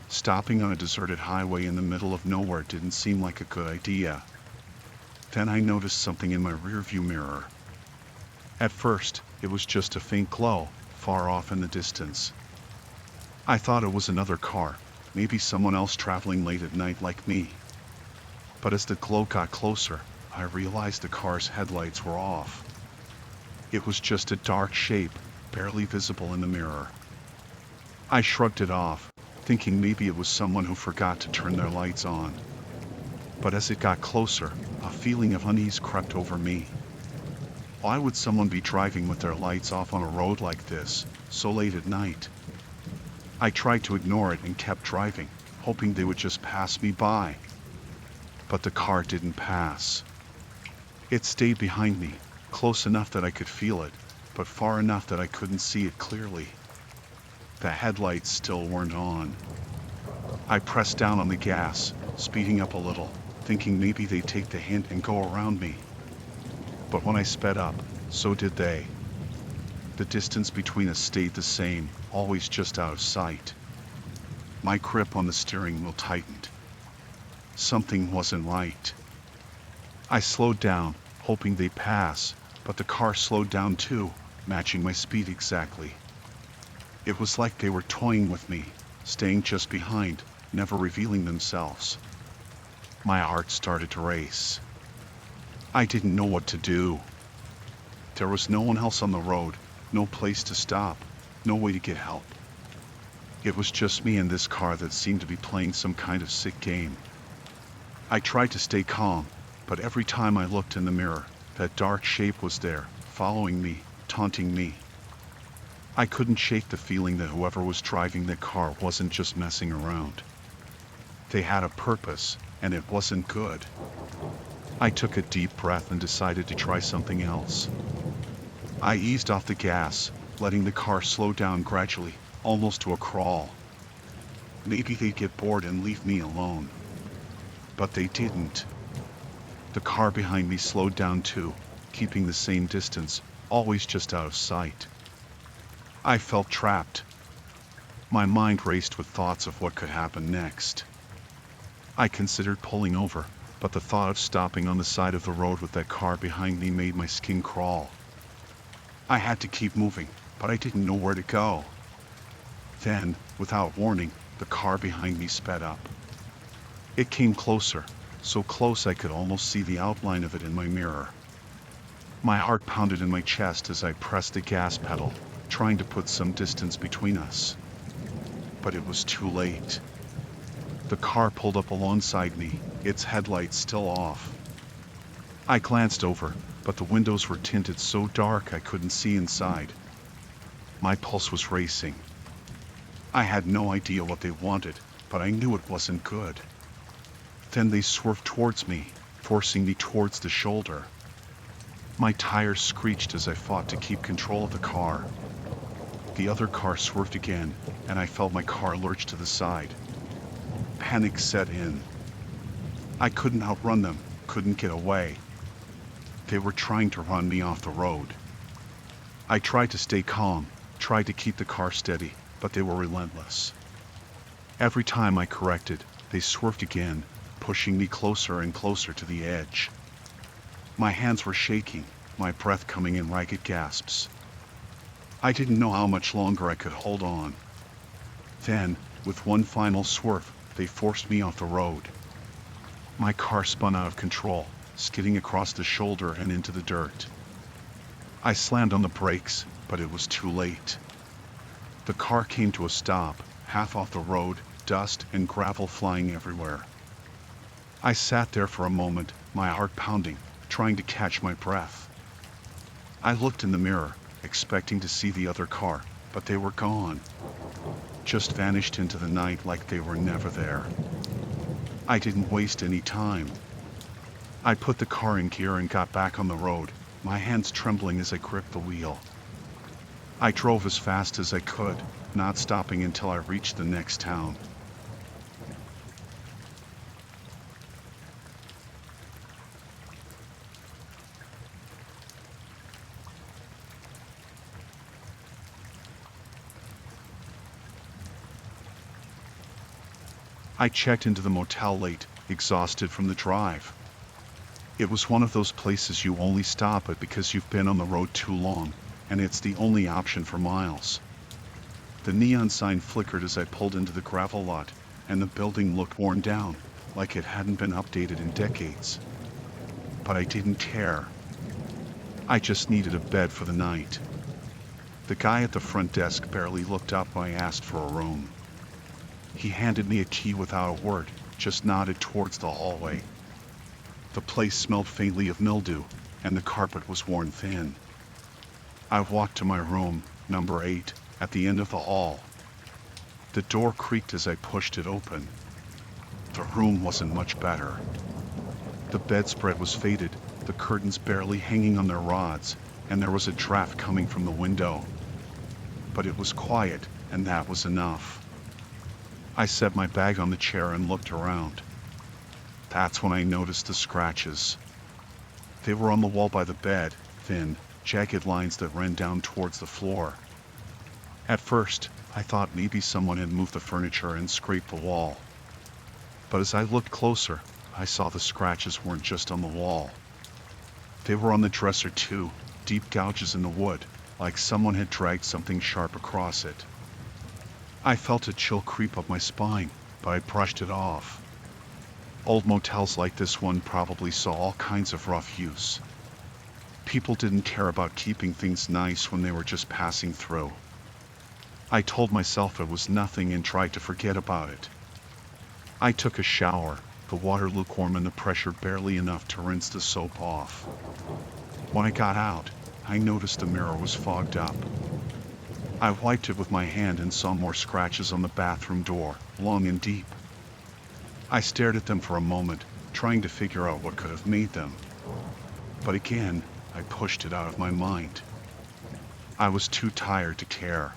Stopping on a deserted highway in the middle of nowhere didn't seem like a good idea. Then I noticed something in my rearview mirror. At first, it was just a faint glow, far off in the distance. I thought it was another car, maybe someone else traveling late at night like me. But as the glow got closer, I realized the car's headlights were off. It was just a dark shape, barely visible in the mirror. I shrugged it off, thinking maybe it was someone who forgot to turn their lights on. But as it got closer, a feeling of unease crept over me. Why would someone be driving with their lights off on a road like this, so late at night? I tried to ignore it and kept driving, hoping they would just pass me by. But the car didn't pass. It stayed behind me, close enough that I could feel it, but far enough that I couldn't see it clearly. The headlights still weren't on. I pressed down on the gas, speeding up a little, thinking maybe they'd take the hint and go around me. But when I sped up, so did they. The distance between us stayed the same, always just out of sight. My grip on the steering wheel tightened. Something wasn't right. I slowed down, hoping they'd pass, but the car slowed down too, matching my speed exactly. It was like they were toying with me, staying just behind, never revealing themselves. My heart started to race. I didn't know what to do. There was no one else on the road, no place to stop, no way to get help. It was just me and this car that seemed to be playing some kind of sick game. I tried to stay calm, but every time I looked in the mirror, that dark shape was there, following me, taunting me. I couldn't shake the feeling that whoever was driving the car wasn't just messing around. They had a purpose, and it wasn't good. I took a deep breath and decided to try something else. I eased off the gas, letting the car slow down gradually, almost to a crawl. Maybe they'd get bored and leave me alone. But they didn't. The car behind me slowed down too, keeping the same distance, always just out of sight. I felt trapped. My mind raced with thoughts of what could happen next. I considered pulling over, but the thought of stopping on the side of the road with that car behind me made my skin crawl. I had to keep moving, but I didn't know where to go. Then, without warning, the car behind me sped up. It came closer, so close I could almost see the outline of it in my mirror. My heart pounded in my chest as I pressed the gas pedal, trying to put some distance between us. But it was too late. The car pulled up alongside me, its headlights still off. I glanced over, but the windows were tinted so dark I couldn't see inside. My pulse was racing. I had no idea what they wanted, but I knew it wasn't good. Then they swerved towards me, forcing me towards the shoulder. My tires screeched as I fought to keep control of the car. The other car swerved again, and I felt my car lurch to the side. Panic set in. I couldn't outrun them, couldn't get away. They were trying to run me off the road. I tried to stay calm, tried to keep the car steady, but they were relentless. Every time I corrected, they swerved again, pushing me closer and closer to the edge. My hands were shaking, my breath coming in ragged gasps. I didn't know how much longer I could hold on. Then, with one final swerve, they forced me off the road. My car spun out of control, skidding across the shoulder and into the dirt. I slammed on the brakes, but it was too late. The car came to a stop, half off the road, dust and gravel flying everywhere. I sat there for a moment, my heart pounding, trying to catch my breath. I looked in the mirror, expecting to see the other car, but they were gone. Just vanished into the night like they were never there. I didn't waste any time. I put the car in gear and got back on the road, my hands trembling as I gripped the wheel. I drove as fast as I could, not stopping until I reached the next town. I checked into the motel late, exhausted from the drive. It was one of those places you only stop at because you've been on the road too long, and it's the only option for miles. The neon sign flickered as I pulled into the gravel lot, and the building looked worn down, like it hadn't been updated in decades. But I didn't care. I just needed a bed for the night. The guy at the front desk barely looked up when I asked for a room. He handed me a key without a word, just nodded towards the hallway. The place smelled faintly of mildew, and the carpet was worn thin. I walked to my room, number 8, at the end of the hall. The door creaked as I pushed it open. The room wasn't much better. The bedspread was faded, the curtains barely hanging on their rods, and there was a draft coming from the window. But it was quiet, and that was enough. I set my bag on the chair and looked around. That's when I noticed the scratches. They were on the wall by the bed, thin, jagged lines that ran down towards the floor. At first, I thought maybe someone had moved the furniture and scraped the wall. But as I looked closer, I saw the scratches weren't just on the wall. They were on the dresser too, deep gouges in the wood, like someone had dragged something sharp across it. I felt a chill creep up my spine, but I brushed it off. Old motels like this one probably saw all kinds of rough use. People didn't care about keeping things nice when they were just passing through. I told myself it was nothing and tried to forget about it. I took a shower, the water lukewarm and the pressure barely enough to rinse the soap off. When I got out, I noticed the mirror was fogged up. I wiped it with my hand and saw more scratches on the bathroom door, long and deep. I stared at them for a moment, trying to figure out what could have made them. But again, I pushed it out of my mind. I was too tired to care.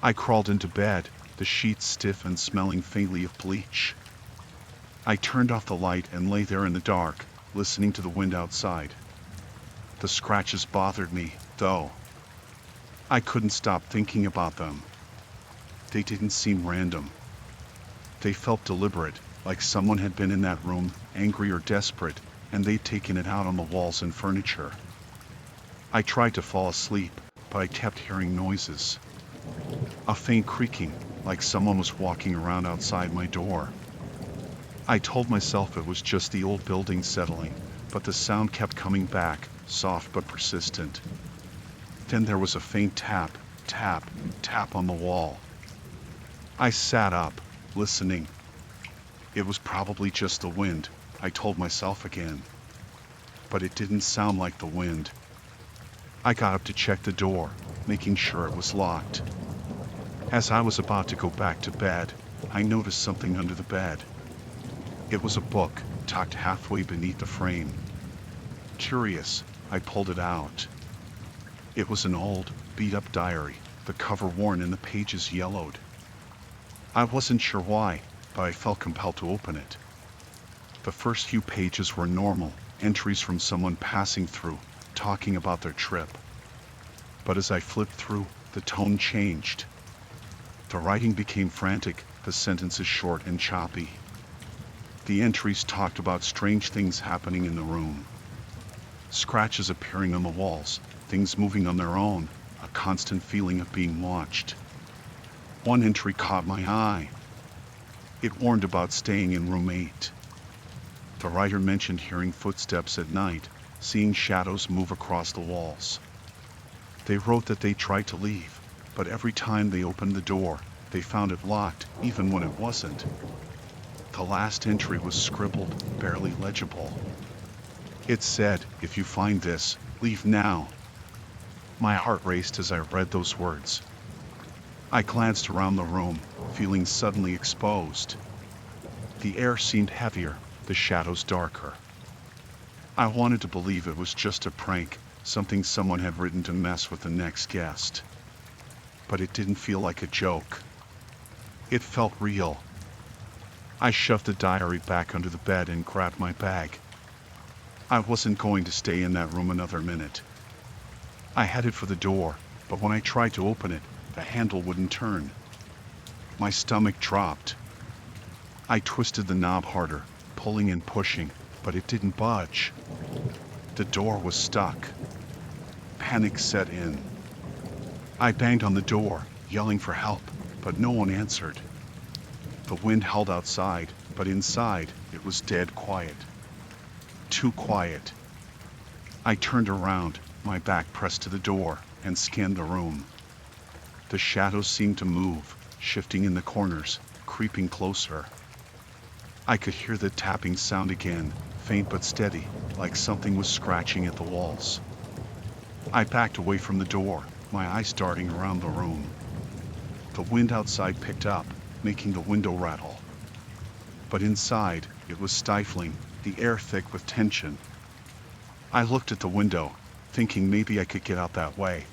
I crawled into bed, the sheets stiff and smelling faintly of bleach. I turned off the light and lay there in the dark, listening to the wind outside. The scratches bothered me, though. I couldn't stop thinking about them. They didn't seem random. They felt deliberate, like someone had been in that room, angry or desperate, and they'd taken it out on the walls and furniture. I tried to fall asleep, but I kept hearing noises. A faint creaking, like someone was walking around outside my door. I told myself it was just the old building settling, but the sound kept coming back, soft but persistent. Then there was a faint tap, tap, tap on the wall. I sat up, listening. It was probably just the wind, I told myself again. But it didn't sound like the wind. I got up to check the door, making sure it was locked. As I was about to go back to bed, I noticed something under the bed. It was a book, tucked halfway beneath the frame. Curious, I pulled it out. It was an old, beat-up diary, the cover worn and the pages yellowed. I wasn't sure why, but I felt compelled to open it. The first few pages were normal, entries from someone passing through, talking about their trip. But as I flipped through, the tone changed. The writing became frantic, the sentences short and choppy. The entries talked about strange things happening in the room. Scratches appearing on the walls, things moving on their own, a constant feeling of being watched. One entry caught my eye. It warned about staying in room 8. The writer mentioned hearing footsteps at night, seeing shadows move across the walls. They wrote that they tried to leave, but every time they opened the door, they found it locked, even when it wasn't. The last entry was scribbled, barely legible. It said, "If you find this, leave now." My heart raced as I read those words. I glanced around the room, feeling suddenly exposed. The air seemed heavier, the shadows darker. I wanted to believe it was just a prank, something someone had written to mess with the next guest. But it didn't feel like a joke. It felt real. I shoved the diary back under the bed and grabbed my bag. I wasn't going to stay in that room another minute. I headed for the door, but when I tried to open it, the handle wouldn't turn. My stomach dropped. I twisted the knob harder, pulling and pushing, but it didn't budge. The door was stuck. Panic set in. I banged on the door, yelling for help, but no one answered. The wind howled outside, but inside, it was dead quiet. Too quiet. I turned around, my back pressed to the door, and scanned the room. The shadows seemed to move, shifting in the corners, creeping closer. I could hear the tapping sound again, faint but steady, like something was scratching at the walls. I backed away from the door, my eyes darting around the room. The wind outside picked up, making the window rattle. But inside, it was stifling, the air thick with tension. I looked at the window, thinking maybe I could get out that way.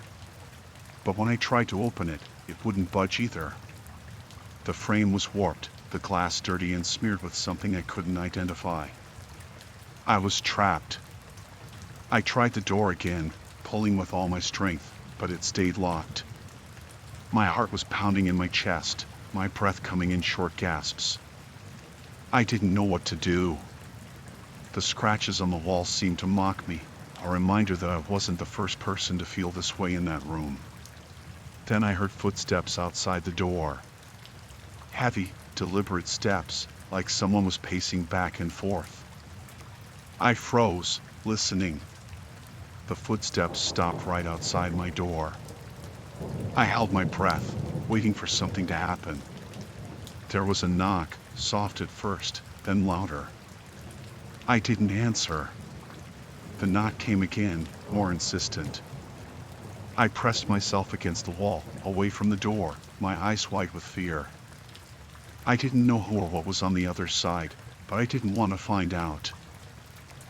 But when I tried to open it, it wouldn't budge either. The frame was warped, the glass dirty and smeared with something I couldn't identify. I was trapped. I tried the door again, pulling with all my strength, but it stayed locked. My heart was pounding in my chest, my breath coming in short gasps. I didn't know what to do. The scratches on the wall seemed to mock me, a reminder that I wasn't the first person to feel this way in that room. Then I heard footsteps outside the door. Heavy, deliberate steps, like someone was pacing back and forth. I froze, listening. The footsteps stopped right outside my door. I held my breath, waiting for something to happen. There was a knock, soft at first, then louder. I didn't answer. The knock came again, more insistent. I pressed myself against the wall, away from the door, my eyes wide with fear. I didn't know who or what was on the other side, but I didn't want to find out.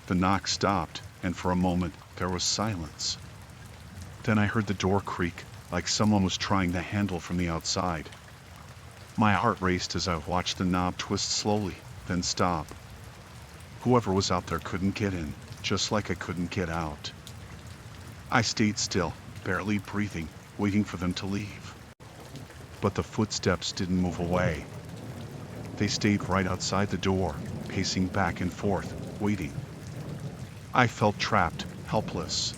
The knock stopped, and for a moment, there was silence. Then I heard the door creak, like someone was trying the handle from the outside. My heart raced as I watched the knob twist slowly, then stop. Whoever was out there couldn't get in, just like I couldn't get out. I stayed still, barely breathing, waiting for them to leave. But the footsteps didn't move away. They stayed right outside the door, pacing back and forth, waiting. I felt trapped, helpless.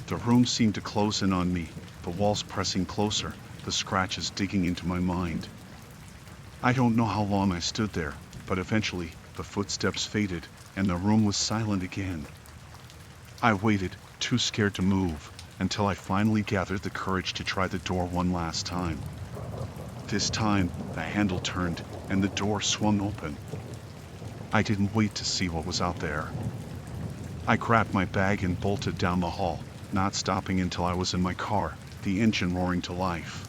The room seemed to close in on me, the walls pressing closer, the scratches digging into my mind. I don't know how long I stood there, but eventually, the footsteps faded, and the room was silent again. I waited, too scared to move, until I finally gathered the courage to try the door one last time. This time, the handle turned, and the door swung open. I didn't wait to see what was out there. I grabbed my bag and bolted down the hall, not stopping until I was in my car, the engine roaring to life.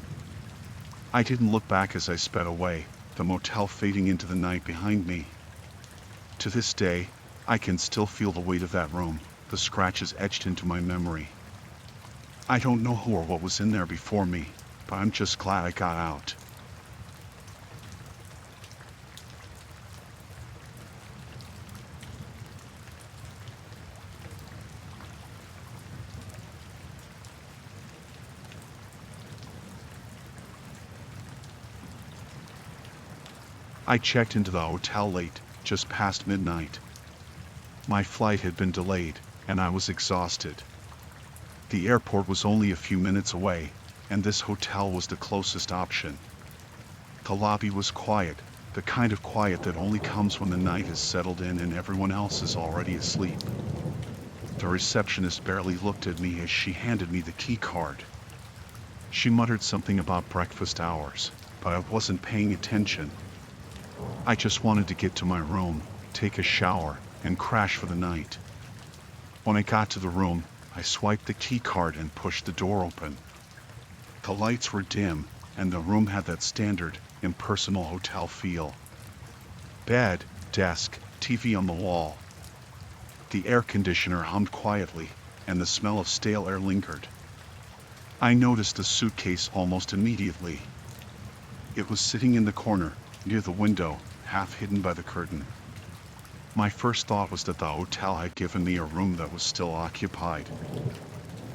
I didn't look back as I sped away, the motel fading into the night behind me. To this day, I can still feel the weight of that room, the scratches etched into my memory. I don't know who or what was in there before me, but I'm just glad I got out. I checked into the hotel late, just past midnight. My flight had been delayed, and I was exhausted. The airport was only a few minutes away, and this hotel was the closest option. The lobby was quiet, the kind of quiet that only comes when the night has settled in and everyone else is already asleep. The receptionist barely looked at me as she handed me the key card. She muttered something about breakfast hours, but I wasn't paying attention. I just wanted to get to my room, take a shower, and crash for the night. When I got to the room, I swiped the key card and pushed the door open. The lights were dim, and the room had that standard, impersonal hotel feel. Bed, desk, TV on the wall. The air conditioner hummed quietly, and the smell of stale air lingered. I noticed the suitcase almost immediately. It was sitting in the corner, near the window, half hidden by the curtain. My first thought was that the hotel had given me a room that was still occupied.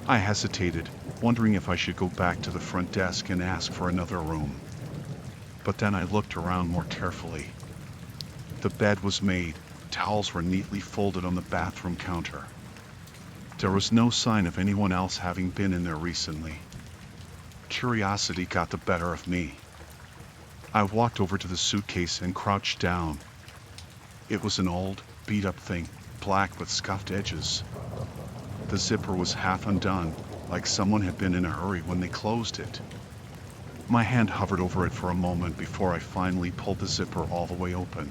I hesitated, wondering if I should go back to the front desk and ask for another room. But then I looked around more carefully. The bed was made, towels were neatly folded on the bathroom counter. There was no sign of anyone else having been in there recently. Curiosity got the better of me. I walked over to the suitcase and crouched down. It was an old, beat-up thing, black with scuffed edges. The zipper was half undone, like someone had been in a hurry when they closed it. My hand hovered over it for a moment before I finally pulled the zipper all the way open.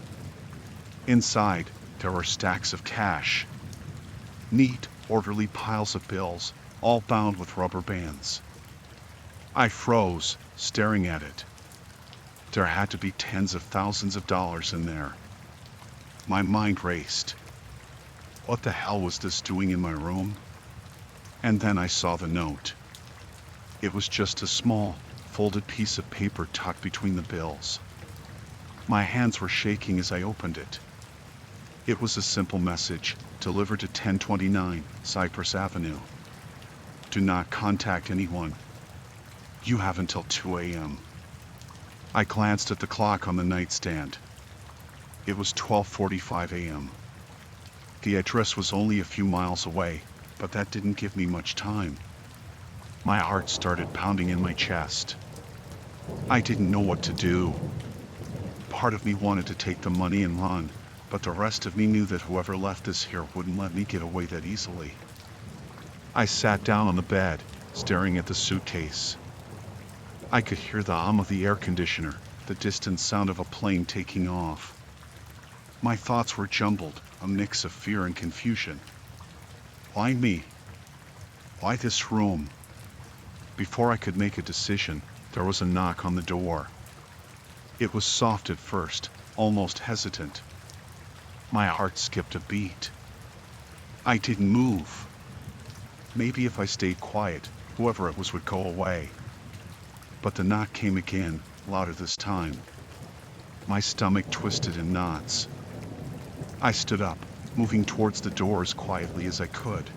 Inside, there were stacks of cash. Neat, orderly piles of bills, all bound with rubber bands. I froze, staring at it. There had to be tens of thousands of dollars in there. My mind raced. What the hell was this doing in my room? And then I saw the note. It was just a small, folded piece of paper tucked between the bills. My hands were shaking as I opened it. It was a simple message, delivered to 1029 Cypress Avenue. Do not contact anyone. You have until 2 a.m. I glanced at the clock on the nightstand. It was 12:45 a.m. The address was only a few miles away, but that didn't give me much time. My heart started pounding in my chest. I didn't know what to do. Part of me wanted to take the money and run, but the rest of me knew that whoever left this here wouldn't let me get away that easily. I sat down on the bed, staring at the suitcase. I could hear the hum of the air conditioner, the distant sound of a plane taking off. My thoughts were jumbled, a mix of fear and confusion. Why me? Why this room? Before I could make a decision, there was a knock on the door. It was soft at first, almost hesitant. My heart skipped a beat. I didn't move. Maybe if I stayed quiet, whoever it was would go away. But the knock came again, louder this time. My stomach twisted in knots. I stood up, moving towards the door as quietly as I could.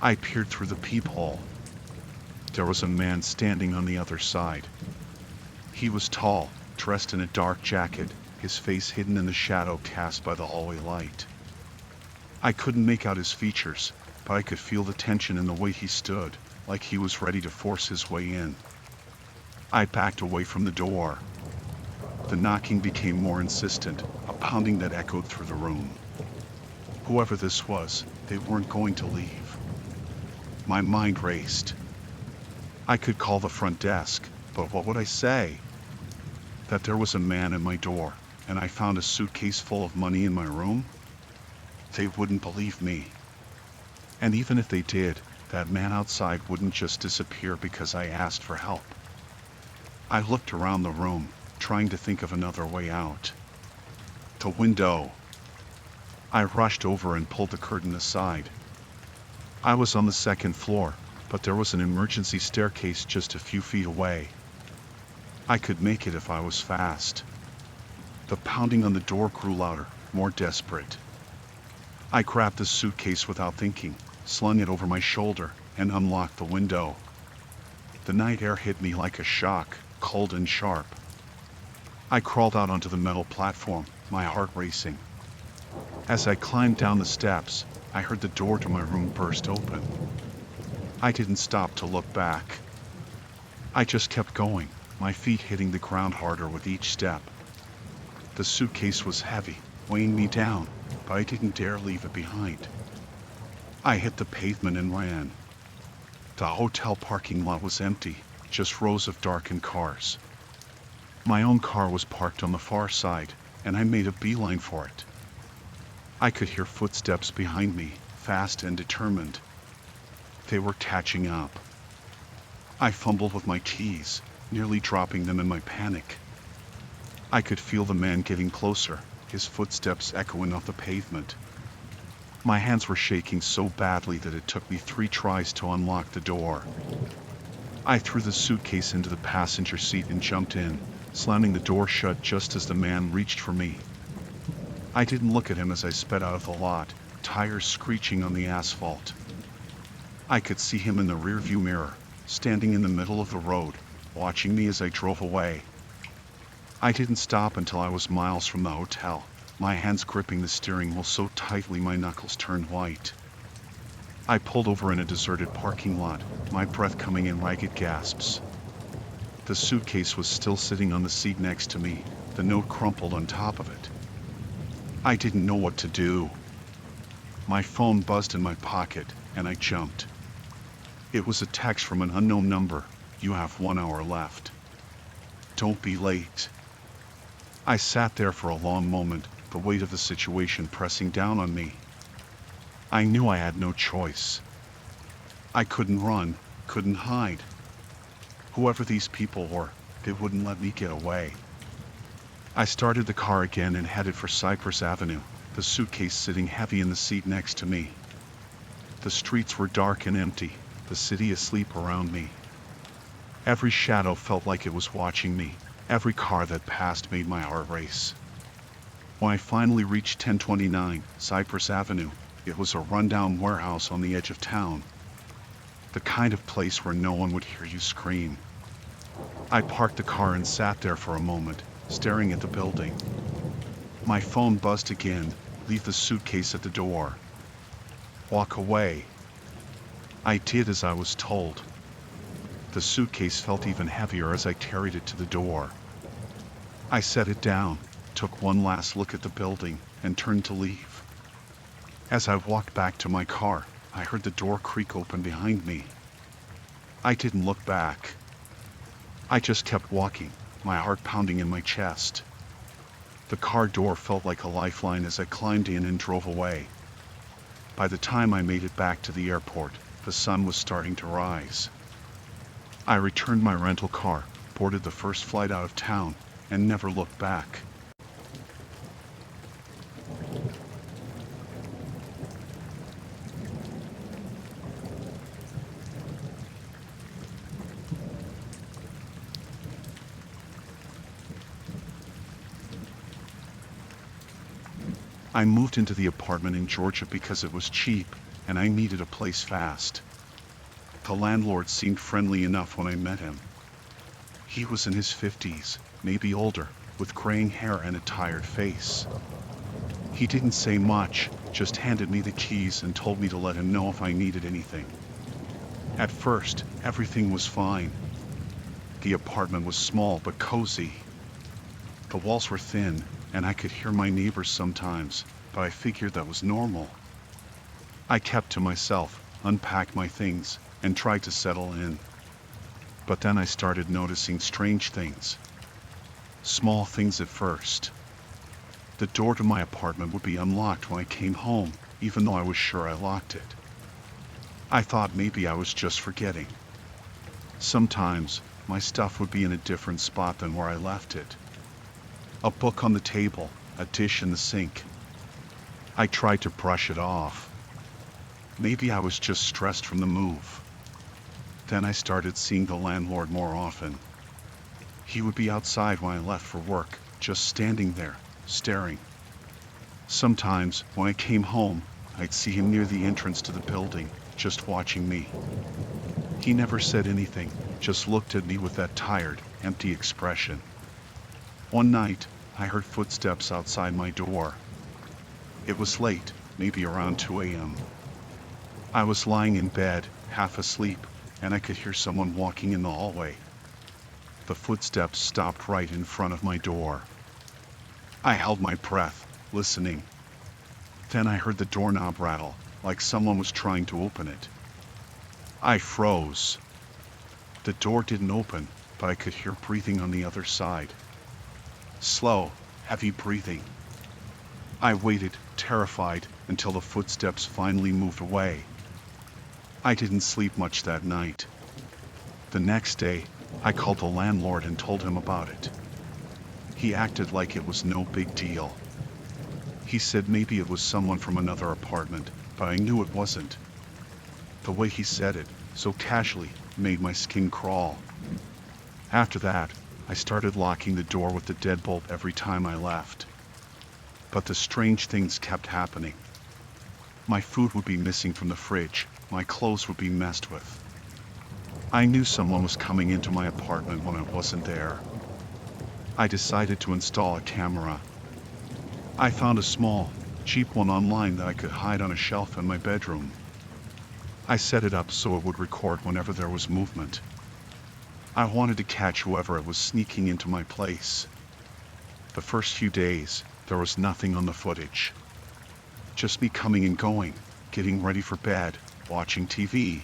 I peered through the peephole. There was a man standing on the other side. He was tall, dressed in a dark jacket, his face hidden in the shadow cast by the hallway light. I couldn't make out his features, but I could feel the tension in the way he stood, like he was ready to force his way in. I backed away from the door. The knocking became more insistent, a pounding that echoed through the room. Whoever this was, they weren't going to leave. My mind raced. I could call the front desk, but what would I say? That there was a man at my door, and I found a suitcase full of money in my room? They wouldn't believe me. And even if they did, that man outside wouldn't just disappear because I asked for help. I looked around the room. trying to think of another way out. The window. I rushed over and pulled the curtain aside. I was on the second floor, but there was an emergency staircase just a few feet away. I could make it if I was fast. The pounding on the door grew louder, more desperate. I grabbed the suitcase without thinking, slung it over my shoulder, and unlocked the window. The night air hit me like a shock, cold and sharp. I crawled out onto the metal platform, my heart racing. As I climbed down the steps, I heard the door to my room burst open. I didn't stop to look back. I just kept going, my feet hitting the ground harder with each step. The suitcase was heavy, weighing me down, but I didn't dare leave it behind. I hit the pavement and ran. The hotel parking lot was empty, just rows of darkened cars. My own car was parked on the far side, and I made a beeline for it. I could hear footsteps behind me, fast and determined. They were catching up. I fumbled with my keys, nearly dropping them in my panic. I could feel the man getting closer, his footsteps echoing off the pavement. My hands were shaking so badly that it took me 3 tries to unlock the door. I threw the suitcase into the passenger seat and jumped in, slamming the door shut just as the man reached for me. I didn't look at him as I sped out of the lot, tires screeching on the asphalt. I could see him in the rearview mirror, standing in the middle of the road, watching me as I drove away. I didn't stop until I was miles from the hotel, my hands gripping the steering wheel so tightly my knuckles turned white. I pulled over in a deserted parking lot, my breath coming in ragged gasps. The suitcase was still sitting on the seat next to me, the note crumpled on top of it. I didn't know what to do. My phone buzzed in my pocket, and I jumped. It was a text from an unknown number. You have 1 hour left. Don't be late. I sat there for a long moment, the weight of the situation pressing down on me. I knew I had no choice. I couldn't run, couldn't hide. Whoever these people were, they wouldn't let me get away. I started the car again and headed for Cypress Avenue, the suitcase sitting heavy in the seat next to me. The streets were dark and empty, the city asleep around me. Every shadow felt like it was watching me. Every car that passed made my heart race. When I finally reached 1029 Cypress Avenue, it was a rundown warehouse on the edge of town. The kind of place where no one would hear you scream. I parked the car and sat there for a moment, staring at the building. My phone buzzed again. Leave the suitcase at the door. Walk away. I did as I was told. The suitcase felt even heavier as I carried it to the door. I set it down, took one last look at the building, and turned to leave. As I walked back to my car, I heard the door creak open behind me. I didn't look back. I just kept walking, my heart pounding in my chest. The car door felt like a lifeline as I climbed in and drove away. By the time I made it back to the airport, the sun was starting to rise. I returned my rental car, boarded the first flight out of town, and never looked back. I moved into the apartment in Georgia because it was cheap, and I needed a place fast. The landlord seemed friendly enough when I met him. He was in his 50s, maybe older, with graying hair and a tired face. He didn't say much, just handed me the keys and told me to let him know if I needed anything. At first, everything was fine. The apartment was small but cozy. The walls were thin, and I could hear my neighbors sometimes, but I figured that was normal. I kept to myself, unpacked my things, and tried to settle in. But then I started noticing strange things. Small things at first. The door to my apartment would be unlocked when I came home, even though I was sure I locked it. I thought maybe I was just forgetting. Sometimes, my stuff would be in a different spot than where I left it. A book on the table, a dish in the sink. I tried to brush it off. Maybe I was just stressed from the move. Then I started seeing the landlord more often. He would be outside when I left for work, just standing there, staring. Sometimes, when I came home, I'd see him near the entrance to the building, just watching me. He never said anything, just looked at me with that tired, empty expression. One night, I heard footsteps outside my door. It was late, maybe around 2 a.m. I was lying in bed, half asleep, and I could hear someone walking in the hallway. The footsteps stopped right in front of my door. I held my breath, listening. Then I heard the doorknob rattle, like someone was trying to open it. I froze. The door didn't open, but I could hear breathing on the other side. Slow, heavy breathing. I waited, terrified, until the footsteps finally moved away. I didn't sleep much that night. The next day, I called the landlord and told him about it. He acted like it was no big deal. He said maybe it was someone from another apartment, but I knew it wasn't. The way he said it, so casually, made my skin crawl. After that, I started locking the door with the deadbolt every time I left. But the strange things kept happening. My food would be missing from the fridge, my clothes would be messed with. I knew someone was coming into my apartment when I wasn't there. I decided to install a camera. I found a small, cheap one online that I could hide on a shelf in my bedroom. I set it up so it would record whenever there was movement. I wanted to catch whoever was sneaking into my place. The first few days, there was nothing on the footage. Just me coming and going, getting ready for bed, watching TV.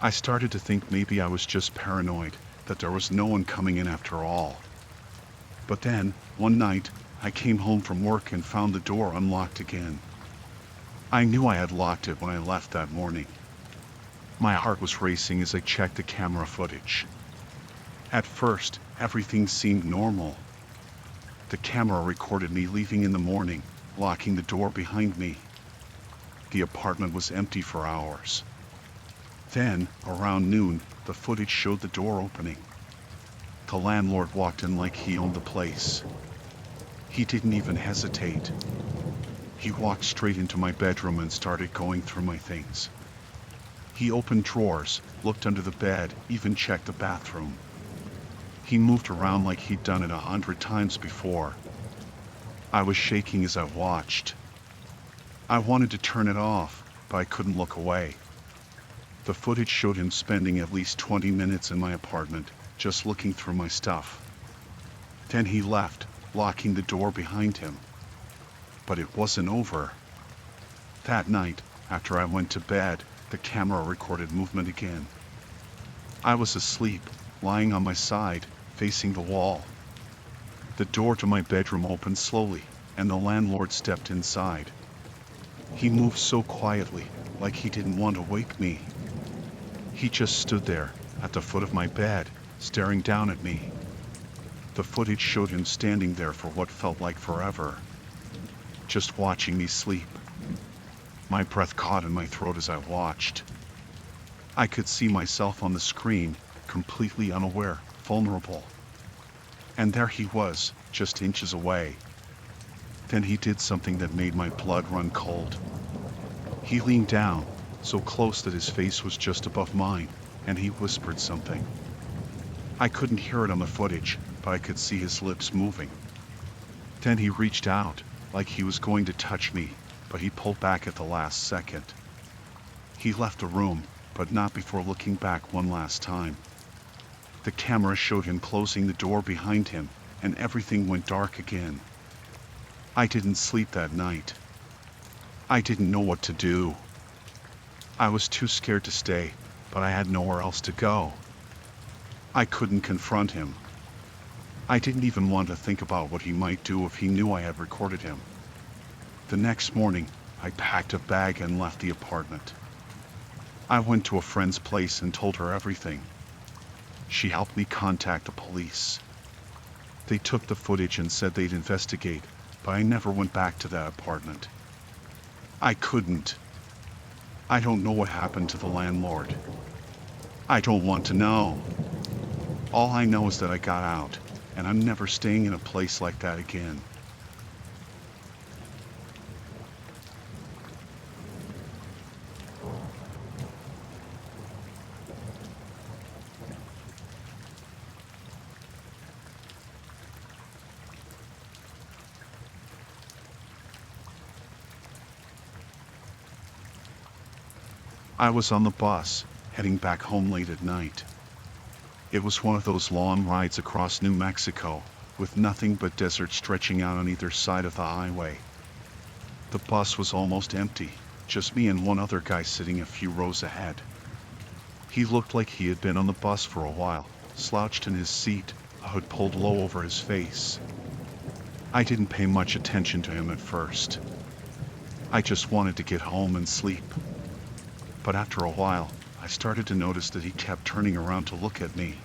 I started to think maybe I was just paranoid, that there was no one coming in after all. But then, one night, I came home from work and found the door unlocked again. I knew I had locked it when I left that morning. My heart was racing as I checked the camera footage. At first, everything seemed normal. The camera recorded me leaving in the morning, locking the door behind me. The apartment was empty for hours. Then, around noon, the footage showed the door opening. The landlord walked in like he owned the place. He didn't even hesitate. He walked straight into my bedroom and started going through my things. He opened drawers, looked under the bed, even checked the bathroom. He moved around like he'd done it 100 times before. I was shaking as I watched. I wanted to turn it off, but I couldn't look away. The footage showed him spending at least 20 minutes in my apartment, just looking through my stuff. Then he left, locking the door behind him. But it wasn't over. That night, after I went to bed, the camera recorded movement again. I was asleep, lying on my side, facing the wall. The door to my bedroom opened slowly, and the landlord stepped inside. He moved so quietly, like he didn't want to wake me. He just stood there, at the foot of my bed, staring down at me. The footage showed him standing there for what felt like forever, just watching me sleep. My breath caught in my throat as I watched. I could see myself on the screen, completely unaware, vulnerable. And there he was, just inches away. Then he did something that made my blood run cold. He leaned down, so close that his face was just above mine, and he whispered something. I couldn't hear it on the footage, but I could see his lips moving. Then he reached out, like he was going to touch me, but he pulled back at the last second. He left the room, but not before looking back one last time. The camera showed him closing the door behind him, and everything went dark again. I didn't sleep that night. I didn't know what to do. I was too scared to stay, but I had nowhere else to go. I couldn't confront him. I didn't even want to think about what he might do if he knew I had recorded him. The next morning, I packed a bag and left the apartment. I went to a friend's place and told her everything. She helped me contact the police. They took the footage and said they'd investigate, but I never went back to that apartment. I couldn't. I don't know what happened to the landlord. I don't want to know. All I know is that I got out, and I'm never staying in a place like that again. I was on the bus, heading back home late at night. It was one of those long rides across New Mexico, with nothing but desert stretching out on either side of the highway. The bus was almost empty, just me and one other guy sitting a few rows ahead. He looked like he had been on the bus for a while, slouched in his seat, a hood pulled low over his face. I didn't pay much attention to him at first. I just wanted to get home and sleep. But after a while, I started to notice that he kept turning around to look at me.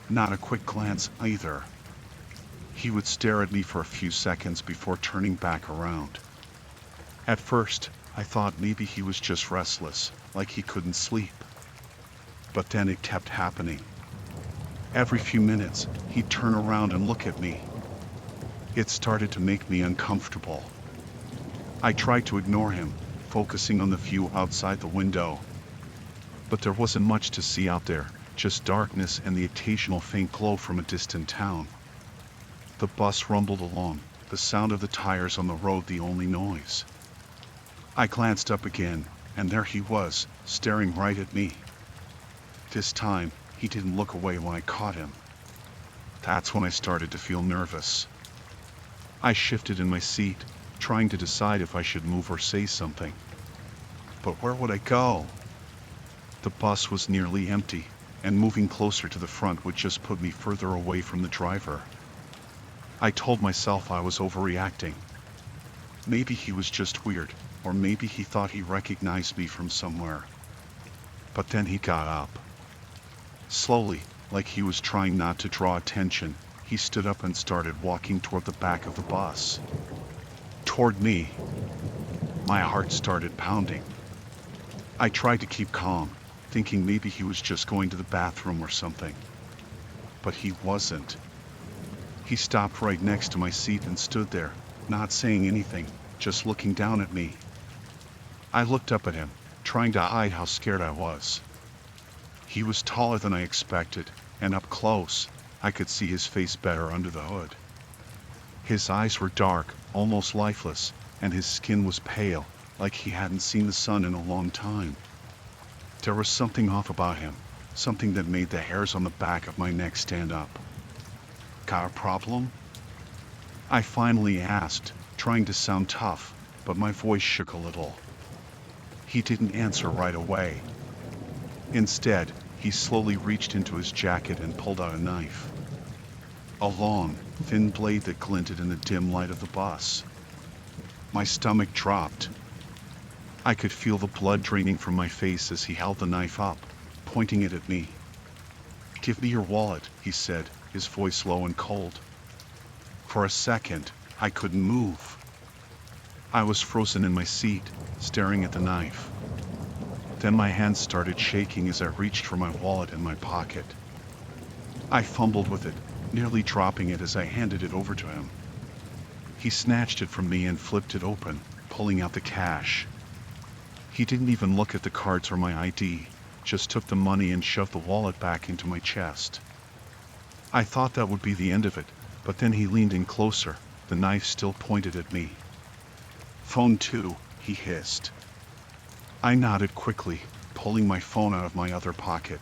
Not a quick glance either. He would stare at me for a few seconds before turning back around. At first, I thought maybe he was just restless, like he couldn't sleep. But then it kept happening. Every few minutes, he'd turn around and look at me. It started to make me uncomfortable. I tried to ignore him, focusing on the view outside the window. But there wasn't much to see out there, just darkness and the occasional faint glow from a distant town. The bus rumbled along, the sound of the tires on the road the only noise. I glanced up again, and there he was, staring right at me. This time, he didn't look away when I caught him. That's when I started to feel nervous. I shifted in my seat, trying to decide if I should move or say something. But where would I go? The bus was nearly empty, and moving closer to the front would just put me further away from the driver. I told myself I was overreacting. Maybe he was just weird, or maybe he thought he recognized me from somewhere. But then he got up. Slowly, like he was trying not to draw attention, he stood up and started walking toward the back of the bus. Toward me. My heart started pounding. I tried to keep calm, thinking maybe he was just going to the bathroom or something. But he wasn't. He stopped right next to my seat and stood there, not saying anything, just looking down at me. I looked up at him, trying to hide how scared I was. He was taller than I expected, and up close, I could see his face better under the hood. His eyes were dark, almost lifeless, and his skin was pale, like he hadn't seen the sun in a long time. There was something off about him, something that made the hairs on the back of my neck stand up. Got a problem? I finally asked, trying to sound tough, but my voice shook a little. He didn't answer right away. Instead, he slowly reached into his jacket and pulled out a knife. A long, thin blade that glinted in the dim light of the bus. My stomach dropped. I could feel the blood draining from my face as he held the knife up, pointing it at me. "Give me your wallet," he said, his voice low and cold. For a second, I couldn't move. I was frozen in my seat, staring at the knife. Then my hands started shaking as I reached for my wallet in my pocket. I fumbled with it, nearly dropping it as I handed it over to him. He snatched it from me and flipped it open, pulling out the cash. He didn't even look at the cards or my ID, just took the money and shoved the wallet back into my chest. I thought that would be the end of it, but then he leaned in closer, the knife still pointed at me. "Phone 2, he hissed. I nodded quickly, pulling my phone out of my other pocket.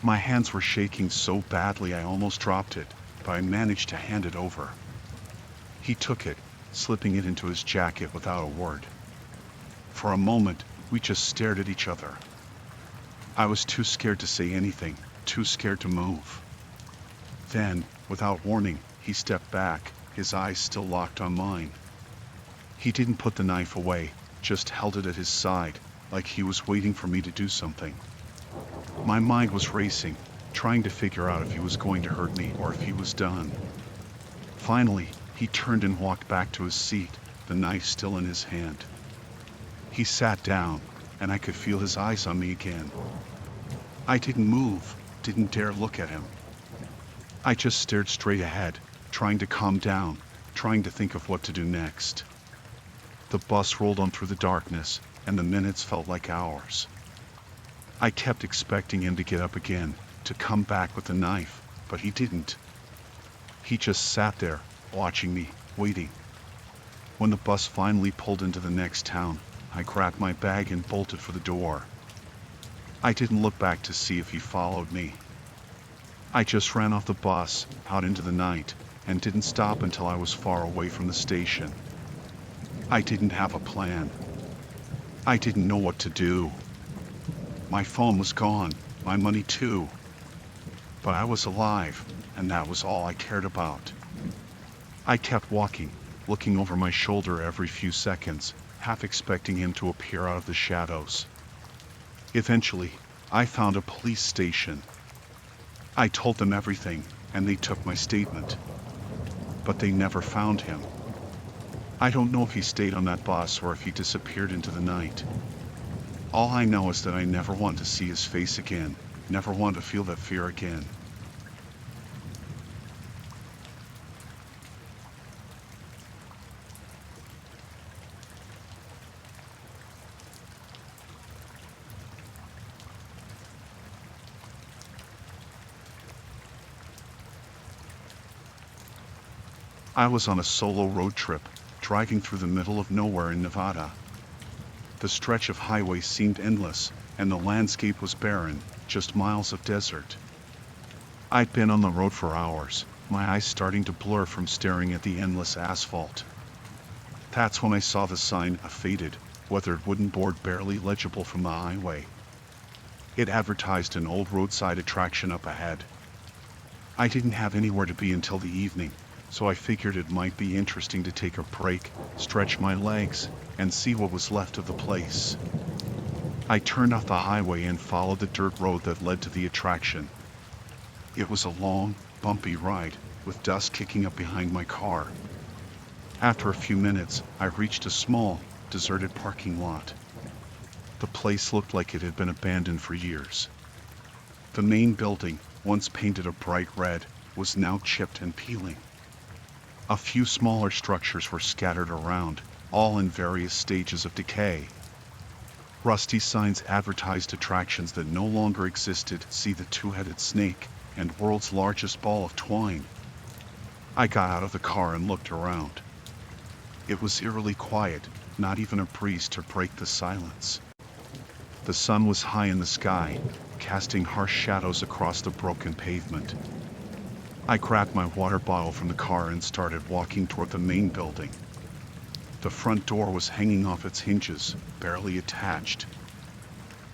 My hands were shaking so badly I almost dropped it, but I managed to hand it over. He took it, slipping it into his jacket without a word. For a moment, we just stared at each other. I was too scared to say anything, too scared to move. Then, without warning, he stepped back, his eyes still locked on mine. He didn't put the knife away, just held it at his side, like he was waiting for me to do something. My mind was racing, trying to figure out if he was going to hurt me or if he was done. Finally, he turned and walked back to his seat, the knife still in his hand. He sat down, and I could feel his eyes on me again. I didn't move, didn't dare look at him. I just stared straight ahead, trying to calm down, trying to think of what to do next. The bus rolled on through the darkness, and the minutes felt like hours. I kept expecting him to get up again, to come back with the knife, but he didn't. He just sat there, watching me, waiting. When the bus finally pulled into the next town, I grabbed my bag and bolted for the door. I didn't look back to see if he followed me. I just ran off the bus, out into the night, and didn't stop until I was far away from the station. I didn't have a plan. I didn't know what to do. My phone was gone, my money too. But I was alive, and that was all I cared about. I kept walking, looking over my shoulder every few seconds, half expecting him to appear out of the shadows. Eventually, I found a police station. I told them everything, and they took my statement. But they never found him. I don't know if he stayed on that bus or if he disappeared into the night. All I know is that I never want to see his face again, never want to feel that fear again. I was on a solo road trip, driving through the middle of nowhere in Nevada. The stretch of highway seemed endless, and the landscape was barren, just miles of desert. I'd been on the road for hours, my eyes starting to blur from staring at the endless asphalt. That's when I saw the sign, a faded, weathered wooden board barely legible from the highway. It advertised an old roadside attraction up ahead. I didn't have anywhere to be until the evening, so I figured it might be interesting to take a break, stretch my legs, and see what was left of the place. I turned off the highway and followed the dirt road that led to the attraction. It was a long, bumpy ride, with dust kicking up behind my car. After a few minutes, I reached a small, deserted parking lot. The place looked like it had been abandoned for years. The main building, once painted a bright red, was now chipped and peeling. A few smaller structures were scattered around, all in various stages of decay. Rusty signs advertised attractions that no longer existed, see the two-headed snake, and world's largest ball of twine. I got out of the car and looked around. It was eerily quiet, not even a breeze to break the silence. The sun was high in the sky, casting harsh shadows across the broken pavement. I grabbed my water bottle from the car and started walking toward the main building. The front door was hanging off its hinges, barely attached.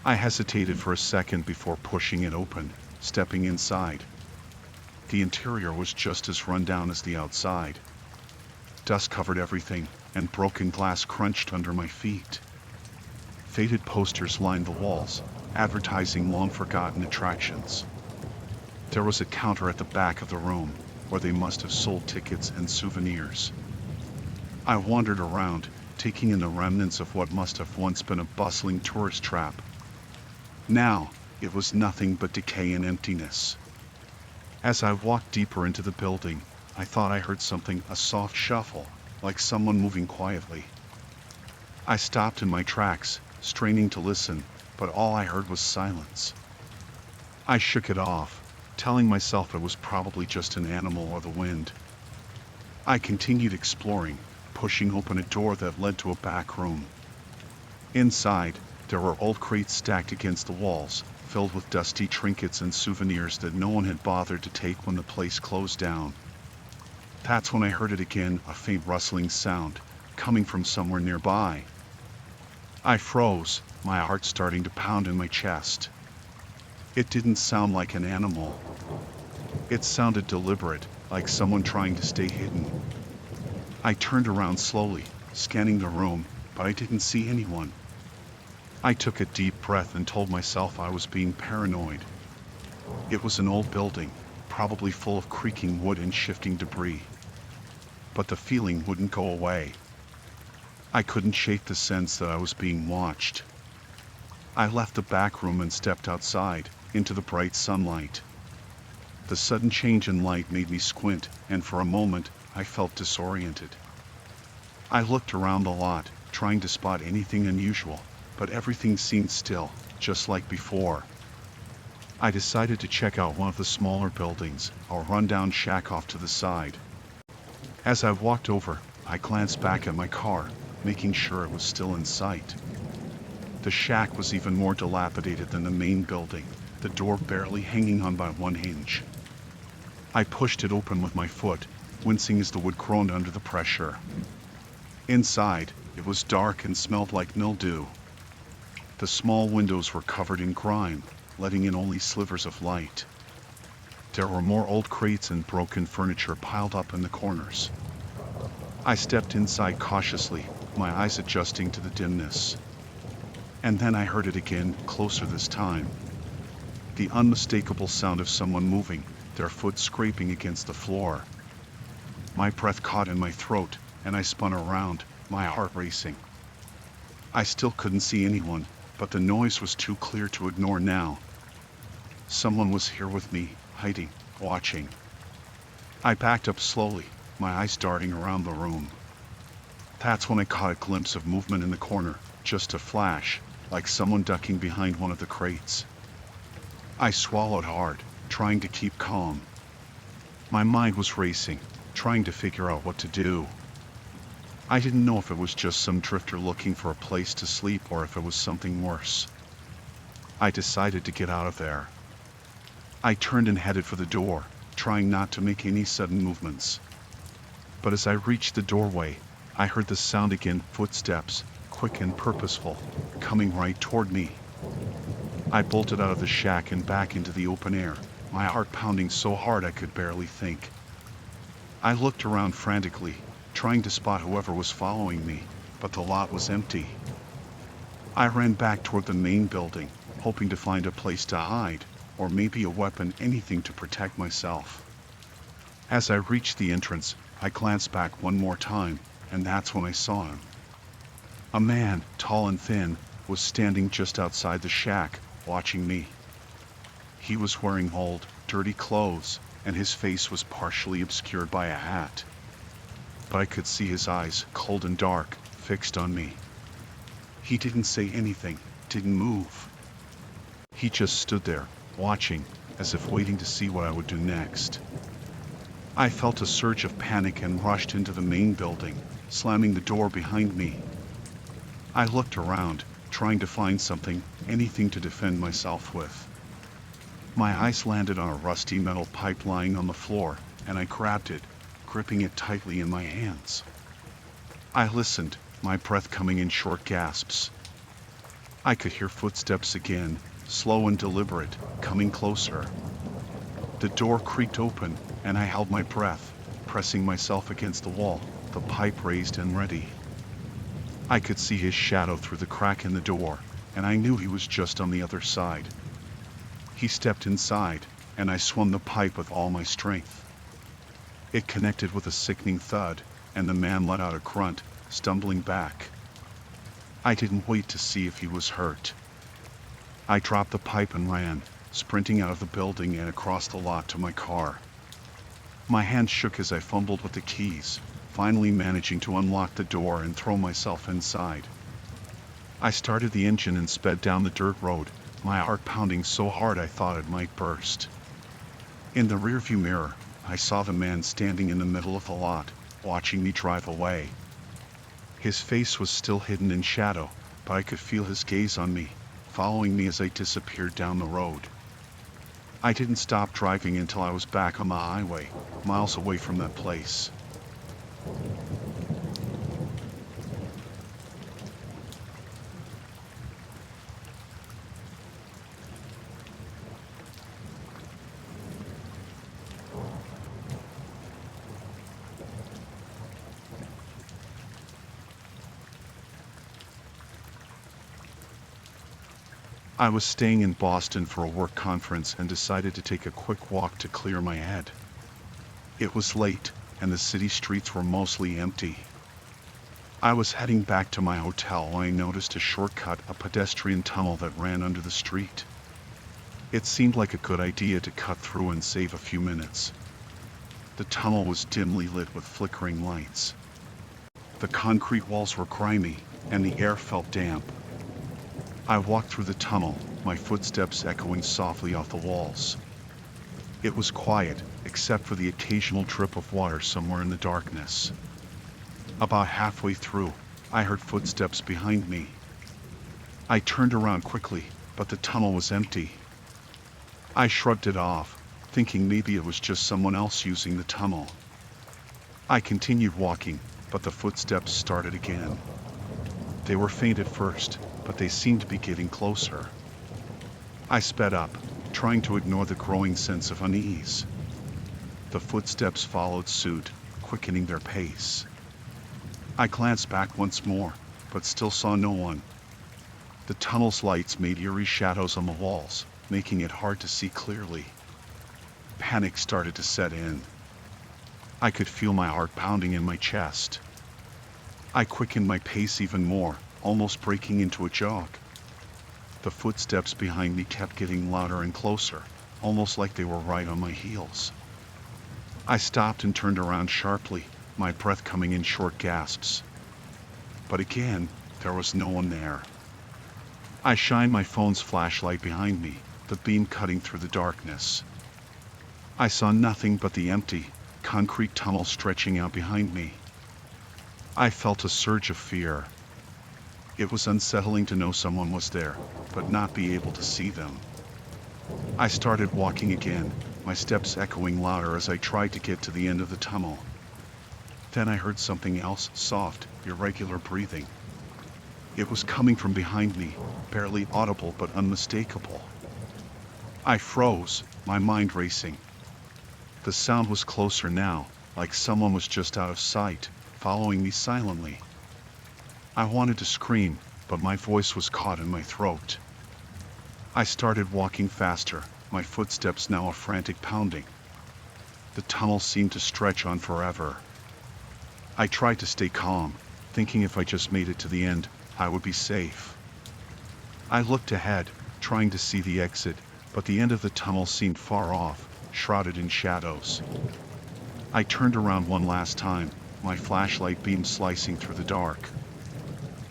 I hesitated for a second before pushing it open, stepping inside. The interior was just as run down as the outside. Dust covered everything, and broken glass crunched under my feet. Faded posters lined the walls, advertising long-forgotten attractions. There was a counter at the back of the room, where they must have sold tickets and souvenirs. I wandered around, taking in the remnants of what must have once been a bustling tourist trap. Now, it was nothing but decay and emptiness. As I walked deeper into the building, I thought I heard something, a soft shuffle, like someone moving quietly. I stopped in my tracks, straining to listen, but all I heard was silence. I shook it off, telling myself it was probably just an animal or the wind. I continued exploring, pushing open a door that led to a back room. Inside, there were old crates stacked against the walls, filled with dusty trinkets and souvenirs that no one had bothered to take when the place closed down. That's when I heard it again, a faint rustling sound, coming from somewhere nearby. I froze, my heart starting to pound in my chest. It didn't sound like an animal. It sounded deliberate, like someone trying to stay hidden. I turned around slowly, scanning the room, but I didn't see anyone. I took a deep breath and told myself I was being paranoid. It was an old building, probably full of creaking wood and shifting debris. But the feeling wouldn't go away. I couldn't shake the sense that I was being watched. I left the back room and stepped outside, into the bright sunlight. The sudden change in light made me squint, and for a moment, I felt disoriented. I looked around the lot, trying to spot anything unusual, but everything seemed still, just like before. I decided to check out one of the smaller buildings, a rundown shack off to the side. As I walked over, I glanced back at my car, making sure it was still in sight. The shack was even more dilapidated than the main building, the door barely hanging on by one hinge. I pushed it open with my foot, wincing as the wood groaned under the pressure. Inside, it was dark and smelled like mildew. The small windows were covered in grime, letting in only slivers of light. There were more old crates and broken furniture piled up in the corners. I stepped inside cautiously, my eyes adjusting to the dimness. And then I heard it again, closer this time. The unmistakable sound of someone moving, their foot scraping against the floor. My breath caught in my throat, and I spun around, my heart racing. I still couldn't see anyone, but the noise was too clear to ignore now. Someone was here with me, hiding, watching. I backed up slowly, my eyes darting around the room. That's when I caught a glimpse of movement in the corner, just a flash, like someone ducking behind one of the crates. I swallowed hard, trying to keep calm. My mind was racing, trying to figure out what to do. I didn't know if it was just some drifter looking for a place to sleep or if it was something worse. I decided to get out of there. I turned and headed for the door, trying not to make any sudden movements. But as I reached the doorway, I heard the sound again, footsteps, quick and purposeful, coming right toward me. I bolted out of the shack and back into the open air, my heart pounding so hard I could barely think. I looked around frantically, trying to spot whoever was following me, but the lot was empty. I ran back toward the main building, hoping to find a place to hide, or maybe a weapon, anything to protect myself. As I reached the entrance, I glanced back one more time, and that's when I saw him. A man, tall and thin, was standing just outside the shack, watching me. He was wearing old, dirty clothes, and his face was partially obscured by a hat. But I could see his eyes, cold and dark, fixed on me. He didn't say anything, didn't move. He just stood there, watching, as if waiting to see what I would do next. I felt a surge of panic and rushed into the main building, slamming the door behind me. I looked around, trying to find something, anything to defend myself with. My eyes landed on a rusty metal pipe lying on the floor, and I grabbed it, gripping it tightly in my hands. I listened, my breath coming in short gasps. I could hear footsteps again, slow and deliberate, coming closer. The door creaked open, and I held my breath, pressing myself against the wall, the pipe raised and ready. I could see his shadow through the crack in the door, and I knew he was just on the other side. He stepped inside, and I swung the pipe with all my strength. It connected with a sickening thud, and the man let out a grunt, stumbling back. I didn't wait to see if he was hurt. I dropped the pipe and ran, sprinting out of the building and across the lot to my car. My hands shook as I fumbled with the keys, finally managing to unlock the door and throw myself inside. I started the engine and sped down the dirt road, my heart pounding so hard I thought it might burst. In the rearview mirror, I saw the man standing in the middle of the lot, watching me drive away. His face was still hidden in shadow, but I could feel his gaze on me, following me as I disappeared down the road. I didn't stop driving until I was back on the highway, miles away from that place. I was staying in Boston for a work conference and decided to take a quick walk to clear my head. It was late, and the city streets were mostly empty. I was heading back to my hotel when I noticed a shortcut, a pedestrian tunnel that ran under the street. It seemed like a good idea to cut through and save a few minutes. The tunnel was dimly lit with flickering lights. The concrete walls were grimy, and the air felt damp. I walked through the tunnel, my footsteps echoing softly off the walls. It was quiet, except for the occasional drip of water somewhere in the darkness. About halfway through, I heard footsteps behind me. I turned around quickly, but the tunnel was empty. I shrugged it off, thinking maybe it was just someone else using the tunnel. I continued walking, but the footsteps started again. They were faint at first, but they seemed to be getting closer. I sped up, trying to ignore the growing sense of unease. The footsteps followed suit, quickening their pace. I glanced back once more, but still saw no one. The tunnel's lights made eerie shadows on the walls, making it hard to see clearly. Panic started to set in. I could feel my heart pounding in my chest. I quickened my pace even more, almost breaking into a jog. The footsteps behind me kept getting louder and closer, almost like they were right on my heels. I stopped and turned around sharply, my breath coming in short gasps. But again, there was no one there. I shined my phone's flashlight behind me, the beam cutting through the darkness. I saw nothing but the empty, concrete tunnel stretching out behind me. I felt a surge of fear. It was unsettling to know someone was there, but not be able to see them. I started walking again, my steps echoing louder as I tried to get to the end of the tunnel. Then I heard something else, soft, irregular breathing. It was coming from behind me, barely audible but unmistakable. I froze, my mind racing. The sound was closer now, like someone was just out of sight, following me silently. I wanted to scream, but my voice was caught in my throat. I started walking faster, my footsteps now a frantic pounding. The tunnel seemed to stretch on forever. I tried to stay calm, thinking if I just made it to the end, I would be safe. I looked ahead, trying to see the exit, but the end of the tunnel seemed far off, shrouded in shadows. I turned around one last time, my flashlight beam slicing through the dark.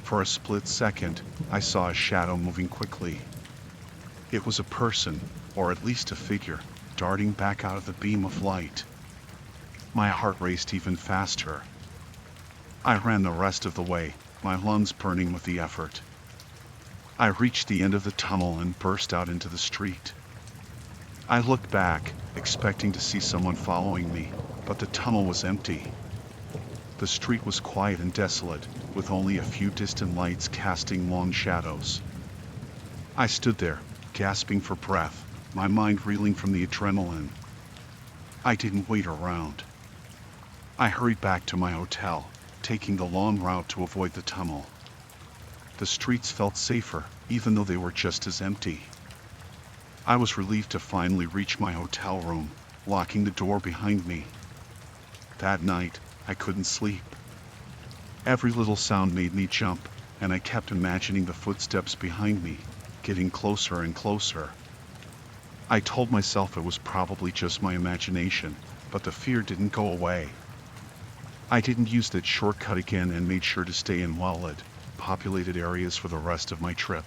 For a split second, I saw a shadow moving quickly. It was a person, or at least a figure, darting back out of the beam of light. My heart raced even faster. I ran the rest of the way, my lungs burning with the effort. I reached the end of the tunnel and burst out into the street. I looked back, expecting to see someone following me, but the tunnel was empty. The street was quiet and desolate, with only a few distant lights casting long shadows. I stood there, gasping for breath, my mind reeling from the adrenaline. I didn't wait around. I hurried back to my hotel, taking the long route to avoid the tunnel. The streets felt safer, even though they were just as empty. I was relieved to finally reach my hotel room, locking the door behind me. That night, I couldn't sleep. Every little sound made me jump, and I kept imagining the footsteps behind me, getting closer and closer. I told myself it was probably just my imagination, but the fear didn't go away. I didn't use that shortcut again and made sure to stay in well-lit, populated areas for the rest of my trip.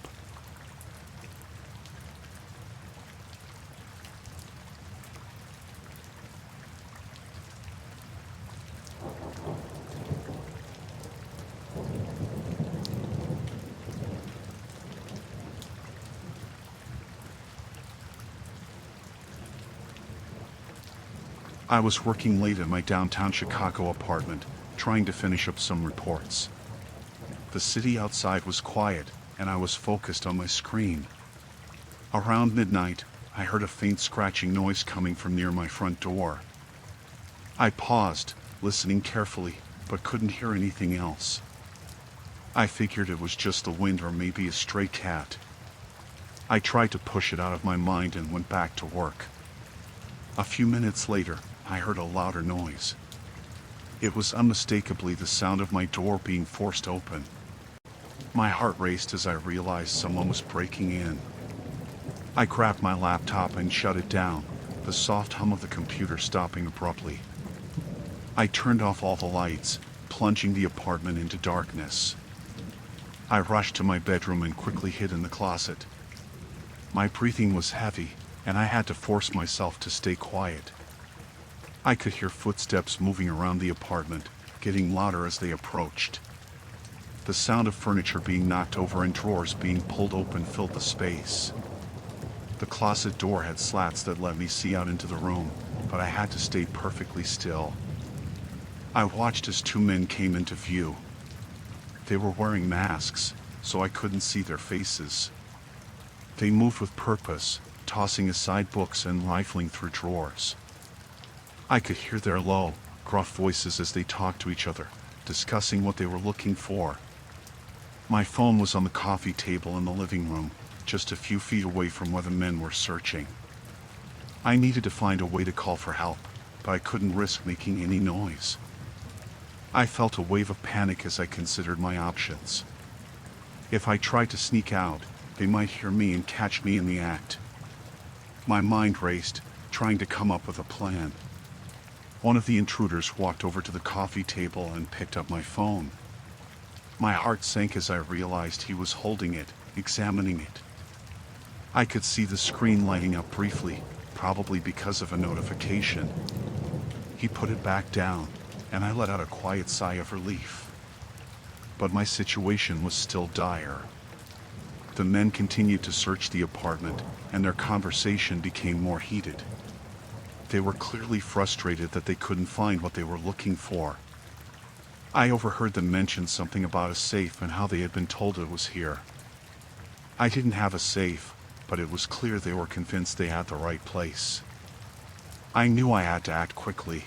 I was working late at my downtown Chicago apartment, trying to finish up some reports. The city outside was quiet, and I was focused on my screen. Around midnight, I heard a faint scratching noise coming from near my front door. I paused, listening carefully, but couldn't hear anything else. I figured it was just the wind or maybe a stray cat. I tried to push it out of my mind and went back to work. A few minutes later, I heard a louder noise. It was unmistakably the sound of my door being forced open. My heart raced as I realized someone was breaking in. I grabbed my laptop and shut it down, the soft hum of the computer stopping abruptly. I turned off all the lights, plunging the apartment into darkness. I rushed to my bedroom and quickly hid in the closet. My breathing was heavy, and I had to force myself to stay quiet. I could hear footsteps moving around the apartment, getting louder as they approached. The sound of furniture being knocked over and drawers being pulled open filled the space. The closet door had slats that let me see out into the room, but I had to stay perfectly still. I watched as two men came into view. They were wearing masks, so I couldn't see their faces. They moved with purpose, tossing aside books and rifling through drawers. I could hear their low, gruff voices as they talked to each other, discussing what they were looking for. My phone was on the coffee table in the living room, just a few feet away from where the men were searching. I needed to find a way to call for help, but I couldn't risk making any noise. I felt a wave of panic as I considered my options. If I tried to sneak out, they might hear me and catch me in the act. My mind raced, trying to come up with a plan. One of the intruders walked over to the coffee table and picked up my phone. My heart sank as I realized he was holding it, examining it. I could see the screen lighting up briefly, probably because of a notification. He put it back down, and I let out a quiet sigh of relief. But my situation was still dire. The men continued to search the apartment, and their conversation became more heated. They were clearly frustrated that they couldn't find what they were looking for. I overheard them mention something about a safe and how they had been told it was here. I didn't have a safe, but it was clear they were convinced they had the right place. I knew I had to act quickly.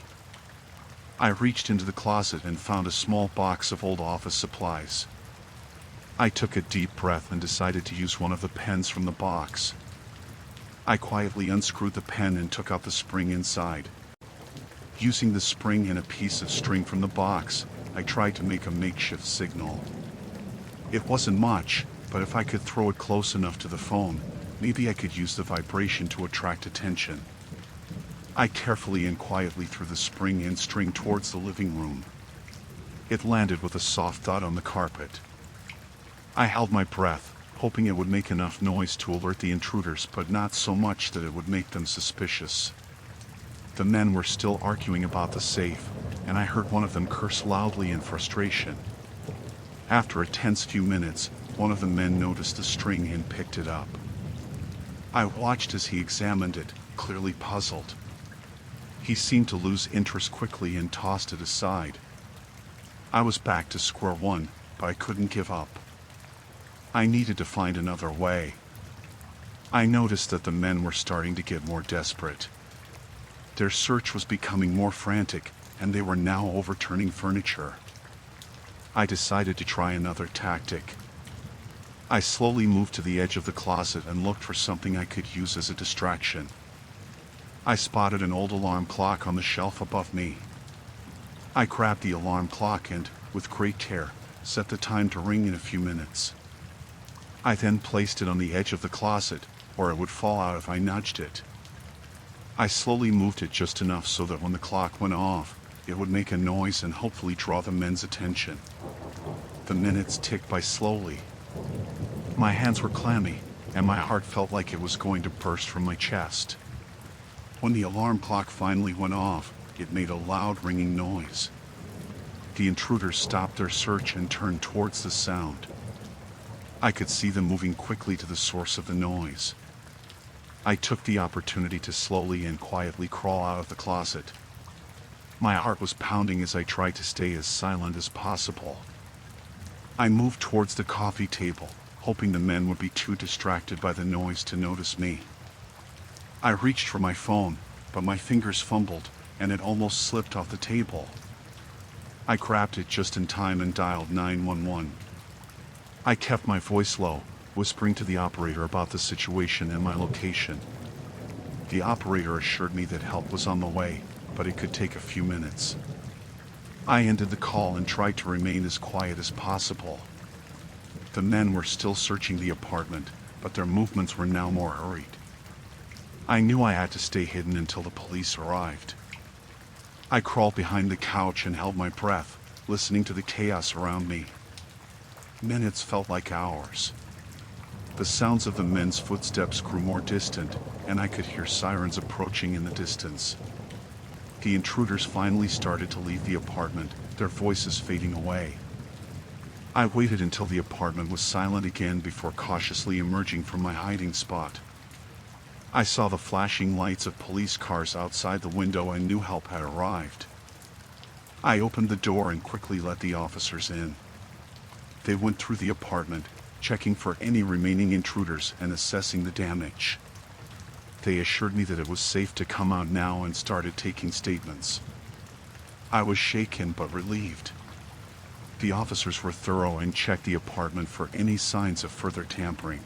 I reached into the closet and found a small box of old office supplies. I took a deep breath and decided to use one of the pens from the box. I quietly unscrewed the pen and took out the spring inside. Using the spring and a piece of string from the box, I tried to make a makeshift signal. It wasn't much, but if I could throw it close enough to the phone, maybe I could use the vibration to attract attention. I carefully and quietly threw the spring and string towards the living room. It landed with a soft thud on the carpet. I held my breath, hoping it would make enough noise to alert the intruders, but not so much that it would make them suspicious. The men were still arguing about the safe, and I heard one of them curse loudly in frustration. After a tense few minutes, one of the men noticed the string and picked it up. I watched as he examined it, clearly puzzled. He seemed to lose interest quickly and tossed it aside. I was back to square one, but I couldn't give up. I needed to find another way. I noticed that the men were starting to get more desperate. Their search was becoming more frantic, and they were now overturning furniture. I decided to try another tactic. I slowly moved to the edge of the closet and looked for something I could use as a distraction. I spotted an old alarm clock on the shelf above me. I grabbed the alarm clock and, with great care, set the time to ring in a few minutes. I then placed it on the edge of the closet, or it would fall out if I nudged it. I slowly moved it just enough so that when the clock went off, it would make a noise and hopefully draw the men's attention. The minutes ticked by slowly. My hands were clammy, and my heart felt like it was going to burst from my chest. When the alarm clock finally went off, it made a loud ringing noise. The intruders stopped their search and turned towards the sound. I could see them moving quickly to the source of the noise. I took the opportunity to slowly and quietly crawl out of the closet. My heart was pounding as I tried to stay as silent as possible. I moved towards the coffee table, hoping the men would be too distracted by the noise to notice me. I reached for my phone, but my fingers fumbled, and it almost slipped off the table. I grabbed it just in time and dialed 911. I kept my voice low, whispering to the operator about the situation and my location. The operator assured me that help was on the way, but it could take a few minutes. I ended the call and tried to remain as quiet as possible. The men were still searching the apartment, but their movements were now more hurried. I knew I had to stay hidden until the police arrived. I crawled behind the couch and held my breath, listening to the chaos around me. Minutes felt like hours. The sounds of the men's footsteps grew more distant, and I could hear sirens approaching in the distance. The intruders finally started to leave the apartment, their voices fading away. I waited until the apartment was silent again before cautiously emerging from my hiding spot. I saw the flashing lights of police cars outside the window and knew help had arrived. I opened the door and quickly let the officers in. They went through the apartment, checking for any remaining intruders and assessing the damage. They assured me that it was safe to come out now and started taking statements. I was shaken but relieved. The officers were thorough and checked the apartment for any signs of further tampering.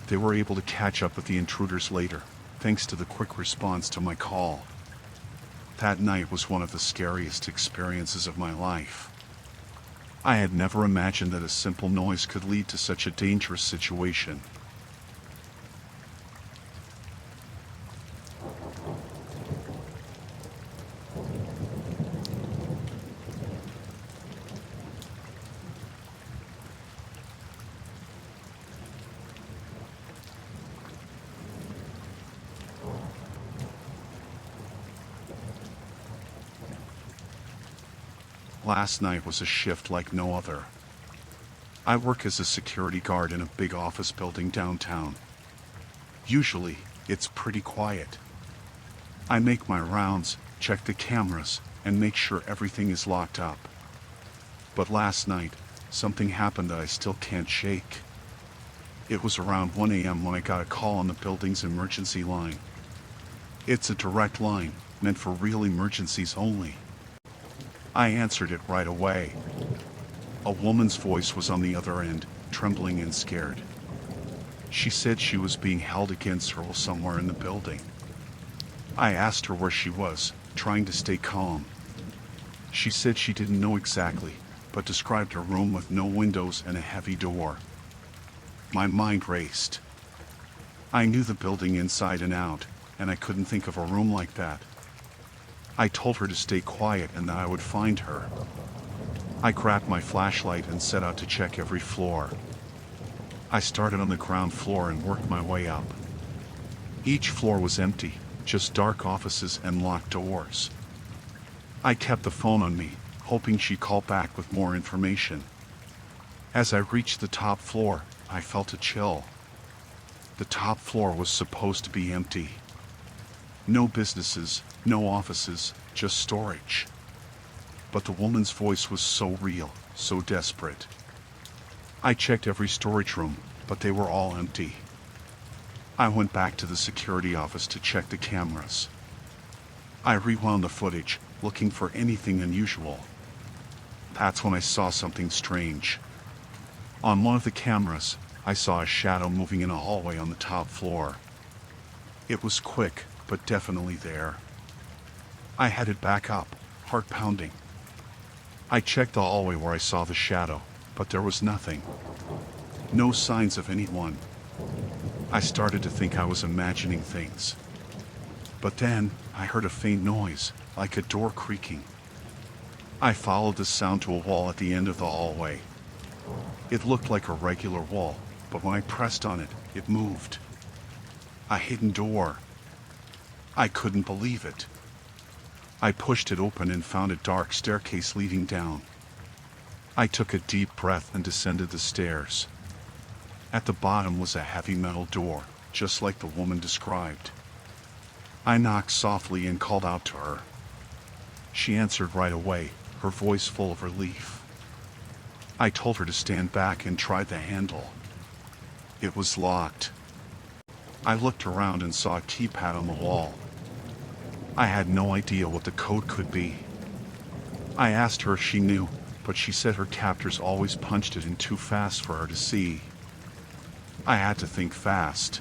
They were able to catch up with the intruders later, thanks to the quick response to my call. That night was one of the scariest experiences of my life. I had never imagined that a simple noise could lead to such a dangerous situation. Last night was a shift like no other. I work as a security guard in a big office building downtown. Usually, it's pretty quiet. I make my rounds, check the cameras, and make sure everything is locked up. But last night, something happened that I still can't shake. It was around 1 a.m. when I got a call on the building's emergency line. It's a direct line, meant for real emergencies only. I answered it right away. A woman's voice was on the other end, trembling and scared. She said she was being held against her will somewhere in the building. I asked her where she was, trying to stay calm. She said she didn't know exactly, but described a room with no windows and a heavy door. My mind raced. I knew the building inside and out, and I couldn't think of a room like that. I told her to stay quiet and that I would find her. I grabbed my flashlight and set out to check every floor. I started on the ground floor and worked my way up. Each floor was empty, just dark offices and locked doors. I kept the phone on me, hoping she'd call back with more information. As I reached the top floor, I felt a chill. The top floor was supposed to be empty. No businesses, no offices, just storage. But the woman's voice was so real, so desperate. I checked every storage room, but they were all empty. I went back to the security office to check the cameras. I rewound the footage, looking for anything unusual. That's when I saw something strange. On one of the cameras, I saw a shadow moving in a hallway on the top floor. It was quick, but definitely there. I headed back up, heart pounding. I checked the hallway where I saw the shadow, but there was nothing. No signs of anyone. I started to think I was imagining things. But then, I heard a faint noise, like a door creaking. I followed the sound to a wall at the end of the hallway. It looked like a regular wall, but when I pressed on it, it moved. A hidden door. I couldn't believe it. I pushed it open and found a dark staircase leading down. I took a deep breath and descended the stairs. At the bottom was a heavy metal door, just like the woman described. I knocked softly and called out to her. She answered right away, her voice full of relief. I told her to stand back and tried the handle. It was locked. I looked around and saw a keypad on the wall. I had no idea what the code could be. I asked her if she knew, but she said her captors always punched it in too fast for her to see. I had to think fast.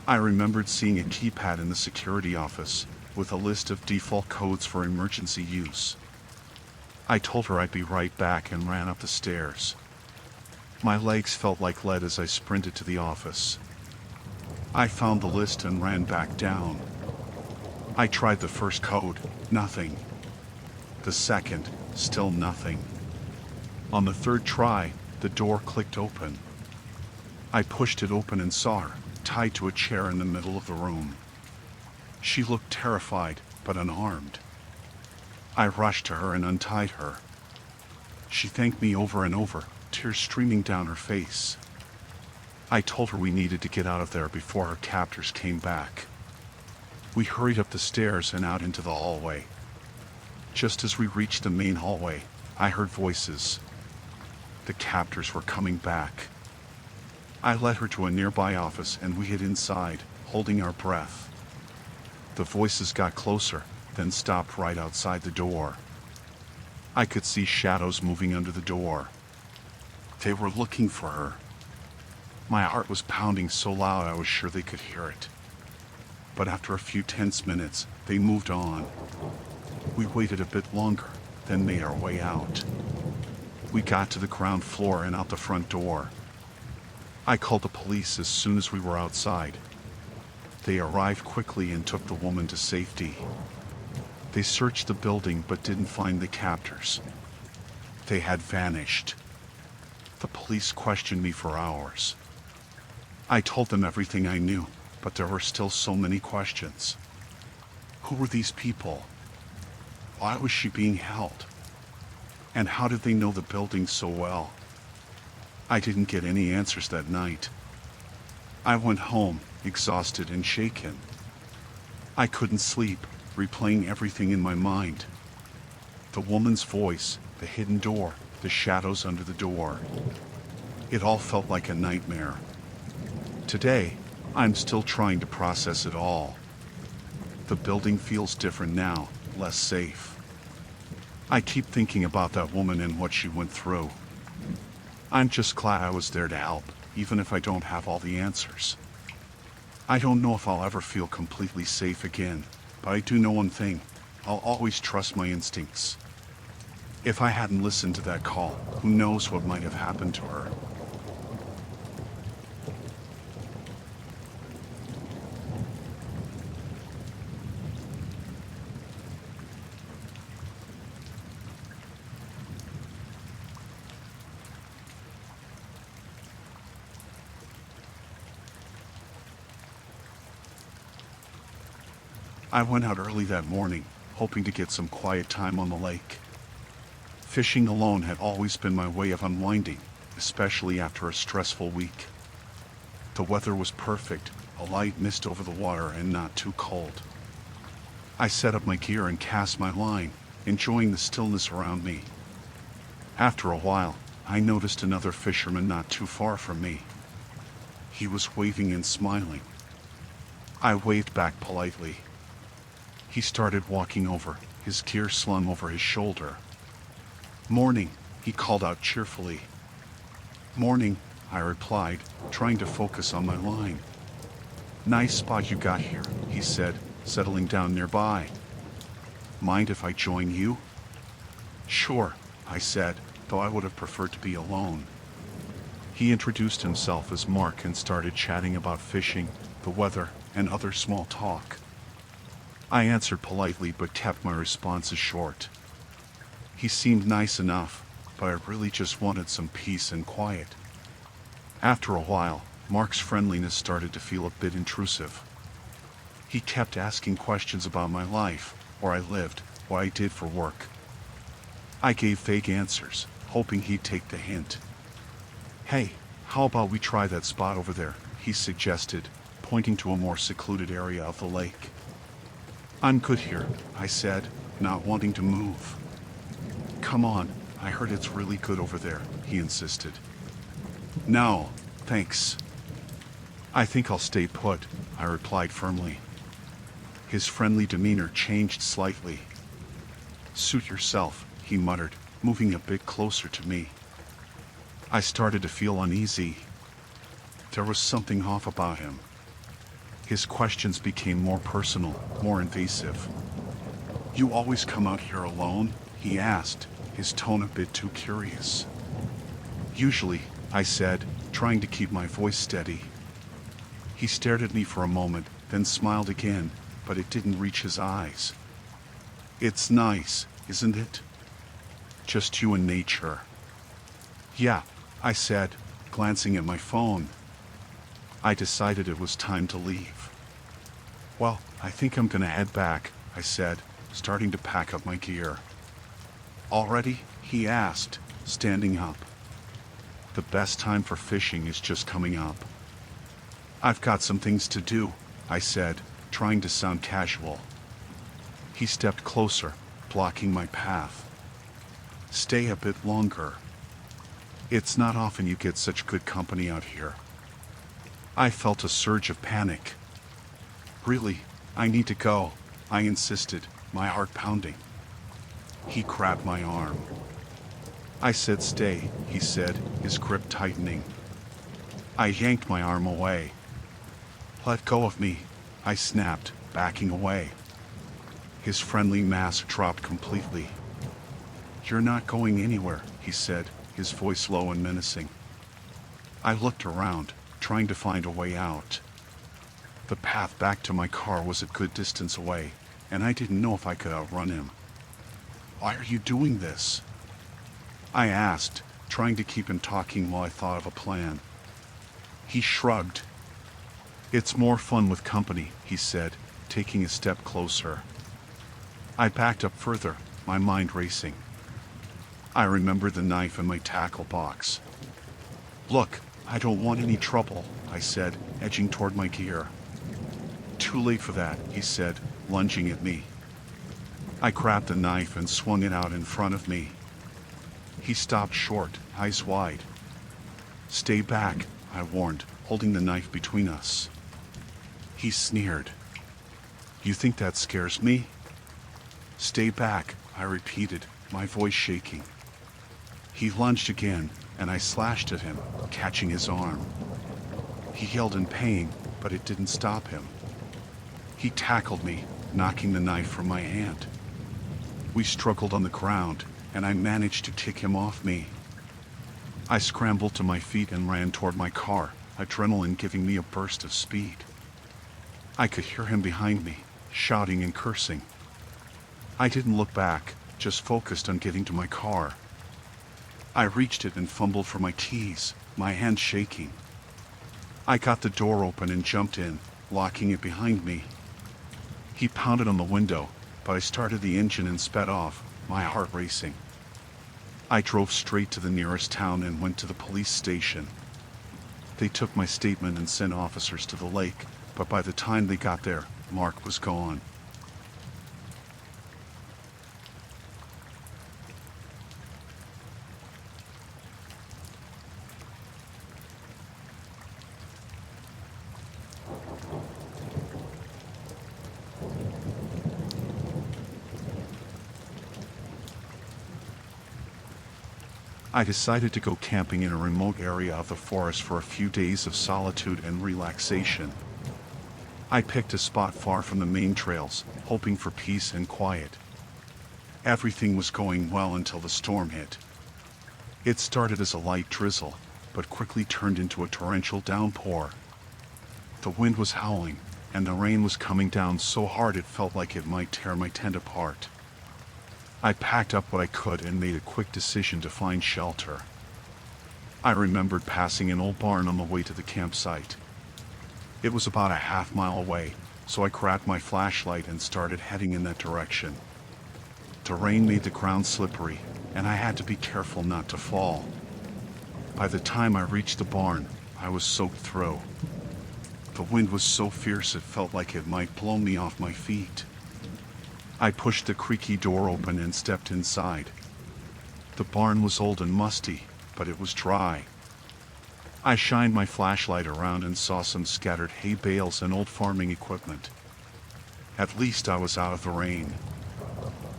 I remembered seeing a keypad in the security office with a list of default codes for emergency use. I told her I'd be right back and ran up the stairs. My legs felt like lead as I sprinted to the office. I found the list and ran back down. I tried the first code, nothing. The second, still nothing. On the third try, the door clicked open. I pushed it open and saw her, tied to a chair in the middle of the room. She looked terrified, but unarmed. I rushed to her and untied her. She thanked me over and over, tears streaming down her face. I told her we needed to get out of there before her captors came back. We hurried up the stairs and out into the hallway. Just as we reached the main hallway, I heard voices. The captors were coming back. I led her to a nearby office and we hid inside, holding our breath. The voices got closer, then stopped right outside the door. I could see shadows moving under the door. They were looking for her. My heart was pounding so loud I was sure they could hear it. But after a few tense minutes, they moved on. We waited a bit longer, then made our way out. We got to the ground floor and out the front door. I called the police as soon as we were outside. They arrived quickly and took the woman to safety. They searched the building but didn't find the captors. They had vanished. The police questioned me for hours. I told them everything I knew, but there were still so many questions. Who were these people? Why was she being held? And how did they know the building so well? I didn't get any answers that night. I went home, exhausted and shaken. I couldn't sleep, replaying everything in my mind. The woman's voice, the hidden door, the shadows under the door. It all felt like a nightmare. Today, I'm still trying to process it all. The building feels different now, less safe. I keep thinking about that woman and what she went through. I'm just glad I was there to help, even if I don't have all the answers. I don't know if I'll ever feel completely safe again, but I do know one thing. I'll always trust my instincts. If I hadn't listened to that call, who knows what might have happened to her. I went out early that morning, hoping to get some quiet time on the lake. Fishing alone had always been my way of unwinding, especially after a stressful week. The weather was perfect, a light mist over the water and not too cold. I set up my gear and cast my line, enjoying the stillness around me. After a while, I noticed another fisherman not too far from me. He was waving and smiling. I waved back politely. He started walking over, his gear slung over his shoulder. "Morning," he called out cheerfully. "Morning," I replied, trying to focus on my line. "Nice spot you got here," he said, settling down nearby. "Mind if I join you?" "Sure," I said, though I would have preferred to be alone. He introduced himself as Mark and started chatting about fishing, the weather, and other small talk. I answered politely but kept my responses short. He seemed nice enough, but I really just wanted some peace and quiet. After a while, Mark's friendliness started to feel a bit intrusive. He kept asking questions about my life, where I lived, what I did for work. I gave vague answers, hoping he'd take the hint. "Hey, how about we try that spot over there?" he suggested, pointing to a more secluded area of the lake. "I'm good here," I said, not wanting to move. "Come on, I heard it's really good over there," he insisted. "No, thanks. I think I'll stay put," I replied firmly. His friendly demeanor changed slightly. "Suit yourself," he muttered, moving a bit closer to me. I started to feel uneasy. There was something off about him. His questions became more personal, more invasive. "You always come out here alone?" he asked, his tone a bit too curious. "Usually," I said, trying to keep my voice steady. He stared at me for a moment, then smiled again, but it didn't reach his eyes. "It's nice, isn't it? Just you and nature." "Yeah," I said, glancing at my phone. I decided it was time to leave. "Well, I think I'm gonna head back," I said, starting to pack up my gear. "Already?" he asked, standing up. "The best time for fishing is just coming up." "I've got some things to do," I said, trying to sound casual. He stepped closer, blocking my path. "Stay a bit longer. It's not often you get such good company out here." I felt a surge of panic. "Really, I need to go," I insisted, my heart pounding. He grabbed my arm. I said stay, he said, his grip tightening. I yanked my arm away. "Let go of me," I snapped, backing away. His friendly mask dropped completely. "You're not going anywhere," he said, his voice low and menacing. I looked around, trying to find a way out. The path back to my car was a good distance away, and I didn't know if I could outrun him. "Why are you doing this?" I asked, trying to keep him talking while I thought of a plan. He shrugged. "It's more fun with company," he said, taking a step closer. I backed up further, my mind racing. I remembered the knife in my tackle box. "Look, I don't want any trouble," I said, edging toward my gear. "Too late for that," he said, lunging at me. I grabbed the knife and swung it out in front of me. He stopped short, eyes wide. "Stay back," I warned, holding the knife between us. He sneered. "You think that scares me?" "Stay back," I repeated, my voice shaking. He lunged again, and I slashed at him, catching his arm. He yelled in pain, but it didn't stop him. He tackled me, knocking the knife from my hand. We struggled on the ground, and I managed to kick him off me. I scrambled to my feet and ran toward my car, adrenaline giving me a burst of speed. I could hear him behind me, shouting and cursing. I didn't look back, just focused on getting to my car. I reached it and fumbled for my keys, my hand shaking. I got the door open and jumped in, locking it behind me. He pounded on the window, but I started the engine and sped off, my heart racing. I drove straight to the nearest town and went to the police station. They took my statement and sent officers to the lake, but by the time they got there, Mark was gone. I decided to go camping in a remote area of the forest for a few days of solitude and relaxation. I picked a spot far from the main trails, hoping for peace and quiet. Everything was going well until the storm hit. It started as a light drizzle, but quickly turned into a torrential downpour. The wind was howling, and the rain was coming down so hard it felt like it might tear my tent apart. I packed up what I could and made a quick decision to find shelter. I remembered passing an old barn on the way to the campsite. It was about a half-mile away, so I grabbed my flashlight and started heading in that direction. The rain made the ground slippery, and I had to be careful not to fall. By the time I reached the barn, I was soaked through. The wind was so fierce it felt like it might blow me off my feet. I pushed the creaky door open and stepped inside. The barn was old and musty, but it was dry. I shined my flashlight around and saw some scattered hay bales and old farming equipment. At least I was out of the rain.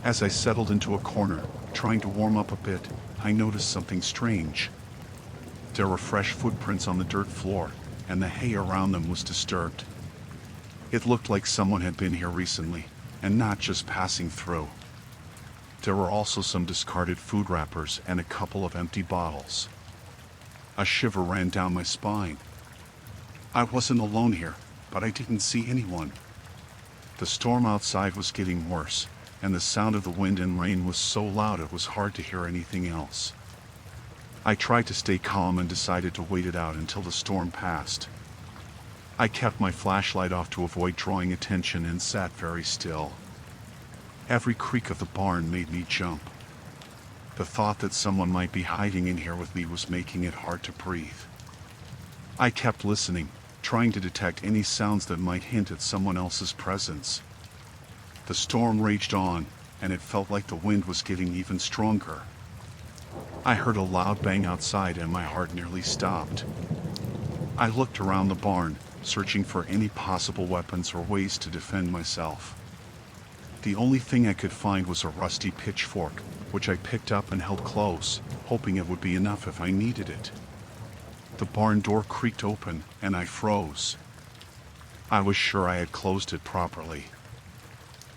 As I settled into a corner, trying to warm up a bit, I noticed something strange. There were fresh footprints on the dirt floor, and the hay around them was disturbed. It looked like someone had been here recently, and not just passing through. There were also some discarded food wrappers and a couple of empty bottles. A shiver ran down my spine. I wasn't alone here, but I didn't see anyone. The storm outside was getting worse, and the sound of the wind and rain was so loud it was hard to hear anything else. I tried to stay calm and decided to wait it out until the storm passed. I kept my flashlight off to avoid drawing attention and sat very still. Every creak of the barn made me jump. The thought that someone might be hiding in here with me was making it hard to breathe. I kept listening, trying to detect any sounds that might hint at someone else's presence. The storm raged on, and it felt like the wind was getting even stronger. I heard a loud bang outside and my heart nearly stopped. I looked around the barn, searching for any possible weapons or ways to defend myself. The only thing I could find was a rusty pitchfork, which I picked up and held close, hoping it would be enough if I needed it. The barn door creaked open, and I froze. I was sure I had closed it properly.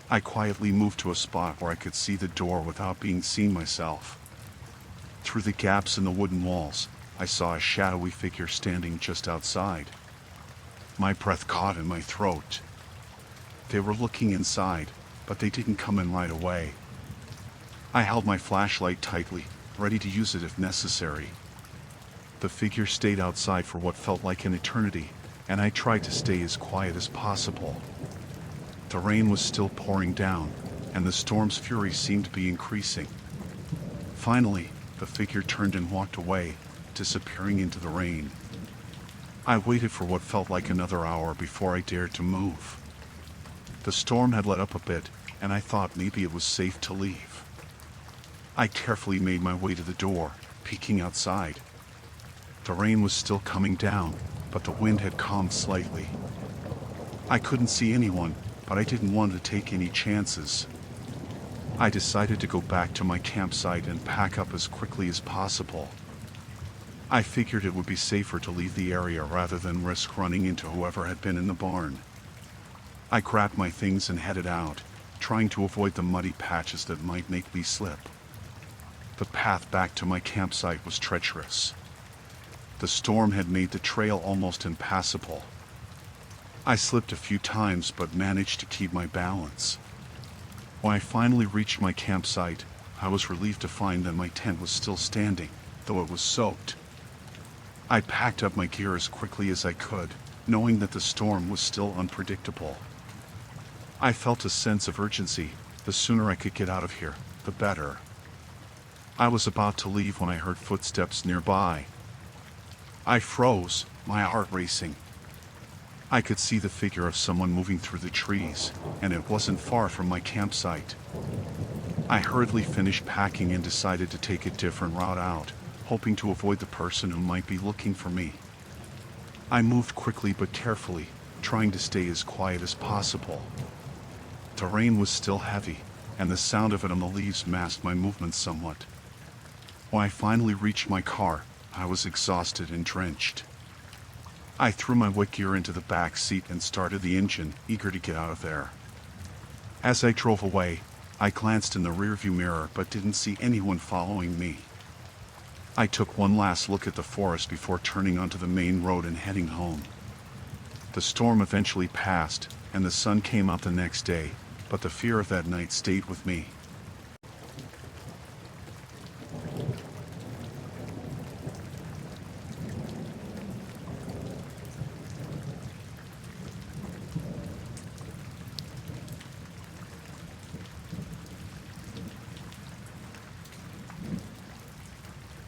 I quietly moved to a spot where I could see the door without being seen myself. Through the gaps in the wooden walls, I saw a shadowy figure standing just outside. My breath caught in my throat. They were looking inside, but they didn't come in right away. I held my flashlight tightly, ready to use it if necessary. The figure stayed outside for what felt like an eternity, and I tried to stay as quiet as possible. The rain was still pouring down, and the storm's fury seemed to be increasing. Finally, the figure turned and walked away, disappearing into the rain. I waited for what felt like another hour before I dared to move. The storm had let up a bit, and I thought maybe it was safe to leave. I carefully made my way to the door, peeking outside. The rain was still coming down, but the wind had calmed slightly. I couldn't see anyone, but I didn't want to take any chances. I decided to go back to my campsite and pack up as quickly as possible. I figured it would be safer to leave the area rather than risk running into whoever had been in the barn. I grabbed my things and headed out, trying to avoid the muddy patches that might make me slip. The path back to my campsite was treacherous. The storm had made the trail almost impassable. I slipped a few times but managed to keep my balance. When I finally reached my campsite, I was relieved to find that my tent was still standing, though it was soaked. I packed up my gear as quickly as I could, knowing that the storm was still unpredictable. I felt a sense of urgency. The sooner I could get out of here, the better. I was about to leave when I heard footsteps nearby. I froze, my heart racing. I could see the figure of someone moving through the trees, and it wasn't far from my campsite. I hurriedly finished packing and decided to take a different route out, hoping to avoid the person who might be looking for me. I moved quickly but carefully, trying to stay as quiet as possible. The rain was still heavy, and the sound of it on the leaves masked my movements somewhat. When I finally reached my car, I was exhausted and drenched. I threw my wet gear into the back seat and started the engine, eager to get out of there. As I drove away, I glanced in the rearview mirror but didn't see anyone following me. I took one last look at the forest before turning onto the main road and heading home. The storm eventually passed, and the sun came out the next day, but the fear of that night stayed with me.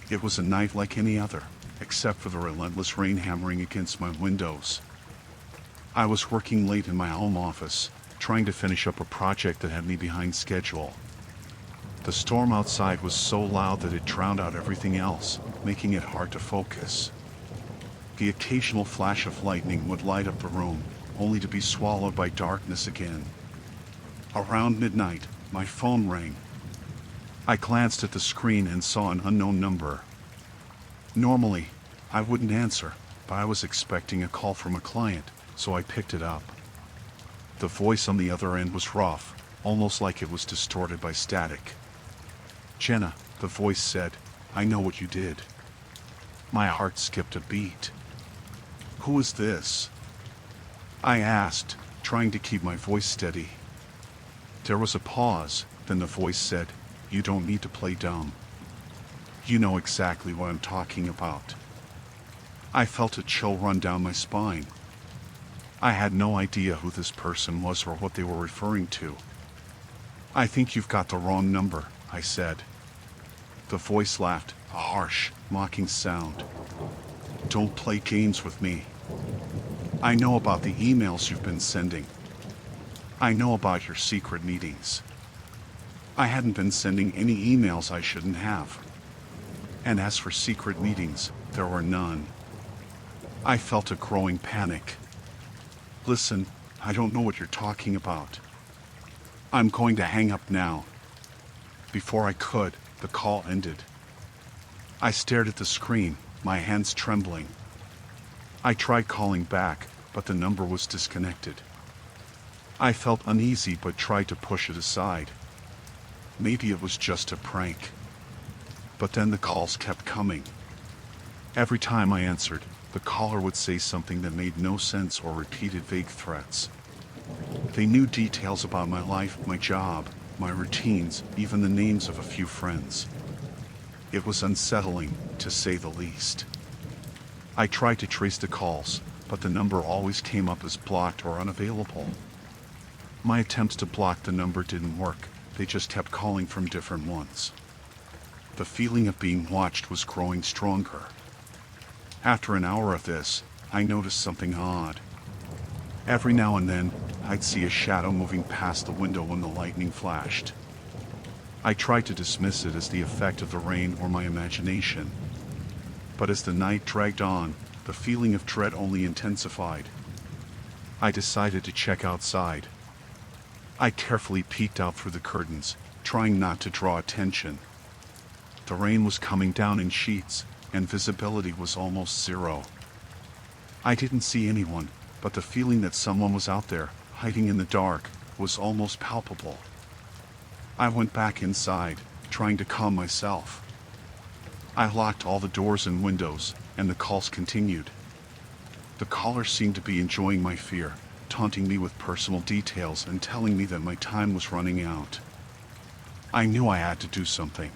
It was a night like any other, except for the relentless rain hammering against my windows. I was working late in my home office, trying to finish up a project that had me behind schedule. The storm outside was so loud that it drowned out everything else, making it hard to focus. The occasional flash of lightning would light up the room, only to be swallowed by darkness again. Around midnight, my phone rang. I glanced at the screen and saw an unknown number. Normally, I wouldn't answer, but I was expecting a call from a client, so I picked it up. The voice on the other end was rough, almost like it was distorted by static. "Jenna," the voice said, "I know what you did." My heart skipped a beat. "Who is this?" I asked, trying to keep my voice steady. There was a pause, then the voice said, "You don't need to play dumb. You know exactly what I'm talking about." I felt a chill run down my spine. I had no idea who this person was or what they were referring to. "I think you've got the wrong number," I said. The voice laughed, a harsh, mocking sound. "Don't play games with me. I know about the emails you've been sending. I know about your secret meetings. I hadn't been sending any emails I shouldn't have. And as for secret meetings, there were none." I felt a growing panic. "Listen, I don't know what you're talking about. I'm going to hang up now." Before I could, the call ended. I stared at the screen, my hands trembling. I tried calling back, but the number was disconnected. I felt uneasy but tried to push it aside. Maybe it was just a prank. But then the calls kept coming. Every time I answered, the caller would say something that made no sense or repeated vague threats. They knew details about my life, my job, my routines, even the names of a few friends. It was unsettling, to say the least. I tried to trace the calls, but the number always came up as blocked or unavailable. My attempts to block the number didn't work, they just kept calling from different ones. The feeling of being watched was growing stronger. After an hour of this, I noticed something odd. Every now and then, I'd see a shadow moving past the window when the lightning flashed. I tried to dismiss it as the effect of the rain or my imagination. But as the night dragged on, the feeling of dread only intensified. I decided to check outside. I carefully peeked out through the curtains, trying not to draw attention. The rain was coming down in sheets, and visibility was almost zero. I didn't see anyone, but the feeling that someone was out there, hiding in the dark, was almost palpable. I went back inside, trying to calm myself. I locked all the doors and windows, and the calls continued. The callers seemed to be enjoying my fear, taunting me with personal details and telling me that my time was running out. I knew I had to do something.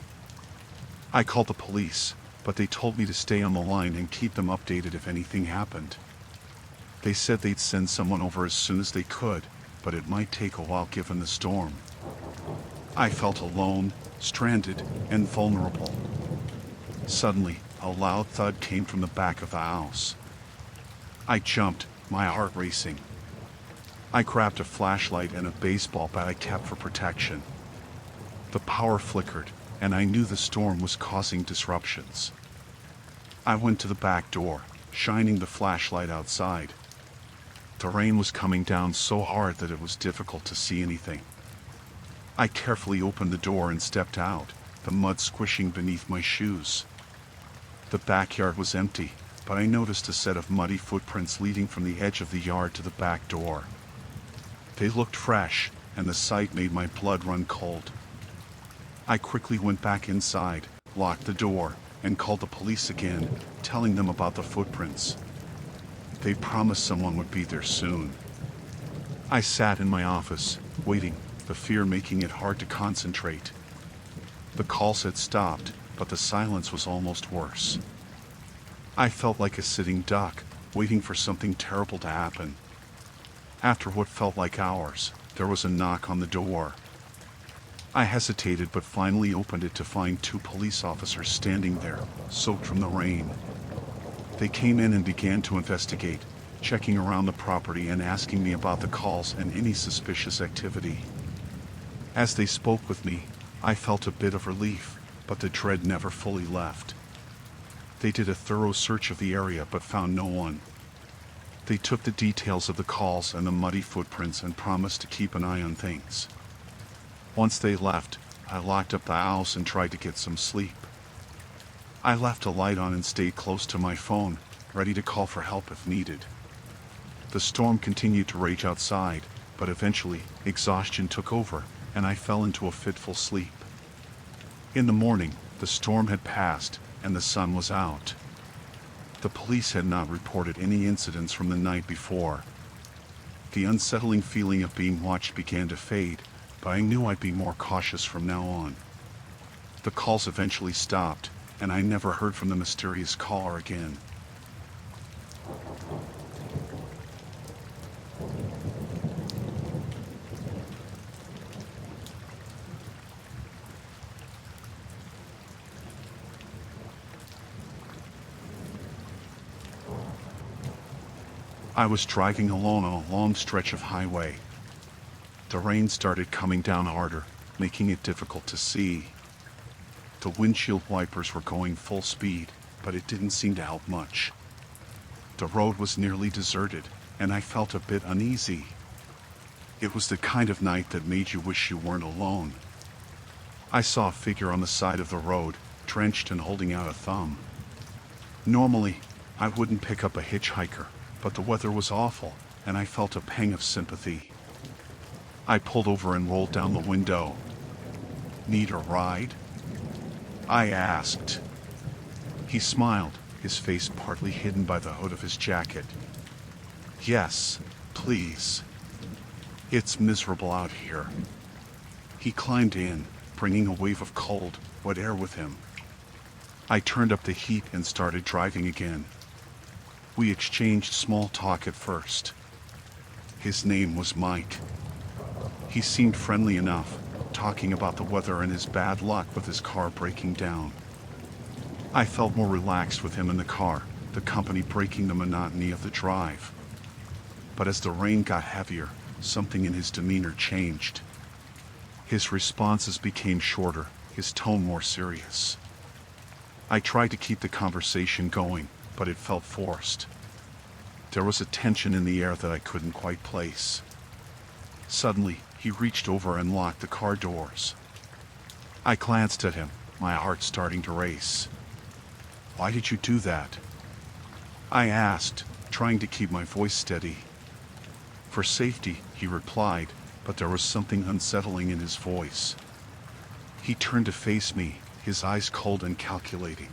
I called the police, but they told me to stay on the line and keep them updated if anything happened. They said they'd send someone over as soon as they could, but it might take a while given the storm. I felt alone, stranded, and vulnerable. Suddenly, a loud thud came from the back of the house. I jumped, my heart racing. I grabbed a flashlight and a baseball bat I kept for protection. The power flickered, and I knew the storm was causing disruptions. I went to the back door, shining the flashlight outside. The rain was coming down so hard that it was difficult to see anything. I carefully opened the door and stepped out, the mud squishing beneath my shoes. The backyard was empty, but I noticed a set of muddy footprints leading from the edge of the yard to the back door. They looked fresh, and the sight made my blood run cold. I quickly went back inside, locked the door, and called the police again, telling them about the footprints. They promised someone would be there soon. I sat in my office, waiting, the fear making it hard to concentrate. The calls had stopped, but the silence was almost worse. I felt like a sitting duck, waiting for something terrible to happen. After what felt like hours, there was a knock on the door. I hesitated but finally opened it to find two police officers standing there, soaked from the rain. They came in and began to investigate, checking around the property and asking me about the calls and any suspicious activity. As they spoke with me, I felt a bit of relief, but the dread never fully left. They did a thorough search of the area but found no one. They took the details of the calls and the muddy footprints and promised to keep an eye on things. Once they left, I locked up the house and tried to get some sleep. I left a light on and stayed close to my phone, ready to call for help if needed. The storm continued to rage outside, but eventually, exhaustion took over, and I fell into a fitful sleep. In the morning, the storm had passed, and the sun was out. The police had not reported any incidents from the night before. The unsettling feeling of being watched began to fade, but I knew I'd be more cautious from now on. The calls eventually stopped, and I never heard from the mysterious caller again. I was driving alone on a long stretch of highway. The rain started coming down harder, making it difficult to see. The windshield wipers were going full speed, but it didn't seem to help much. The road was nearly deserted, and I felt a bit uneasy. It was the kind of night that made you wish you weren't alone. I saw a figure on the side of the road, drenched and holding out a thumb. Normally, I wouldn't pick up a hitchhiker, but the weather was awful, and I felt a pang of sympathy. I pulled over and rolled down the window. "Need a ride?" I asked. He smiled, his face partly hidden by the hood of his jacket. "Yes, please. It's miserable out here." He climbed in, bringing a wave of cold, wet air with him. I turned up the heat and started driving again. We exchanged small talk at first. His name was Mike. He seemed friendly enough, talking about the weather and his bad luck with his car breaking down. I felt more relaxed with him in the car, the company breaking the monotony of the drive. But as the rain got heavier, something in his demeanor changed. His responses became shorter, his tone more serious. I tried to keep the conversation going, but it felt forced. There was a tension in the air that I couldn't quite place. Suddenly, he reached over and locked the car doors. I glanced at him, my heart starting to race. "Why did you do that?" I asked, trying to keep my voice steady. "For safety," he replied, but there was something unsettling in his voice. He turned to face me, his eyes cold and calculating.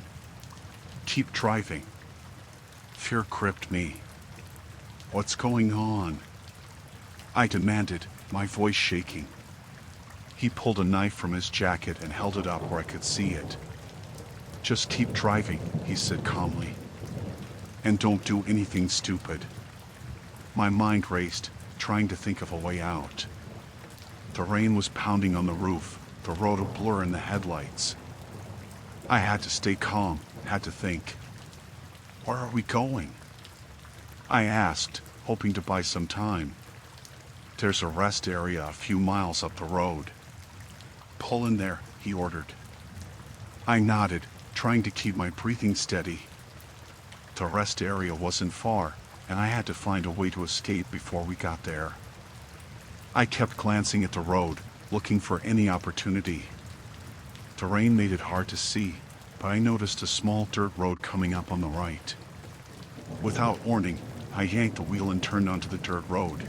"Keep driving." Fear gripped me. "What's going on?" I demanded, my voice shaking. He pulled a knife from his jacket and held it up where I could see it. "Just keep driving," he said calmly. "And don't do anything stupid." My mind raced, trying to think of a way out. The rain was pounding on the roof, the road a blur in the headlights. I had to stay calm, had to think. "Where are we going?" I asked, hoping to buy some time. "There's a rest area a few miles up the road." "Pull in there," he ordered. I nodded, trying to keep my breathing steady. The rest area wasn't far, and I had to find a way to escape before we got there. I kept glancing at the road, looking for any opportunity. The rain made it hard to see, but I noticed a small dirt road coming up on the right. Without warning, I yanked the wheel and turned onto the dirt road.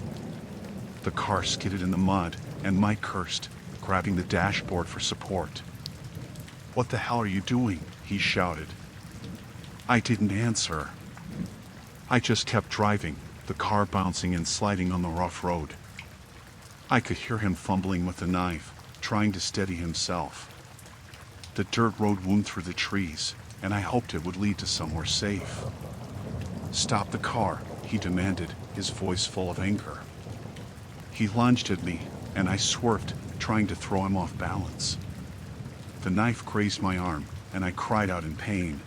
The car skidded in the mud, and Mike cursed, grabbing the dashboard for support. "What the hell are you doing?" he shouted. I didn't answer. I just kept driving, the car bouncing and sliding on the rough road. I could hear him fumbling with the knife, trying to steady himself. The dirt road wound through the trees, and I hoped it would lead to somewhere safe. "Stop the car," he demanded, his voice full of anger. He lunged at me, and I swerved, trying to throw him off balance. The knife grazed my arm, and I cried out in pain.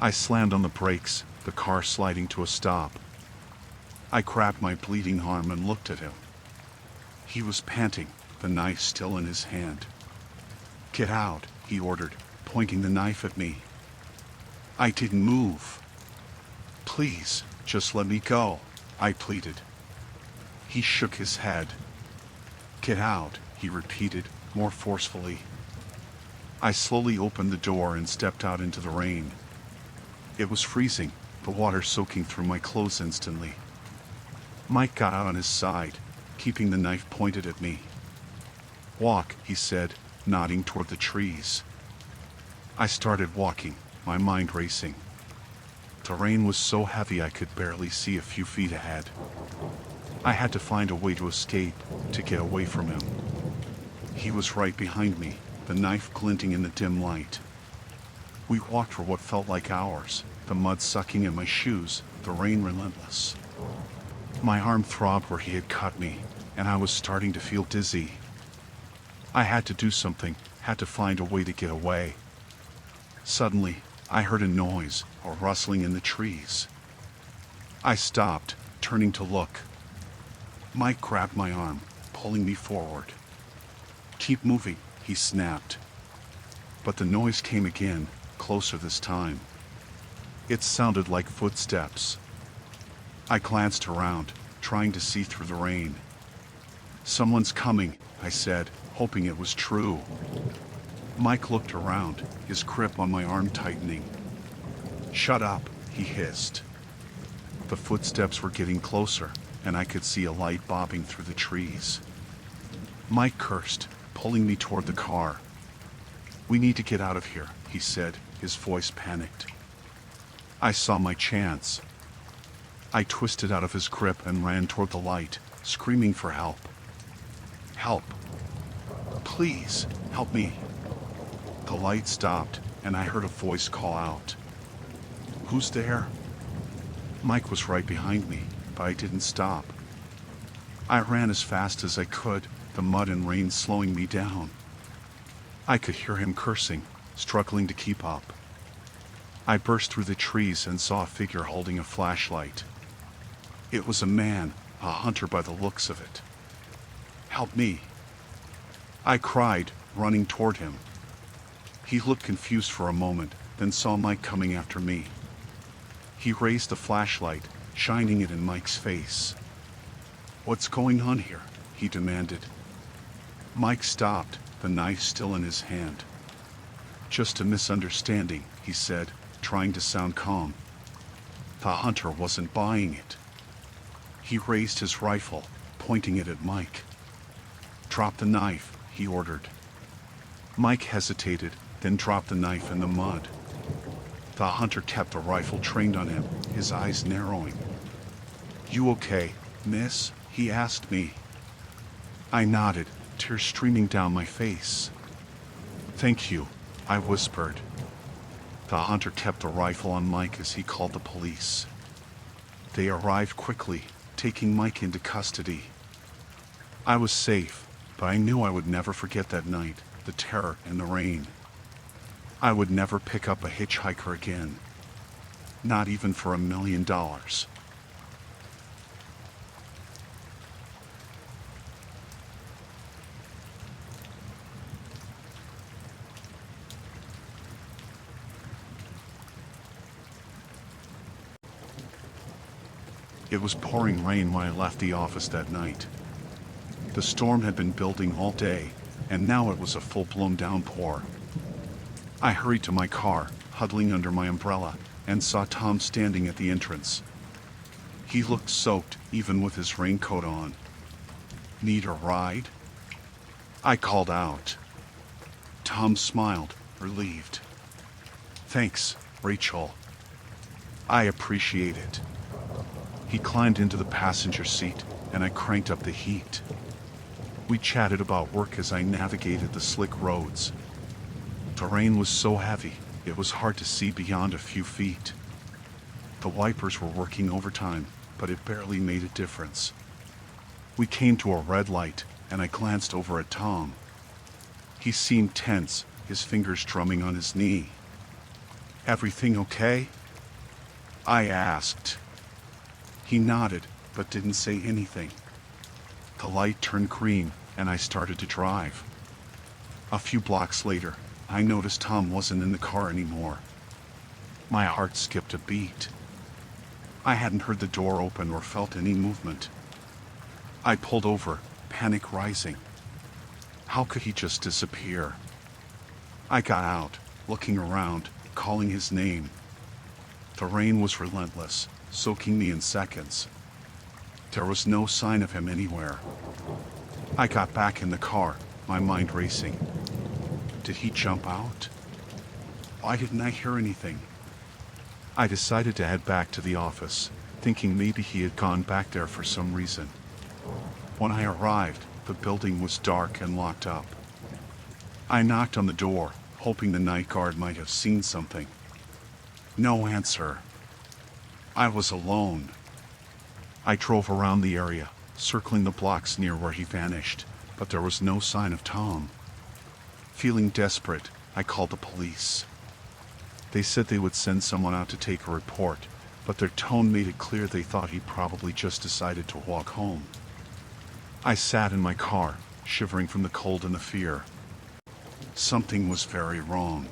I slammed on the brakes, the car sliding to a stop. I grabbed my bleeding arm and looked at him. He was panting, the knife still in his hand. "Get out," he ordered, pointing the knife at me. I didn't move. "Please, just let me go," I pleaded. He shook his head. "Get out," he repeated, more forcefully. I slowly opened the door and stepped out into the rain. It was freezing, the water soaking through my clothes instantly. Mike got out on his side, keeping the knife pointed at me. "Walk," he said, nodding toward the trees. I started walking, my mind racing. The rain was so heavy I could barely see a few feet ahead. I had to find a way to escape, to get away from him. He was right behind me, the knife glinting in the dim light. We walked for what felt like hours, the mud sucking at my shoes, the rain relentless. My arm throbbed where he had cut me, and I was starting to feel dizzy. I had to do something, had to find a way to get away. Suddenly, I heard a noise, a rustling in the trees. I stopped, turning to look. Mike grabbed my arm, pulling me forward. "Keep moving," he snapped. But the noise came again, closer this time. It sounded like footsteps. I glanced around, trying to see through the rain. "Someone's coming," I said, hoping it was true. Mike looked around, his grip on my arm tightening. "Shut up," he hissed. The footsteps were getting closer, and I could see a light bobbing through the trees. Mike cursed, pulling me toward the car. "We need to get out of here," he said, his voice panicked. I saw my chance. I twisted out of his grip and ran toward the light, screaming for help. "Help! Please, help me!" The light stopped, and I heard a voice call out. "Who's there?" Mike was right behind me, but I didn't stop. I ran as fast as I could, the mud and rain slowing me down. I could hear him cursing, struggling to keep up. I burst through the trees and saw a figure holding a flashlight. It was a man, a hunter by the looks of it. "Help me!" I cried, running toward him. He looked confused for a moment, then saw Mike coming after me. He raised the flashlight, shining it in Mike's face. "What's going on here?" he demanded. Mike stopped, the knife still in his hand. "Just a misunderstanding," he said, trying to sound calm. The hunter wasn't buying it. He raised his rifle, pointing it at Mike. "Drop the knife," he ordered. Mike hesitated, then dropped the knife in the mud. The hunter kept the rifle trained on him, his eyes narrowing. "You okay, miss?" he asked me. I nodded, tears streaming down my face. "Thank you," I whispered. The hunter kept the rifle on Mike as he called the police. They arrived quickly, taking Mike into custody. I was safe, but I knew I would never forget that night, the terror and the rain. I would never pick up a hitchhiker again. Not even for $1 million. It was pouring rain when I left the office that night. The storm had been building all day, and now it was a full-blown downpour. I hurried to my car, huddling under my umbrella, and saw Tom standing at the entrance. He looked soaked, even with his raincoat on. "Need a ride?" I called out. Tom smiled, relieved. "Thanks, Rachel. I appreciate it." He climbed into the passenger seat, and I cranked up the heat. We chatted about work as I navigated the slick roads. The rain was so heavy, it was hard to see beyond a few feet. The wipers were working overtime, but it barely made a difference. We came to a red light, and I glanced over at Tom. He seemed tense, his fingers drumming on his knee. "Everything okay?" I asked. He nodded, but didn't say anything. The light turned green, and I started to drive. A few blocks later, I noticed Tom wasn't in the car anymore. My heart skipped a beat. I hadn't heard the door open or felt any movement. I pulled over, panic rising. How could he just disappear? I got out, looking around, calling his name. The rain was relentless, soaking me in seconds. There was no sign of him anywhere. I got back in the car, my mind racing. Did he jump out? Why didn't I hear anything? I decided to head back to the office, thinking maybe he had gone back there for some reason. When I arrived, the building was dark and locked up. I knocked on the door, hoping the night guard might have seen something. No answer. I was alone. I drove around the area, circling the blocks near where he vanished, but there was no sign of Tom. Feeling desperate, I called the police. They said they would send someone out to take a report, but their tone made it clear they thought he probably just decided to walk home. I sat in my car, shivering from the cold and the fear. Something was very wrong.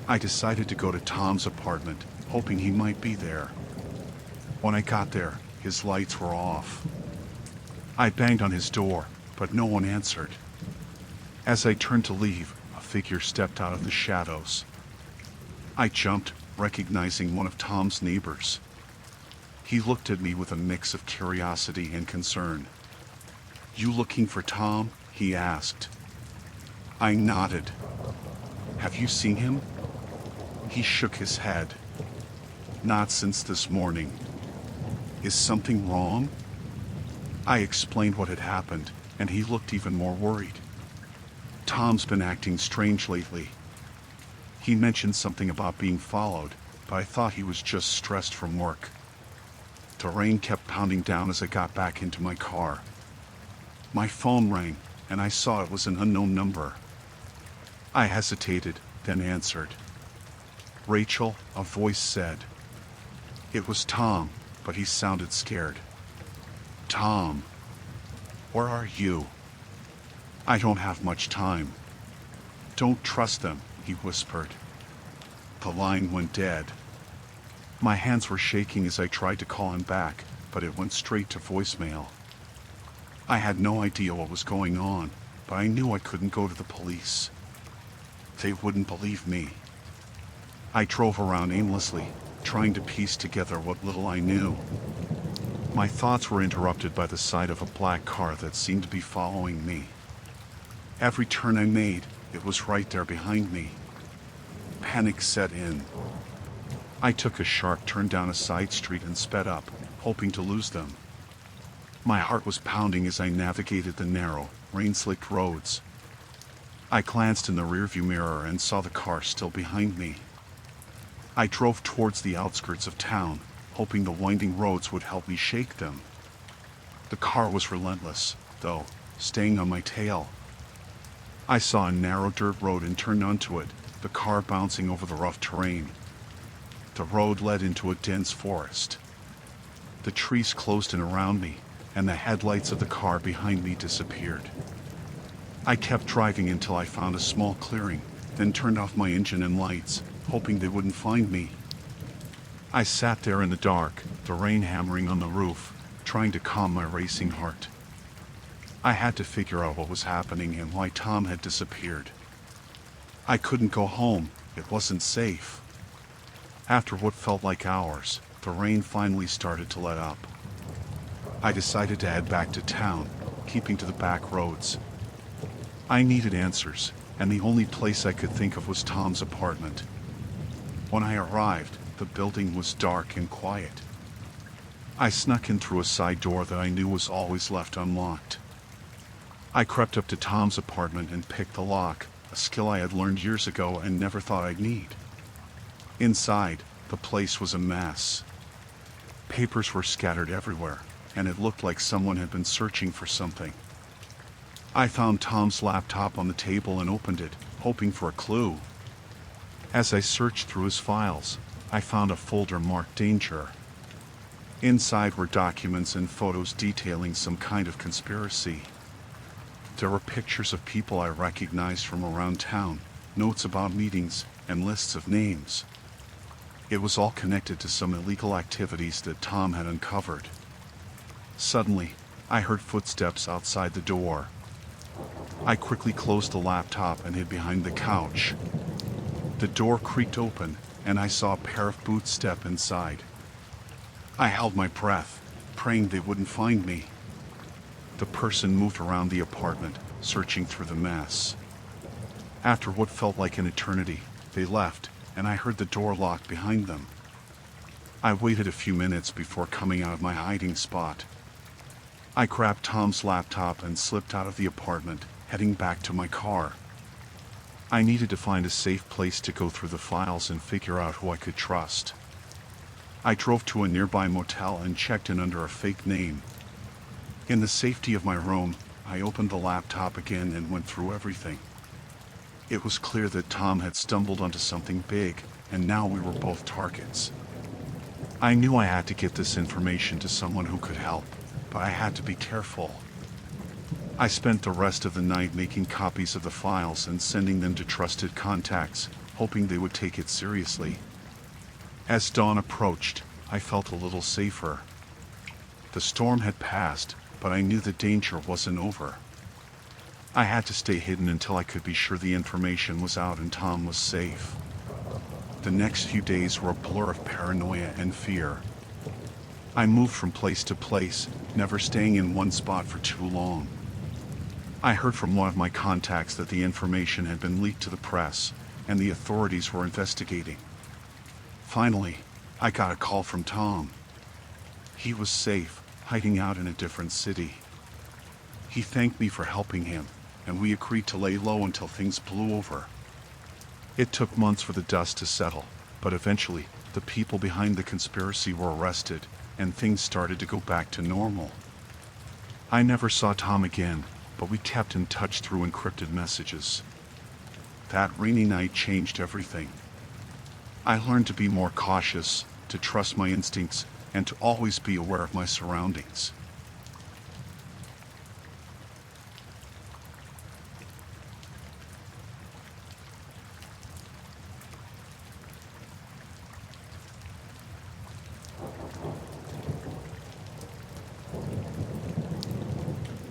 I decided to go to Tom's apartment, hoping he might be there. When I got there, his lights were off. I banged on his door, but no one answered. As I turned to leave, a figure stepped out of the shadows. I jumped, recognizing one of Tom's neighbors. He looked at me with a mix of curiosity and concern. "You looking for Tom?" he asked. I nodded. "Have you seen him?" He shook his head. "Not since this morning." "Is something wrong?" I explained what had happened, and he looked even more worried. "Tom's been acting strange lately. He mentioned something about being followed, but I thought he was just stressed from work." The rain kept pounding down as I got back into my car. My phone rang, and I saw it was an unknown number. I hesitated, then answered. "Rachel," a voice said. It was Tom, but he sounded scared. "Tom, where are you?" "I don't have much time." "Don't trust them," he whispered. The line went dead. My hands were shaking as I tried to call him back, but it went straight to voicemail. I had no idea what was going on, but I knew I couldn't go to the police. They wouldn't believe me. I drove around aimlessly, trying to piece together what little I knew. My thoughts were interrupted by the sight of a black car that seemed to be following me. Every turn I made, it was right there behind me. Panic set in. I took a sharp turn down a side street and sped up, hoping to lose them. My heart was pounding as I navigated the narrow, rain-slicked roads. I glanced in the rearview mirror and saw the car still behind me. I drove towards the outskirts of town, hoping the winding roads would help me shake them. The car was relentless, though, staying on my tail. I saw a narrow dirt road and turned onto it, the car bouncing over the rough terrain. The road led into a dense forest. The trees closed in around me, and the headlights of the car behind me disappeared. I kept driving until I found a small clearing, then turned off my engine and lights, hoping they wouldn't find me. I sat there in the dark, the rain hammering on the roof, trying to calm my racing heart. I had to figure out what was happening and why Tom had disappeared. I couldn't go home, it wasn't safe. After what felt like hours, the rain finally started to let up. I decided to head back to town, keeping to the back roads. I needed answers, and the only place I could think of was Tom's apartment. When I arrived, the building was dark and quiet. I snuck in through a side door that I knew was always left unlocked. I crept up to Tom's apartment and picked the lock, a skill I had learned years ago and never thought I'd need. Inside, the place was a mess. Papers were scattered everywhere, and it looked like someone had been searching for something. I found Tom's laptop on the table and opened it, hoping for a clue. As I searched through his files, I found a folder marked Danger. Inside were documents and photos detailing some kind of conspiracy. There were pictures of people I recognized from around town, notes about meetings, and lists of names. It was all connected to some illegal activities that Tom had uncovered. Suddenly, I heard footsteps outside the door. I quickly closed the laptop and hid behind the couch. The door creaked open, and I saw a pair of boots step inside. I held my breath, praying they wouldn't find me. The person moved around the apartment, searching through the mess. After what felt like an eternity, they left, and I heard the door lock behind them. I waited a few minutes before coming out of my hiding spot. I grabbed Tom's laptop and slipped out of the apartment, heading back to my car. I needed to find a safe place to go through the files and figure out who I could trust. I drove to a nearby motel and checked in under a fake name. In the safety of my room, I opened the laptop again and went through everything. It was clear that Tom had stumbled onto something big, and now we were both targets. I knew I had to get this information to someone who could help, but I had to be careful. I spent the rest of the night making copies of the files and sending them to trusted contacts, hoping they would take it seriously. As dawn approached, I felt a little safer. The storm had passed, but I knew the danger wasn't over. I had to stay hidden until I could be sure the information was out and Tom was safe. The next few days were a blur of paranoia and fear. I moved from place to place, never staying in one spot for too long. I heard from one of my contacts that the information had been leaked to the press, and the authorities were investigating. Finally, I got a call from Tom. He was safe, hiding out in a different city. He thanked me for helping him, and we agreed to lay low until things blew over. It took months for the dust to settle, but eventually, the people behind the conspiracy were arrested, and things started to go back to normal. I never saw Tom again, but we kept in touch through encrypted messages. That rainy night changed everything. I learned to be more cautious, to trust my instincts, and to always be aware of my surroundings.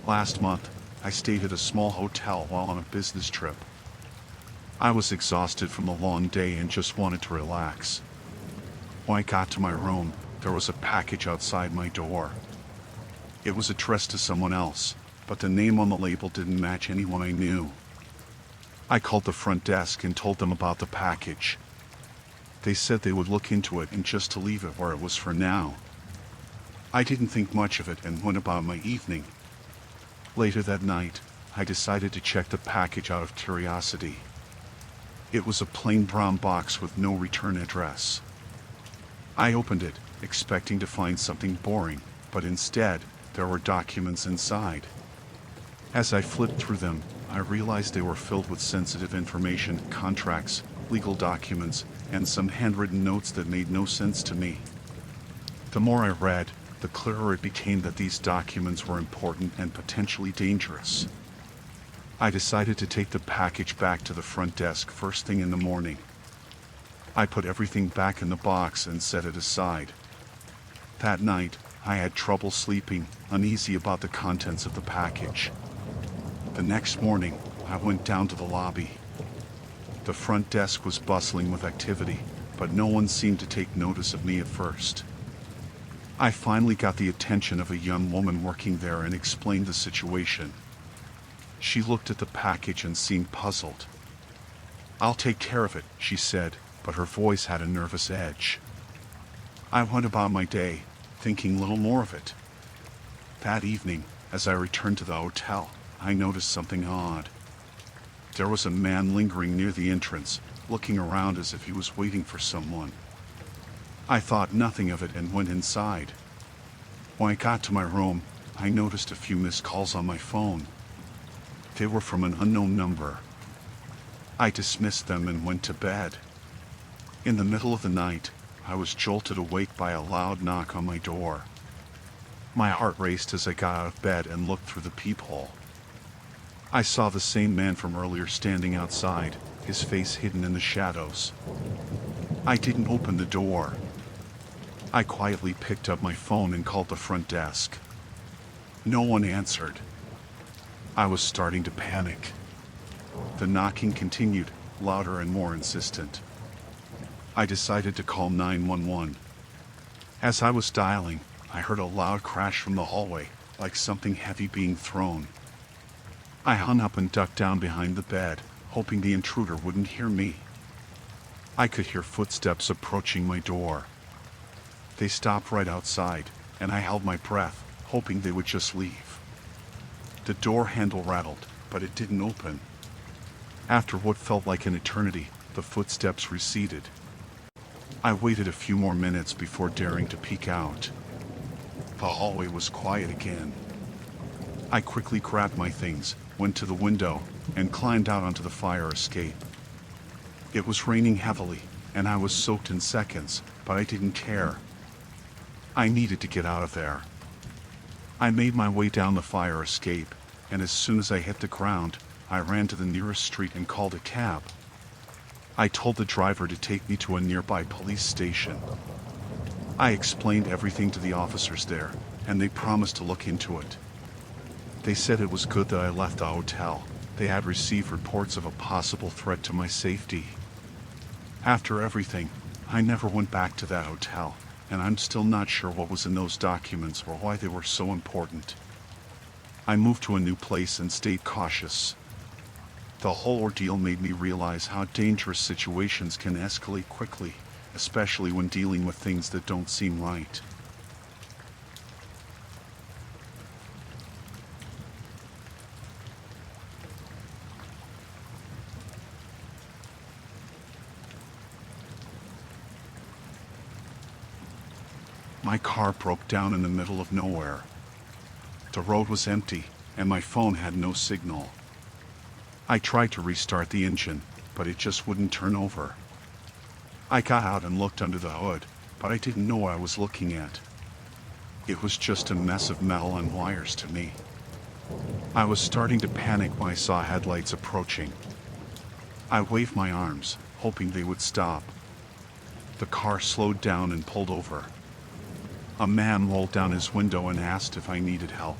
Last month, I stayed at a small hotel while on a business trip. I was exhausted from the long day and just wanted to relax. When I got to my room, there was a package outside my door. It was addressed to someone else, but the name on the label didn't match anyone I knew. I called the front desk and told them about the package. They said they would look into it and just to leave it where it was for now. I didn't think much of it and went about my evening. Later that night, I decided to check the package out of curiosity. It was a plain brown box with no return address. I opened it, expecting to find something boring, but instead, there were documents inside. As I flipped through them, I realized they were filled with sensitive information, contracts, legal documents, and some handwritten notes that made no sense to me. The more I read, the clearer it became that these documents were important and potentially dangerous. I decided to take the package back to the front desk first thing in the morning. I put everything back in the box and set it aside. That night, I had trouble sleeping, uneasy about the contents of the package. The next morning, I went down to the lobby. The front desk was bustling with activity, but no one seemed to take notice of me at first. I finally got the attention of a young woman working there and explained the situation. She looked at the package and seemed puzzled. "I'll take care of it," she said, but her voice had a nervous edge. I went about my day, thinking little more of it. That evening, as I returned to the hotel, I noticed something odd. There was a man lingering near the entrance, looking around as if he was waiting for someone. I thought nothing of it and went inside. When I got to my room, I noticed a few missed calls on my phone. They were from an unknown number. I dismissed them and went to bed. In the middle of the night, I was jolted awake by a loud knock on my door. My heart raced as I got out of bed and looked through the peephole. I saw the same man from earlier standing outside, his face hidden in the shadows. I didn't open the door. I quietly picked up my phone and called the front desk. No one answered. I was starting to panic. The knocking continued, louder and more insistent. I decided to call 911. As I was dialing, I heard a loud crash from the hallway, like something heavy being thrown. I hung up and ducked down behind the bed, hoping the intruder wouldn't hear me. I could hear footsteps approaching my door. They stopped right outside, and I held my breath, hoping they would just leave. The door handle rattled, but it didn't open. After what felt like an eternity, the footsteps receded. I waited a few more minutes before daring to peek out. The hallway was quiet again. I quickly grabbed my things, went to the window, and climbed out onto the fire escape. It was raining heavily, and I was soaked in seconds, but I didn't care. I needed to get out of there. I made my way down the fire escape, and as soon as I hit the ground, I ran to the nearest street and called a cab. I told the driver to take me to a nearby police station. I explained everything to the officers there, and they promised to look into it. They said it was good that I left the hotel. They had received reports of a possible threat to my safety. After everything, I never went back to that hotel, and I'm still not sure what was in those documents or why they were so important. I moved to a new place and stayed cautious. The whole ordeal made me realize how dangerous situations can escalate quickly, especially when dealing with things that don't seem right. My car broke down in the middle of nowhere. The road was empty, and my phone had no signal. I tried to restart the engine, but it just wouldn't turn over. I got out and looked under the hood, but I didn't know what I was looking at. It was just a mess of metal and wires to me. I was starting to panic when I saw headlights approaching. I waved my arms, hoping they would stop. The car slowed down and pulled over. A man rolled down his window and asked if I needed help.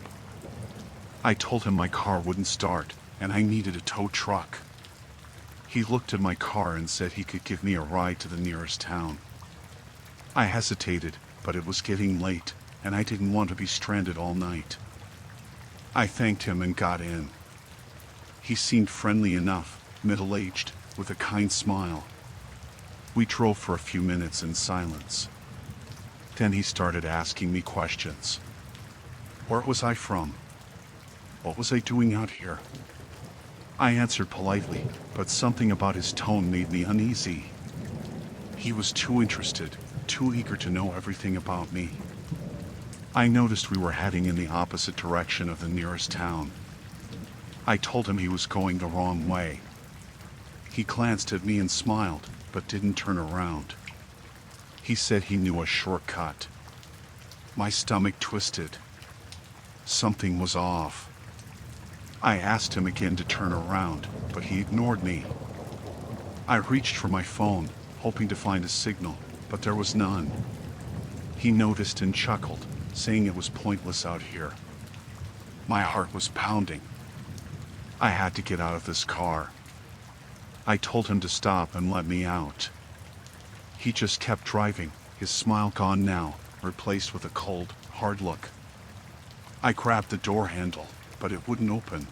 I told him my car wouldn't start, and I needed a tow truck. He looked at my car and said he could give me a ride to the nearest town. I hesitated, but it was getting late, and I didn't want to be stranded all night. I thanked him and got in. He seemed friendly enough, middle-aged, with a kind smile. We drove for a few minutes in silence. Then he started asking me questions. Where was I from? What was I doing out here? I answered politely, but something about his tone made me uneasy. He was too interested, too eager to know everything about me. I noticed we were heading in the opposite direction of the nearest town. I told him he was going the wrong way. He glanced at me and smiled, but didn't turn around. He said he knew a shortcut. My stomach twisted. Something was off. I asked him again to turn around, but he ignored me. I reached for my phone, hoping to find a signal, but there was none. He noticed and chuckled, saying it was pointless out here. My heart was pounding. I had to get out of this car. I told him to stop and let me out. He just kept driving, his smile gone now, replaced with a cold, hard look. I grabbed the door handle, but it wouldn't open.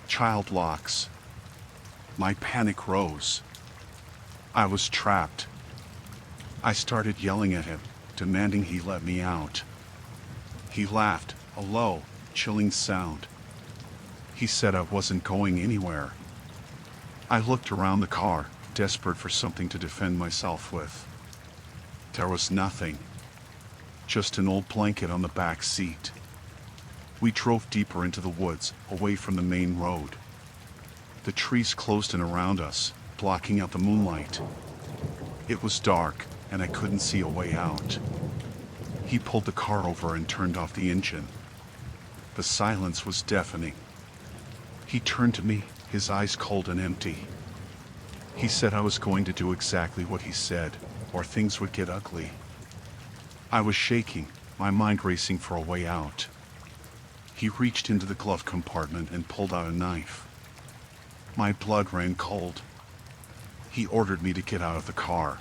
Child locks. My panic rose. I was trapped. I started yelling at him, demanding he let me out. He laughed, a low, chilling sound. He said I wasn't going anywhere. I looked around the car, desperate for something to defend myself with. There was nothing. Just an old blanket on the back seat. We drove deeper into the woods, away from the main road. The trees closed in around us, blocking out the moonlight. It was dark, and I couldn't see a way out. He pulled the car over and turned off the engine. The silence was deafening. He turned to me, his eyes cold and empty. He said I was going to do exactly what he said, or things would get ugly. I was shaking, my mind racing for a way out. He reached into the glove compartment and pulled out a knife. My blood ran cold. He ordered me to get out of the car.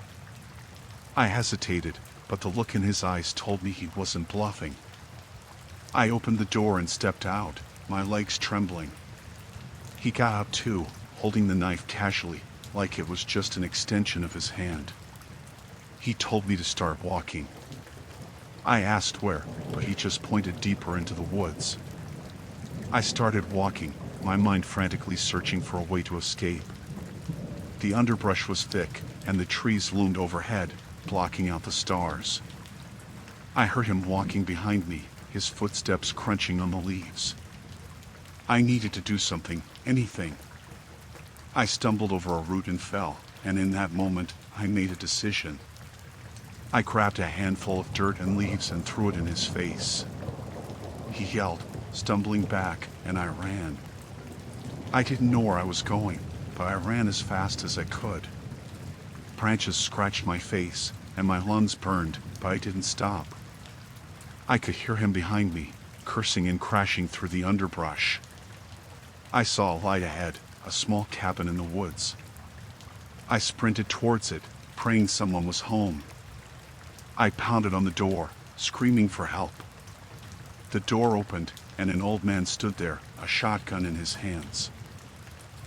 I hesitated, but the look in his eyes told me he wasn't bluffing. I opened the door and stepped out, my legs trembling. He got up too, holding the knife casually, like it was just an extension of his hand. He told me to start walking. I asked where, but he just pointed deeper into the woods. I started walking, my mind frantically searching for a way to escape. The underbrush was thick, and the trees loomed overhead, blocking out the stars. I heard him walking behind me, his footsteps crunching on the leaves. I needed to do something, anything. I stumbled over a root and fell, and in that moment, I made a decision. I grabbed a handful of dirt and leaves and threw it in his face. He yelled, stumbling back, and I ran. I didn't know where I was going, but I ran as fast as I could. Branches scratched my face, and my lungs burned, but I didn't stop. I could hear him behind me, cursing and crashing through the underbrush. I saw a light ahead, a small cabin in the woods. I sprinted towards it, praying someone was home. I pounded on the door, screaming for help. The door opened, and an old man stood there, a shotgun in his hands.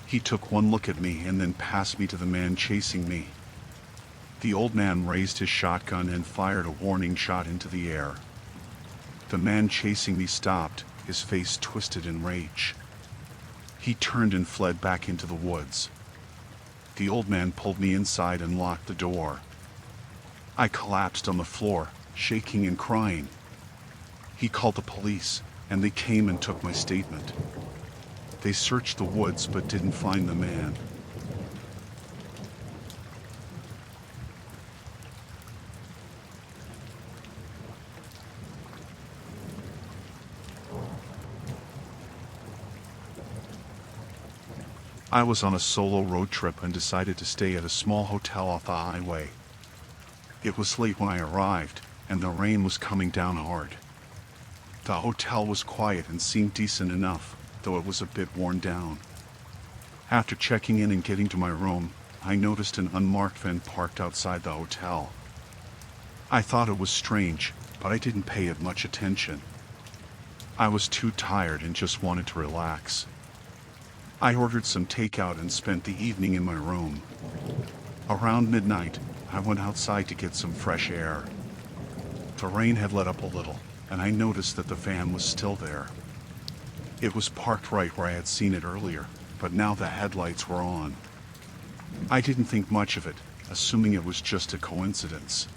He took one look at me and then passed me to the man chasing me. The old man raised his shotgun and fired a warning shot into the air. The man chasing me stopped, his face twisted in rage. He turned and fled back into the woods. The old man pulled me inside and locked the door. I collapsed on the floor, shaking and crying. He called the police, and they came and took my statement. They searched the woods but didn't find the man. I was on a solo road trip and decided to stay at a small hotel off the highway. It was late when I arrived, and the rain was coming down hard. The hotel was quiet and seemed decent enough, though it was a bit worn down. After checking in and getting to my room, I noticed an unmarked van parked outside the hotel. I thought it was strange, but I didn't pay it much attention. I was too tired and just wanted to relax. I ordered some takeout and spent the evening in my room. Around midnight, I went outside to get some fresh air. The rain had let up a little, and I noticed that the van was still there. It was parked right where I had seen it earlier, but now the headlights were on. I didn't think much of it, assuming it was just a coincidence.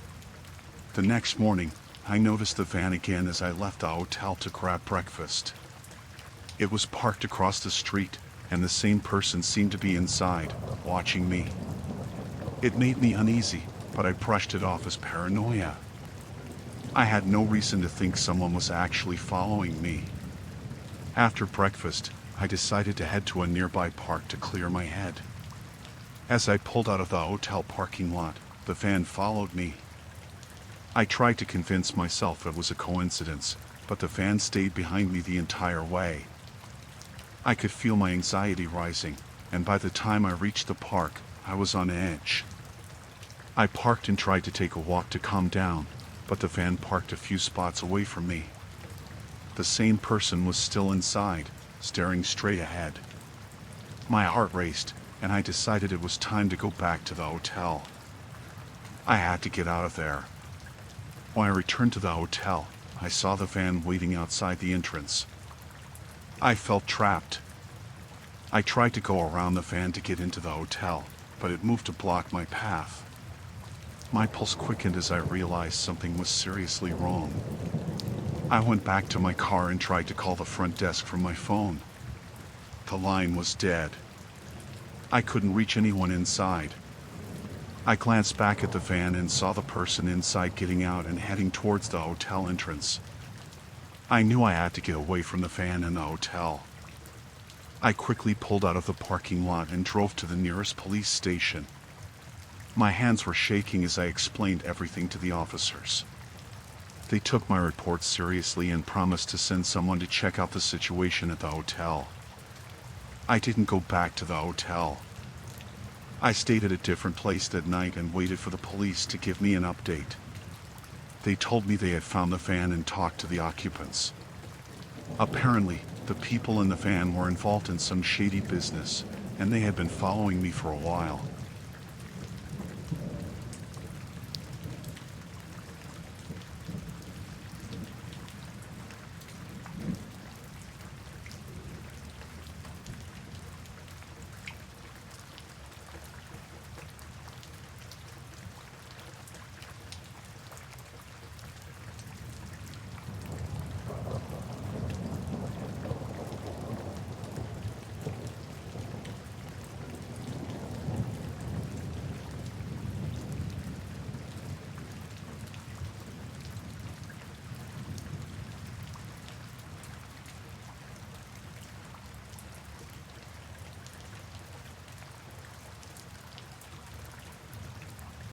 The next morning, I noticed the van again as I left the hotel to grab breakfast. It was parked across the street, and the same person seemed to be inside, watching me. It made me uneasy, but I brushed it off as paranoia. I had no reason to think someone was actually following me. After breakfast, I decided to head to a nearby park to clear my head. As I pulled out of the hotel parking lot, the van followed me. I tried to convince myself it was a coincidence, but the van stayed behind me the entire way. I could feel my anxiety rising, and by the time I reached the park, I was on edge. I parked and tried to take a walk to calm down, but the van parked a few spots away from me. The same person was still inside, staring straight ahead. My heart raced, and I decided it was time to go back to the hotel. I had to get out of there. When I returned to the hotel, I saw the van waiting outside the entrance. I felt trapped. I tried to go around the van to get into the hotel, but it moved to block my path. My pulse quickened as I realized something was seriously wrong. I went back to my car and tried to call the front desk from my phone. The line was dead. I couldn't reach anyone inside. I glanced back at the van and saw the person inside getting out and heading towards the hotel entrance. I knew I had to get away from the van and the hotel. I quickly pulled out of the parking lot and drove to the nearest police station. My hands were shaking as I explained everything to the officers. They took my report seriously and promised to send someone to check out the situation at the hotel. I didn't go back to the hotel. I stayed at a different place that night and waited for the police to give me an update. They told me they had found the van and talked to the occupants. Apparently, the people in the van were involved in some shady business, and they had been following me for a while,